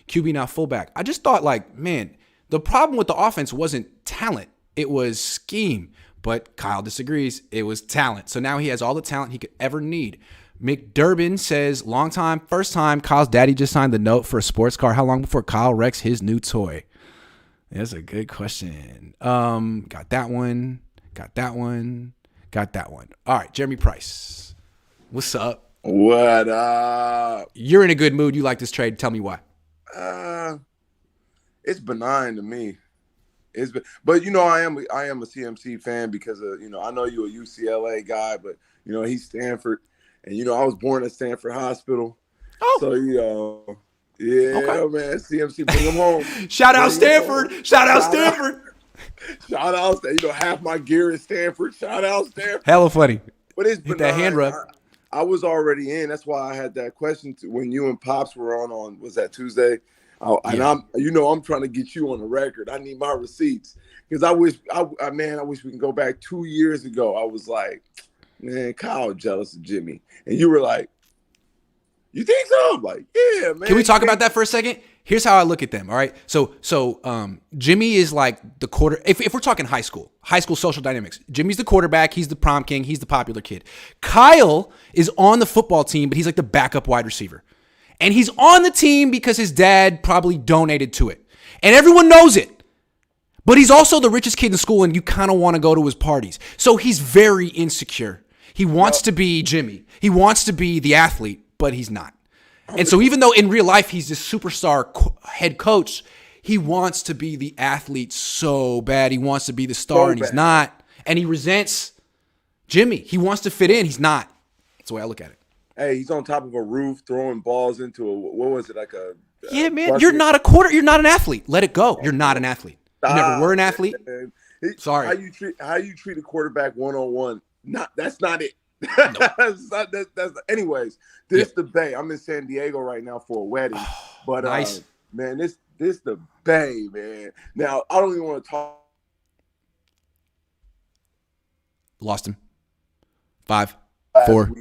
QB now fullback. I just thought, like, man, the problem with the offense wasn't talent. It was scheme. But Kyle disagrees. It was talent. So now he has all the talent he could ever need. McDurbin says, long time, first time, Kyle's daddy just signed the note for a sports car. How long before Kyle wrecks his new toy? That's a good question. Got that one. All right, Jeremy Price. What's up? What up? You're in a good mood. You like this trade. Tell me why. It's benign to me. But you know, I am a CMC fan because of, you know, I know you're a UCLA guy, but you know, he's Stanford, and you know, I was born at Stanford Hospital. Oh, so you know, yeah, okay. Man, CMC, bring him home. Shout out Stanford. Shout out Stanford. Shout out, you know, half my gear is Stanford. Shout out Stanford. Hella funny. But it's benign. That hand rub. I was already in. That's why I had that question when you and Pops were on was that Tuesday? And I'm trying to get you on the record. I need my receipts because I wish we can go back 2 years ago. I was like, man, Kyle jealous of Jimmy, and you were like, you think so? I'm like, yeah, man. Can we talk about that for a second? Here's how I look at them. All right, so Jimmy is like the quarter. If we're talking high school social dynamics, Jimmy's the quarterback. He's the prom king. He's the popular kid. Kyle is on the football team, but he's like the backup wide receiver. And he's on the team because his dad probably donated to it. And everyone knows it. But he's also the richest kid in school, and you kind of want to go to his parties. So he's very insecure. He wants to be Jimmy. He wants to be the athlete, but he's not. And so even though in real life he's this superstar head coach, he wants to be the athlete so bad. He wants to be the star, and he's not. And he resents Jimmy. He wants to fit in. He's not. That's the way I look at it. Hey, he's on top of a roof throwing balls into what was it, like a yeah, man. Bucket? You're not a quarter. You're not an athlete. Let it go. You're not an athlete. You never were an athlete. Sorry. How you treat a quarterback 1-on-1? That's not it. Anyways, this the Bay. I'm in San Diego right now for a wedding. But nice. Man, this the Bay, man. Now I don't even want to talk. Lost him. 5, 4.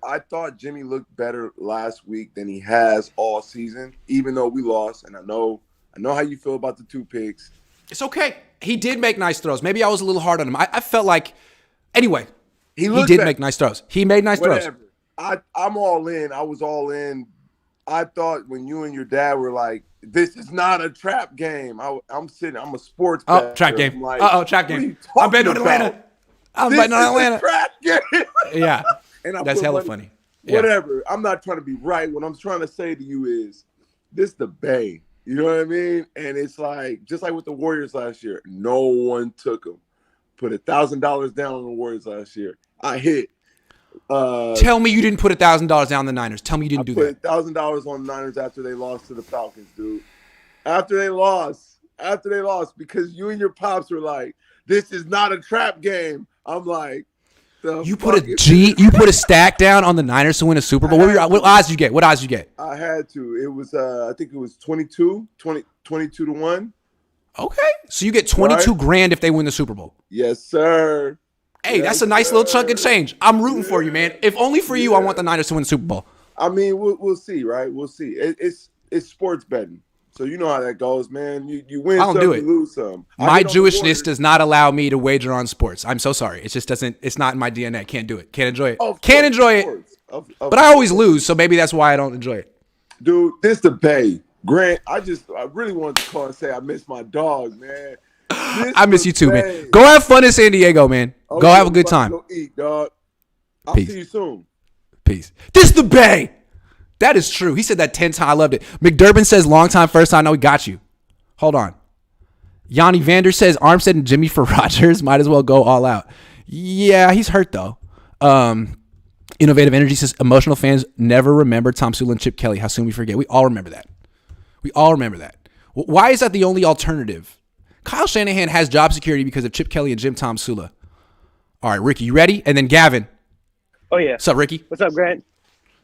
I thought Jimmy looked better last week than he has all season, even though we lost. And I know how you feel about the 2 picks. It's okay. He did make nice throws. Maybe I was a little hard on him. I felt like, anyway, he did make nice throws. He made nice throws. I'm all in. I was all in. I thought when you and your dad were like, this is not a trap game. I'm a sports bettor. Trap game. Like, trap game. I'm betting on Atlanta. I'm betting on Atlanta. Trap game. Yeah. And that's hella funny. Whatever. Yeah. I'm not trying to be right. What I'm trying to say to you is this the Bay. You know what I mean? And it's like, just like with the Warriors last year, no one took them. Put $1,000 down on the Warriors last year. I hit. Tell me you didn't put $1,000 down on the Niners. Tell me you didn't do that. I put $1,000 on the Niners after they lost to the Falcons, dude. After they lost, because you and your pops were like, this is not a trap game. I'm like, you put a stack down on the Niners to win a Super Bowl. What odds did you get? What odds did you get? I had to. It was I think it was 22 to 1. Okay. So you get 22 grand if they win the Super Bowl. Yes, sir. Hey, that's a nice little chunk of change. I'm rooting for you, man. If only for you, I want the Niners to win the Super Bowl. I mean, we'll see, right? We'll see. It's sports betting. So you know how that goes, man. You win some, you lose some. My Jewishness does not allow me to wager on sports. I'm so sorry. It just doesn't. It's not in my DNA. Can't do it. Can't enjoy it. Can't enjoy it. But I always lose, so maybe that's why I don't enjoy it. Dude, this the Bay. Grant, I really wanted to call and say I miss my dog, man. I miss you too, man. Go have fun in San Diego, man. Go have a good time. Go eat, dog. I'll Peace. See you soon. Peace. This the Bay. That is true. He said that 10 times. I loved it. McDurbin says, long time, first time. No, we got you. Hold on. Yanni Vander says, Armstead and Jimmy for Rodgers. Might as well go all out. Yeah, he's hurt, though. Innovative Energy says, emotional fans never remember Tom Sula and Chip Kelly. How soon we forget. We all remember that. Why is that the only alternative? Kyle Shanahan has job security because of Chip Kelly and Jim Tom Sula. All right, Ricky, you ready? And then Gavin. Oh, yeah. What's up, Ricky? What's up, Grant?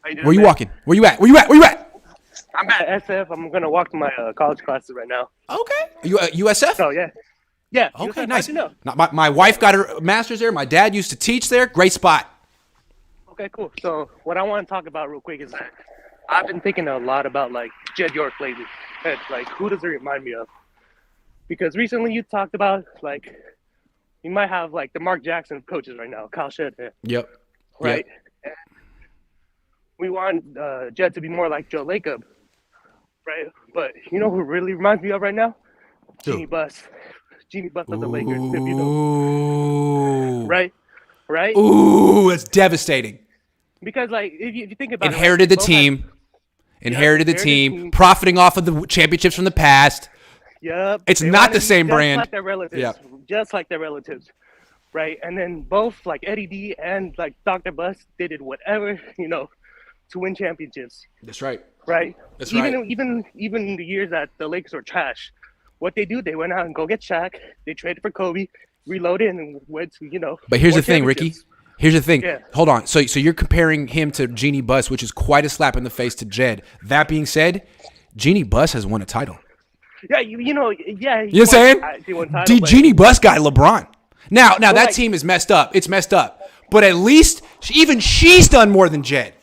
How you doing, Where you man? walking? Where you at? I'm at SF. I'm going to walk to my college classes right now. Okay. You USF? Oh, yeah. Yeah. Okay, nice. No. My wife got her master's there. My dad used to teach there. Great spot. Okay, cool. So what I want to talk about real quick is that I've been thinking a lot about like Jed York lately. And, like, who does it remind me of? Because recently you talked about like you might have like the Mark Jackson of coaches right now, Kyle Shanahan. Yep. Right. Yep. We want Jed to be more like Joe Lacob, right? But you know who really reminds me of right now? Jeannie Buss. Jeannie Buss of the Lakers. If you know. Right. Right. Ooh, it's devastating. Because like if you think about inherited it, the team. Inherited the team, profiting off of the championships from the past. Yep. It's not the same brand. Just like their relatives. Yep. Just like their relatives. Right. And then both like Eddie D and like Dr. Buss did whatever, to win championships. That's right. Right. That's even, right. Even the years that the Lakers were trash, what they do, they went out and go get Shaq. They traded for Kobe, reloaded, and went to, But here's more the thing, Ricky. Here's the thing. Yeah. Hold on. So you're comparing him to Jeannie Buss, which is quite a slap in the face to Jed. That being said, Jeannie Buss has won a title. Yeah, You know what I'm saying? Jeannie but Buss got LeBron. Now that like, team is messed up. It's messed up. But at least even she's done more than Jed.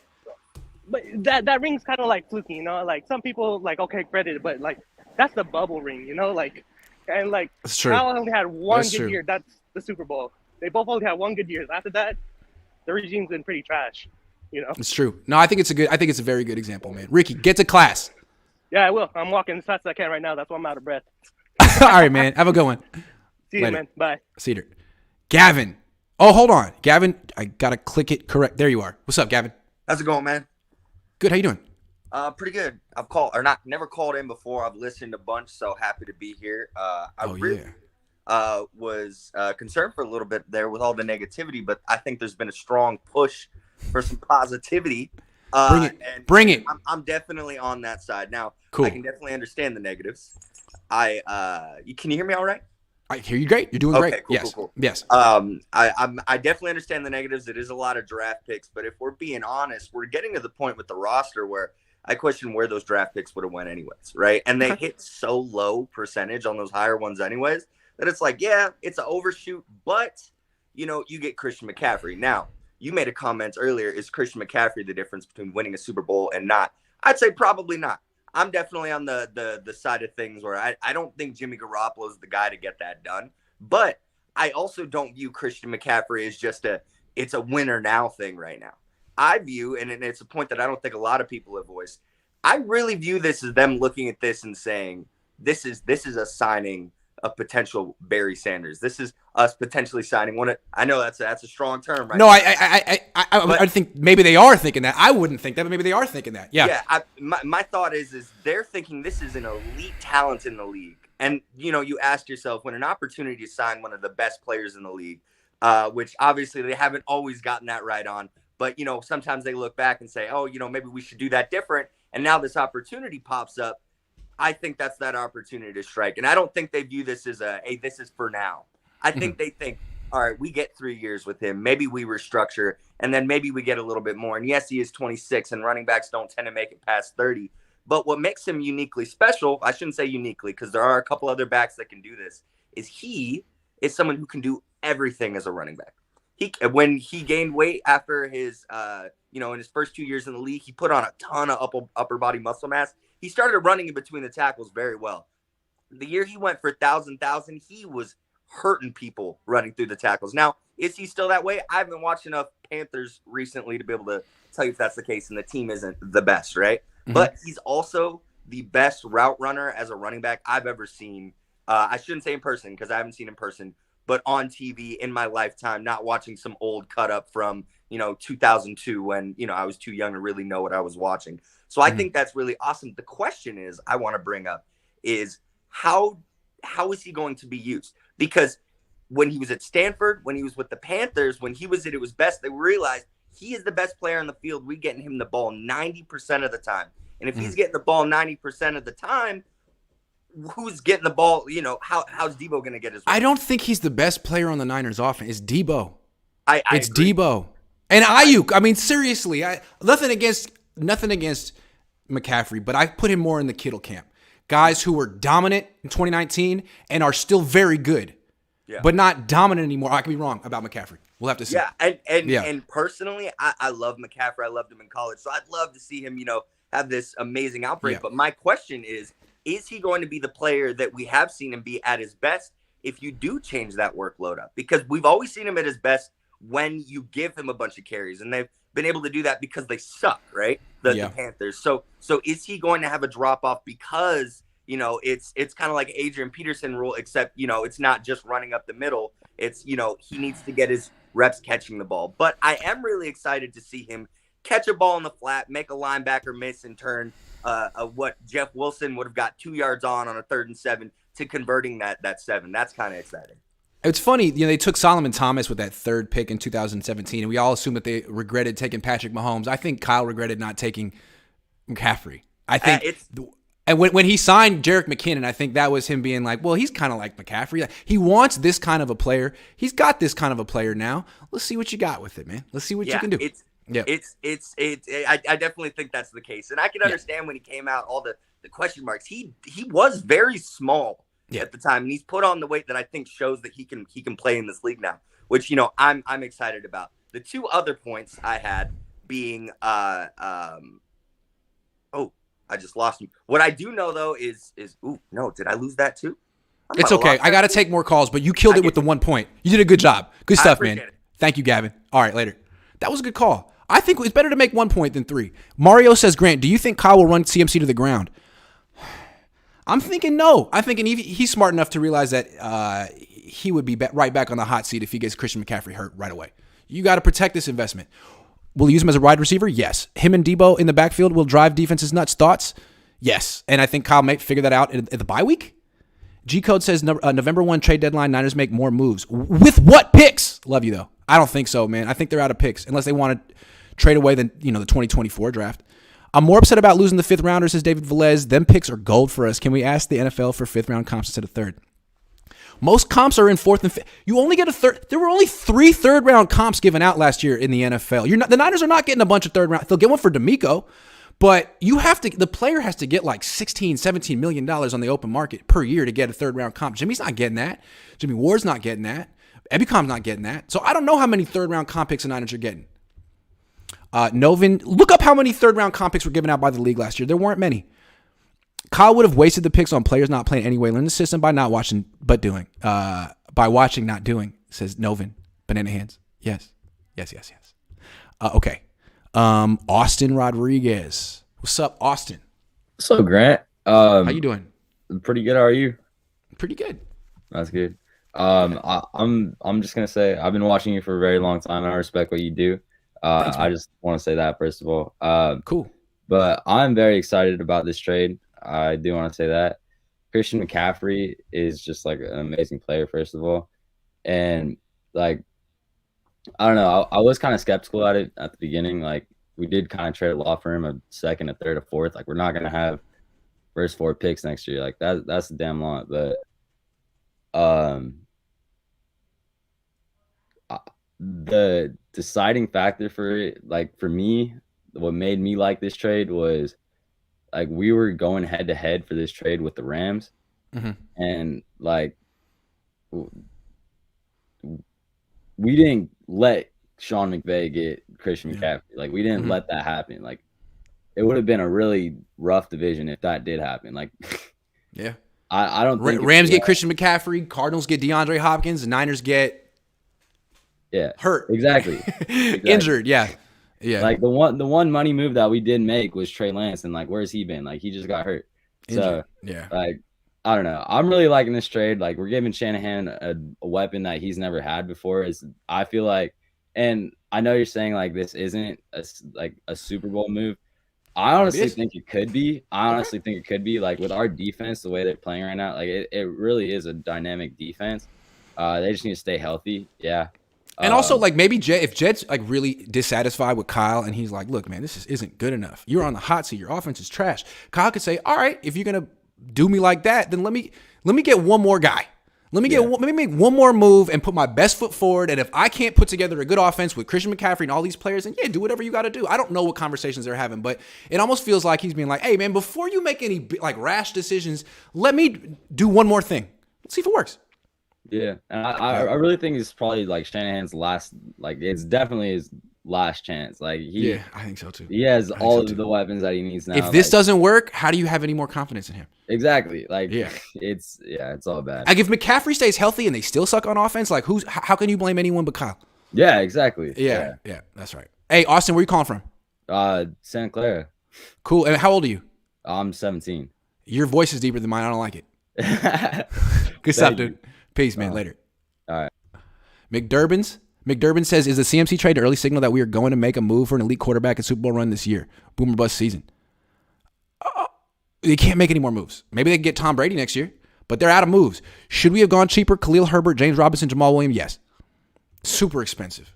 But that ring's kind of like fluky, Like some people like credit it, but like that's the bubble ring, and like That's true. Kyle only had one That's good true. year. That's the Super Bowl. They both only had one good year. After that, the regime's been pretty trash. It's true. No, I think it's a very good example, man. Ricky, get to class. Yeah, I will. I'm walking as fast as I can right now. That's why I'm out of breath. All right, man. Have a good one. See you, Later. man. Bye. Cedar. Gavin. Oh, hold on. Gavin, I got to click it correct. There you are. What's up, Gavin? How's it going, man? Good. How you doing? Pretty good. I've never called in before. I've listened a bunch, so happy to be here. Was concerned for a little bit there with all the negativity, but I think there's been a strong push for some positivity. Bring it. I'm definitely on that side. Now, Cool. I can definitely understand the negatives. Can you hear me all right? I hear you great. You're doing great. Cool, Yes. cool. Yes. I definitely understand the negatives. It is a lot of draft picks, but if we're being honest, we're getting to the point with the roster where I question where those draft picks would have went anyways, right? And they hit so low percentage on those higher ones anyways that it's like, yeah, it's an overshoot, but you get Christian McCaffrey. Now, you made a comment earlier, is Christian McCaffrey the difference between winning a Super Bowl and not? I'd say probably not. I'm definitely on the side of things where I don't think Jimmy Garoppolo is the guy to get that done. But I also don't view Christian McCaffrey as just it's a winner now thing right now. I view, and it's a point that I don't think a lot of people have voiced, I really view this as them looking at this and saying, this is us signing a potential Barry Sanders. This is us potentially signing one. I know that's a strong term, right? No, I think maybe they are thinking that. I wouldn't think that, but maybe they are thinking that. Yeah. Yeah. My thought is they're thinking this is an elite talent in the league, and you ask yourself when an opportunity to sign one of the best players in the league, which obviously they haven't always gotten that right on, but sometimes they look back and say, oh, maybe we should do that different, and now this opportunity pops up. I think that's that opportunity to strike. And I don't think they view this as hey, this is for now. I think they think, all right, we get 3 years with him. Maybe we restructure, and then maybe we get a little bit more. And yes, he is 26, and running backs don't tend to make it past 30. But what makes him uniquely special, I shouldn't say uniquely, because there are a couple other backs that can do this, is he is someone who can do everything as a running back. When he gained weight after his, in his first 2 years in the league, he put on a ton of upper body muscle mass. He started running in between the tackles very well. The year he went for 1,000, he was hurting people running through the tackles. Now, is he still that way? I haven't watched enough Panthers recently to be able to tell you if that's the case, and the team isn't the best, right? Mm-hmm. But he's also the best route runner as a running back I've ever seen. I shouldn't say in person because I haven't seen in person, but on TV in my lifetime, not watching some old cut up from, 2002 when, I was too young to really know what I was watching. So I think that's really awesome. The question is, I want to bring up is how is he going to be used? Because when he was at Stanford, when he was with the Panthers, when he was at his best, they realized he is the best player on the field. We're getting him the ball 90% of the time. And if he's getting the ball 90% of the time, who's getting the ball? How's Debo going to get his ball? I don't think he's the best player on the Niners offense. It's Debo. It's agree. Debo. And Ayuk. I mean, seriously, nothing against McCaffrey, but I put him more in the Kittle camp. Guys who were dominant in 2019 and are still very good. but not dominant anymore. I could be wrong about McCaffrey. We'll have to see. Yeah, and personally, I love McCaffrey. I loved him in college, so I'd love to see him, have this amazing outbreak. Yeah. But my question is he going to be the player that we have seen him be at his best if you do change that workload up? Because we've always seen him at his best when you give him a bunch of carries, and they've been able to do that because they suck, right? The Panthers. So is he going to have a drop off because it's kind of like Adrian Peterson rule, except it's not just running up the middle. It's he needs to get his reps catching the ball. But I am really excited to see him catch a ball in the flat, make a linebacker miss, and turn what Jeff Wilson would have got 2 yards on a 3rd and 7 to converting that 7. That's kind of exciting. It's funny, they took Solomon Thomas with that 3rd pick in 2017, and we all assumed that they regretted taking Patrick Mahomes. I think Kyle regretted not taking McCaffrey. I think and when he signed Jerick McKinnon, I think that was him being like, well, he's kind of like McCaffrey. He wants this kind of a player. He's got this kind of a player now. Let's see what you got with it, man. Let's see what you can do. I definitely think that's the case. And I can understand when he came out, all the question marks. He was very small at the time, and he's put on the weight that I think shows that he can play in this league now, which I'm excited about. The 2 other points I had being I just lost him. What I do know though is did I lose that too? It's okay. I got to take more calls, but you killed it with the 1 point. You did a good job. Good stuff, man. It. Thank you, Gavin. All right, later. That was a good call. I think it's better to make 1 point than 3. Mario says, Grant, do you think Kyle will run CMC to the ground? I'm thinking no. I'm thinking he's smart enough to realize that he would be right back on the hot seat if he gets Christian McCaffrey hurt right away. You got to protect this investment. Will he use him as a wide receiver? Yes. Him and Debo in the backfield will drive defenses nuts. Thoughts? Yes. And I think Kyle may figure that out at the bye week. G-Code says November 1 trade deadline, Niners make more moves. With what picks? Love you, though. I don't think so, man. I think they're out of picks unless they want to trade away the 2024 draft. I'm more upset about losing the 5th rounder, says David Velez. Them picks are gold for us. Can we ask the NFL for 5th round comps instead of 3rd? Most comps are in 4th and 5th. You only get a 3rd. There were only 3 3rd round comps given out last year in the NFL. The Niners are not getting a bunch of 3rd round. They'll get one for D'Amico, but the player has to get like $16, $17 million on the open market per year to get a 3rd round comp. Jimmy's not getting that. Jimmy Ward's not getting that. Ebicom's not getting that. So I don't know how many 3rd round comp picks the Niners are getting. Novin, look up how many 3rd round comp picks were given out by the league last year. There weren't many. Kyle would have wasted the picks on players not playing anyway. Learn the system by not watching, but doing. By watching, not doing, says Novin. Banana hands. Yes. Okay. Austin Rodriguez. What's up, Austin? What's up, Grant? How you doing? Pretty good. How are you? Pretty good. That's good. I'm just gonna say I've been watching you for a very long time, and I respect what you do. Thanks, I just want to say that first of all. Cool. But I'm very excited about this trade. I do want to say that Christian McCaffrey is just like an amazing player, first of all. And like, I don't know, I was kind of skeptical at it at the beginning. Like, we did kind of trade a lot for him, a 2nd, a 3rd, a 4th. Like, we're not going to have first 4 picks next year. Like, that's a damn lot. But the deciding factor for it, like for me, what made me like this trade was like we were going head to head for this trade with the Rams, and like we didn't let Sean McVay get Christian McCaffrey. Like we didn't let that happen. Like it would have been a really rough division if that did happen. Like I don't think Rams get Christian McCaffrey, Cardinals get DeAndre Hopkins, and Niners get hurt. Exactly. Injured. Yeah. Like the one money move that we did make was Trey Lance, and like where's he been? Like he just got hurt. Injured. So like I don't know. I'm really liking this trade. Like we're giving Shanahan a weapon that he's never had before. I feel like, and I know you're saying like this isn't a Super Bowl move. I honestly think it could be. Like with our defense, the way they're playing right now, like it really is a dynamic defense. They just need to stay healthy. Yeah. And also, like, maybe if Jed's, like, really dissatisfied with Kyle and he's like, look, man, this isn't good enough. You're on the hot seat. Your offense is trash. Kyle could say, all right, if you're going to do me like that, then let me get one more guy. Let me make one more move and put my best foot forward. And if I can't put together a good offense with Christian McCaffrey and all these players, then do whatever you got to do. I don't know what conversations they're having, but it almost feels like he's being like, hey, man, before you make any, like, rash decisions, let me do one more thing. Let's see if it works. Yeah, and I really think it's probably like Shanahan's last, like it's definitely his last chance. Like Yeah, I think so too. He has I think all so of too. the weapons that he needs now. If this like, doesn't work, how do you have any more confidence in him? exactly, like Yeah. it's all bad. Like if McCaffrey stays healthy and they still suck on offense, like how can you blame anyone but Kyle? Yeah, exactly. Yeah, that's right. Hey, Austin, where you calling from? Santa Clara. Cool. And how old are you? I'm 17. Your voice is deeper than mine. I don't like it. Good stuff, dude. Peace, man. Later. All right. McDurbin says, is the CMC trade an early signal that we are going to make a move for an elite quarterback and Super Bowl run this year? Boomer bust season. They can't make any more moves. Maybe they can get Tom Brady next year, but they're out of moves. Should we have gone cheaper? Khalil Herbert, James Robinson, Jamal Williams? Yes. Super expensive.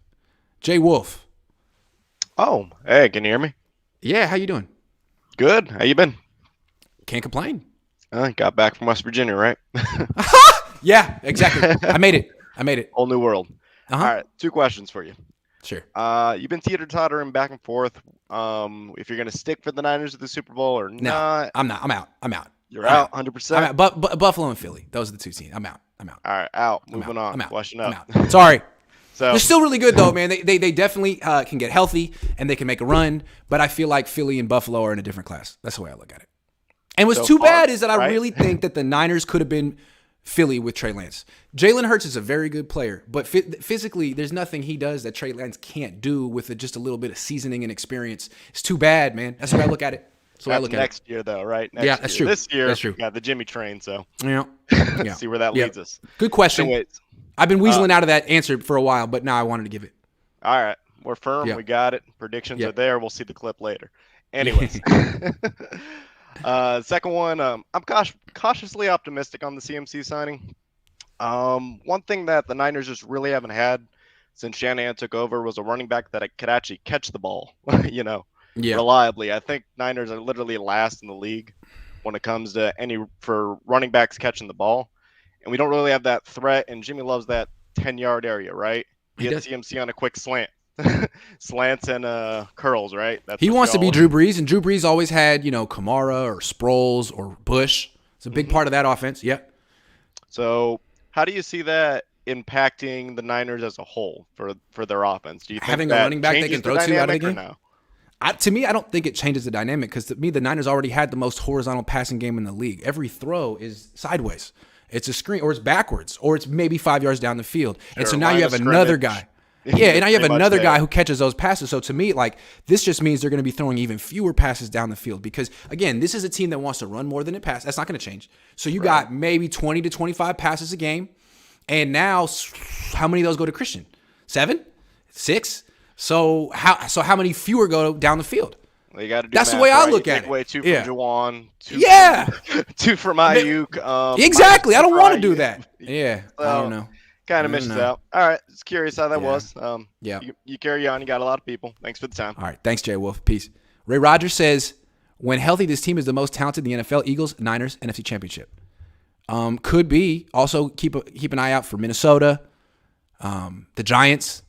Jay Wolf. Oh, hey, can you hear me? Yeah, how you doing? Good. How you been? Can't complain. Got back from West Virginia, right? Yeah, exactly. I made it. Whole new world. Uh-huh. All right, 2 questions for you. Sure. You've been teeter-tottering back and forth. If you're going to stick for the Niners at the Super Bowl or No, not. I'm not. I'm out. You're out 100%? I'm out. But Buffalo and Philly. Those are the 2 teams. I'm out. All right, out. Moving on. I'm out. Washing I'm up. out. Sorry. So they're still really good though, man. They definitely can get healthy and they can make a run. But I feel like Philly and Buffalo are in a different class. That's the way I look at it. And what's too bad is that I really think that the Niners could have been Philly with Trey Lance. Jalen Hurts is a very good player, but physically, there's nothing he does that Trey Lance can't do with just a little bit of seasoning and experience. It's too bad, man. That's the way I look at it. That's next year, though, right? Yeah, that's true. This year, That's true. we got the Jimmy train, so Yeah. see where that leads us. Good question. Anyways, I've been weaseling out of that answer for a while, but now I wanted to give it. all right, we're firm. Yeah. We got it. Predictions Yeah. are there. We'll see the clip later. Anyways, second one, I'm cautiously optimistic on the CMC signing. One thing that the Niners just really haven't had since Shanahan took over was a running back that could actually catch the ball, reliably. I think Niners are literally last in the league when it comes to for running backs catching the ball. And we don't really have that threat. And Jimmy loves that 10-yard area, right? He hits CMC on a quick slant. Slants and curls, right? He wants to be Drew Brees, and Drew Brees always had, Kamara or Sproles or Bush. It's a big part of that offense. Yep. So how do you see that impacting the Niners as a whole for their offense? Do you think having a running back they can throw to out of the game? No? To me, I don't think it changes the dynamic because to me, the Niners already had the most horizontal passing game in the league. Every throw is sideways. It's a screen, or it's backwards, or it's maybe 5 yards down the field. And so now you have another guy. Yeah, and now you have another guy who catches those passes. So to me, this just means they're going to be throwing even fewer passes down the field because, again, this is a team that wants to run more than it passes. That's not going to change. So you got maybe 20 to 25 passes a game. And now, how many of those go to Christian? 7? 6? So how many fewer go down the field? Well, you got to do That's math, the way I right? look You at take it. away 2 from Juwan, 2 2 from Ayuk. Exactly. I don't want to do that. Yeah, I don't know. Kind of misses out. All right. Just curious how that was. Yeah. You carry on. You got a lot of people. Thanks for the time. All right. Thanks, Jay Wolf. Peace. Ray Rogers says, when healthy, this team is the most talented in the NFL. Eagles, Niners, NFC Championship. Could be. Also, keep an eye out for Minnesota, the Giants.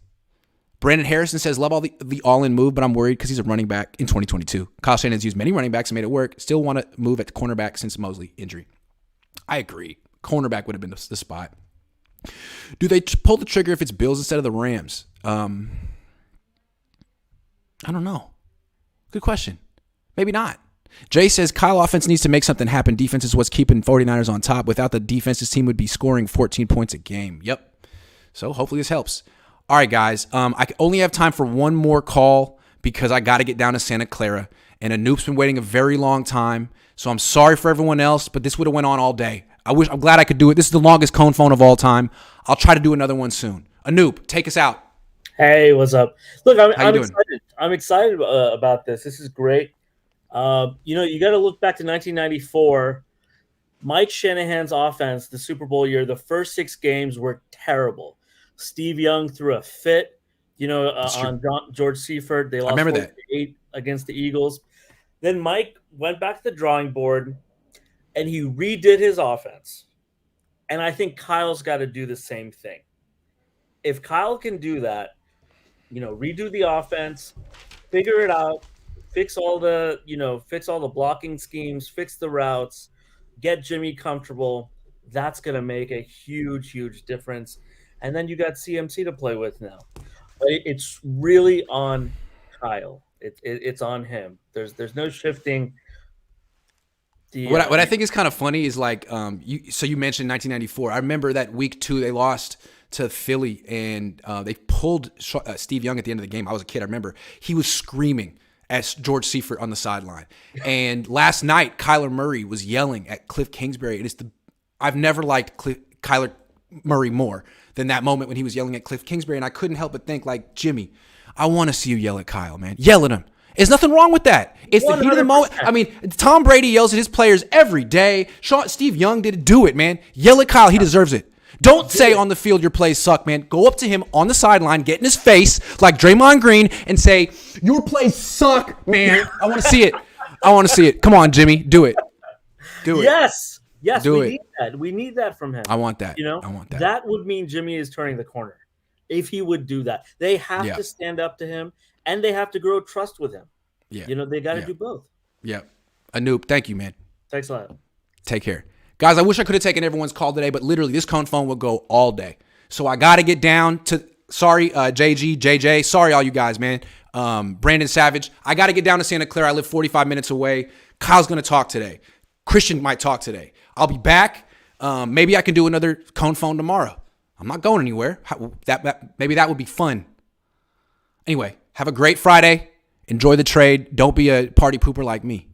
Brandon Harrison says, love the all-in move, but I'm worried because he's a running back in 2022. Kyle Shanahan's used many running backs and made it work. Still want to move at cornerback since Mosley injury. I agree. Cornerback would have been the spot. Do they pull the trigger if it's Bills instead of the Rams? I don't know. Good question. Maybe not. Jay says, Kyle offense needs to make something happen. Defense is what's keeping 49ers on top. Without the defense, this team would be scoring 14 points a game. Yep. So hopefully this helps. All right, guys. I only have time for one more call because I got to get down to Santa Clara. And Anoop's been waiting a very long time. So I'm sorry for everyone else, but this would have went on all day. I'm glad I could do it. This is the longest Cohn phone of all time. I'll try to do another one soon. Anoop, take us out. Hey, what's up? Look, I'm doing? excited. I'm excited about this. This is great. You got to look back to 1994. Mike Shanahan's offense, the Super Bowl year, the first 6 games were terrible. Steve Young threw a fit, on George Seifert. They lost 8 against the Eagles. Then Mike went back to the drawing board, and he redid his offense. And I think Kyle's got to do the same thing. If Kyle can do that, redo the offense, figure it out, fix all the blocking schemes, fix the routes, get Jimmy comfortable, That's going to make a huge, huge difference. And then you got CMC to play with now. But it's really on Kyle. It's on him. There's no shifting. What I think is kind of funny is like you mentioned 1994. I remember that week 2 they lost to Philly and they pulled Steve Young at the end of the game. I was a kid. I remember he was screaming at George Seifert on the sideline. And last night Kyler Murray was yelling at Cliff Kingsbury. And I've never liked Kyler Murray more than that moment when he was yelling at Cliff Kingsbury. And I couldn't help but think like, Jimmy, I want to see you yell at Kyle, man. Yell at him. There's nothing wrong with that. It's 100%. The heat of the moment. I mean, Tom Brady yells at his players every day. Steve Young did do it, man. Yell at Kyle. He deserves it. Don't say on the field your plays suck, man. Go up to him on the sideline, get in his face like Draymond Green and say, your plays suck, man. I want to see it. I want to see it. Come on, Jimmy. Do it. Do it. Yes. Yes, do we it. need that. We need that from him. I want that. You know, I want that. That would mean Jimmy is turning the corner. If he would do that. They have to stand up to him. And they have to grow trust with him. Yeah. You know, they got to do both. Yeah. Anoop, thank you, man. Thanks a lot. Take care. Guys, I wish I could have taken everyone's call today, but literally this Cohn phone will go all day. So I got to get down to, sorry, JG, JJ. Sorry, all you guys, man. Brandon Savage. I got to get down to Santa Clara. I live 45 minutes away. Kyle's going to talk today. Christian might talk today. I'll be back. Maybe I can do another Cohn phone tomorrow. I'm not going anywhere. Maybe that would be fun. Anyway, have a great Friday. Enjoy the trade. Don't be a party pooper like me.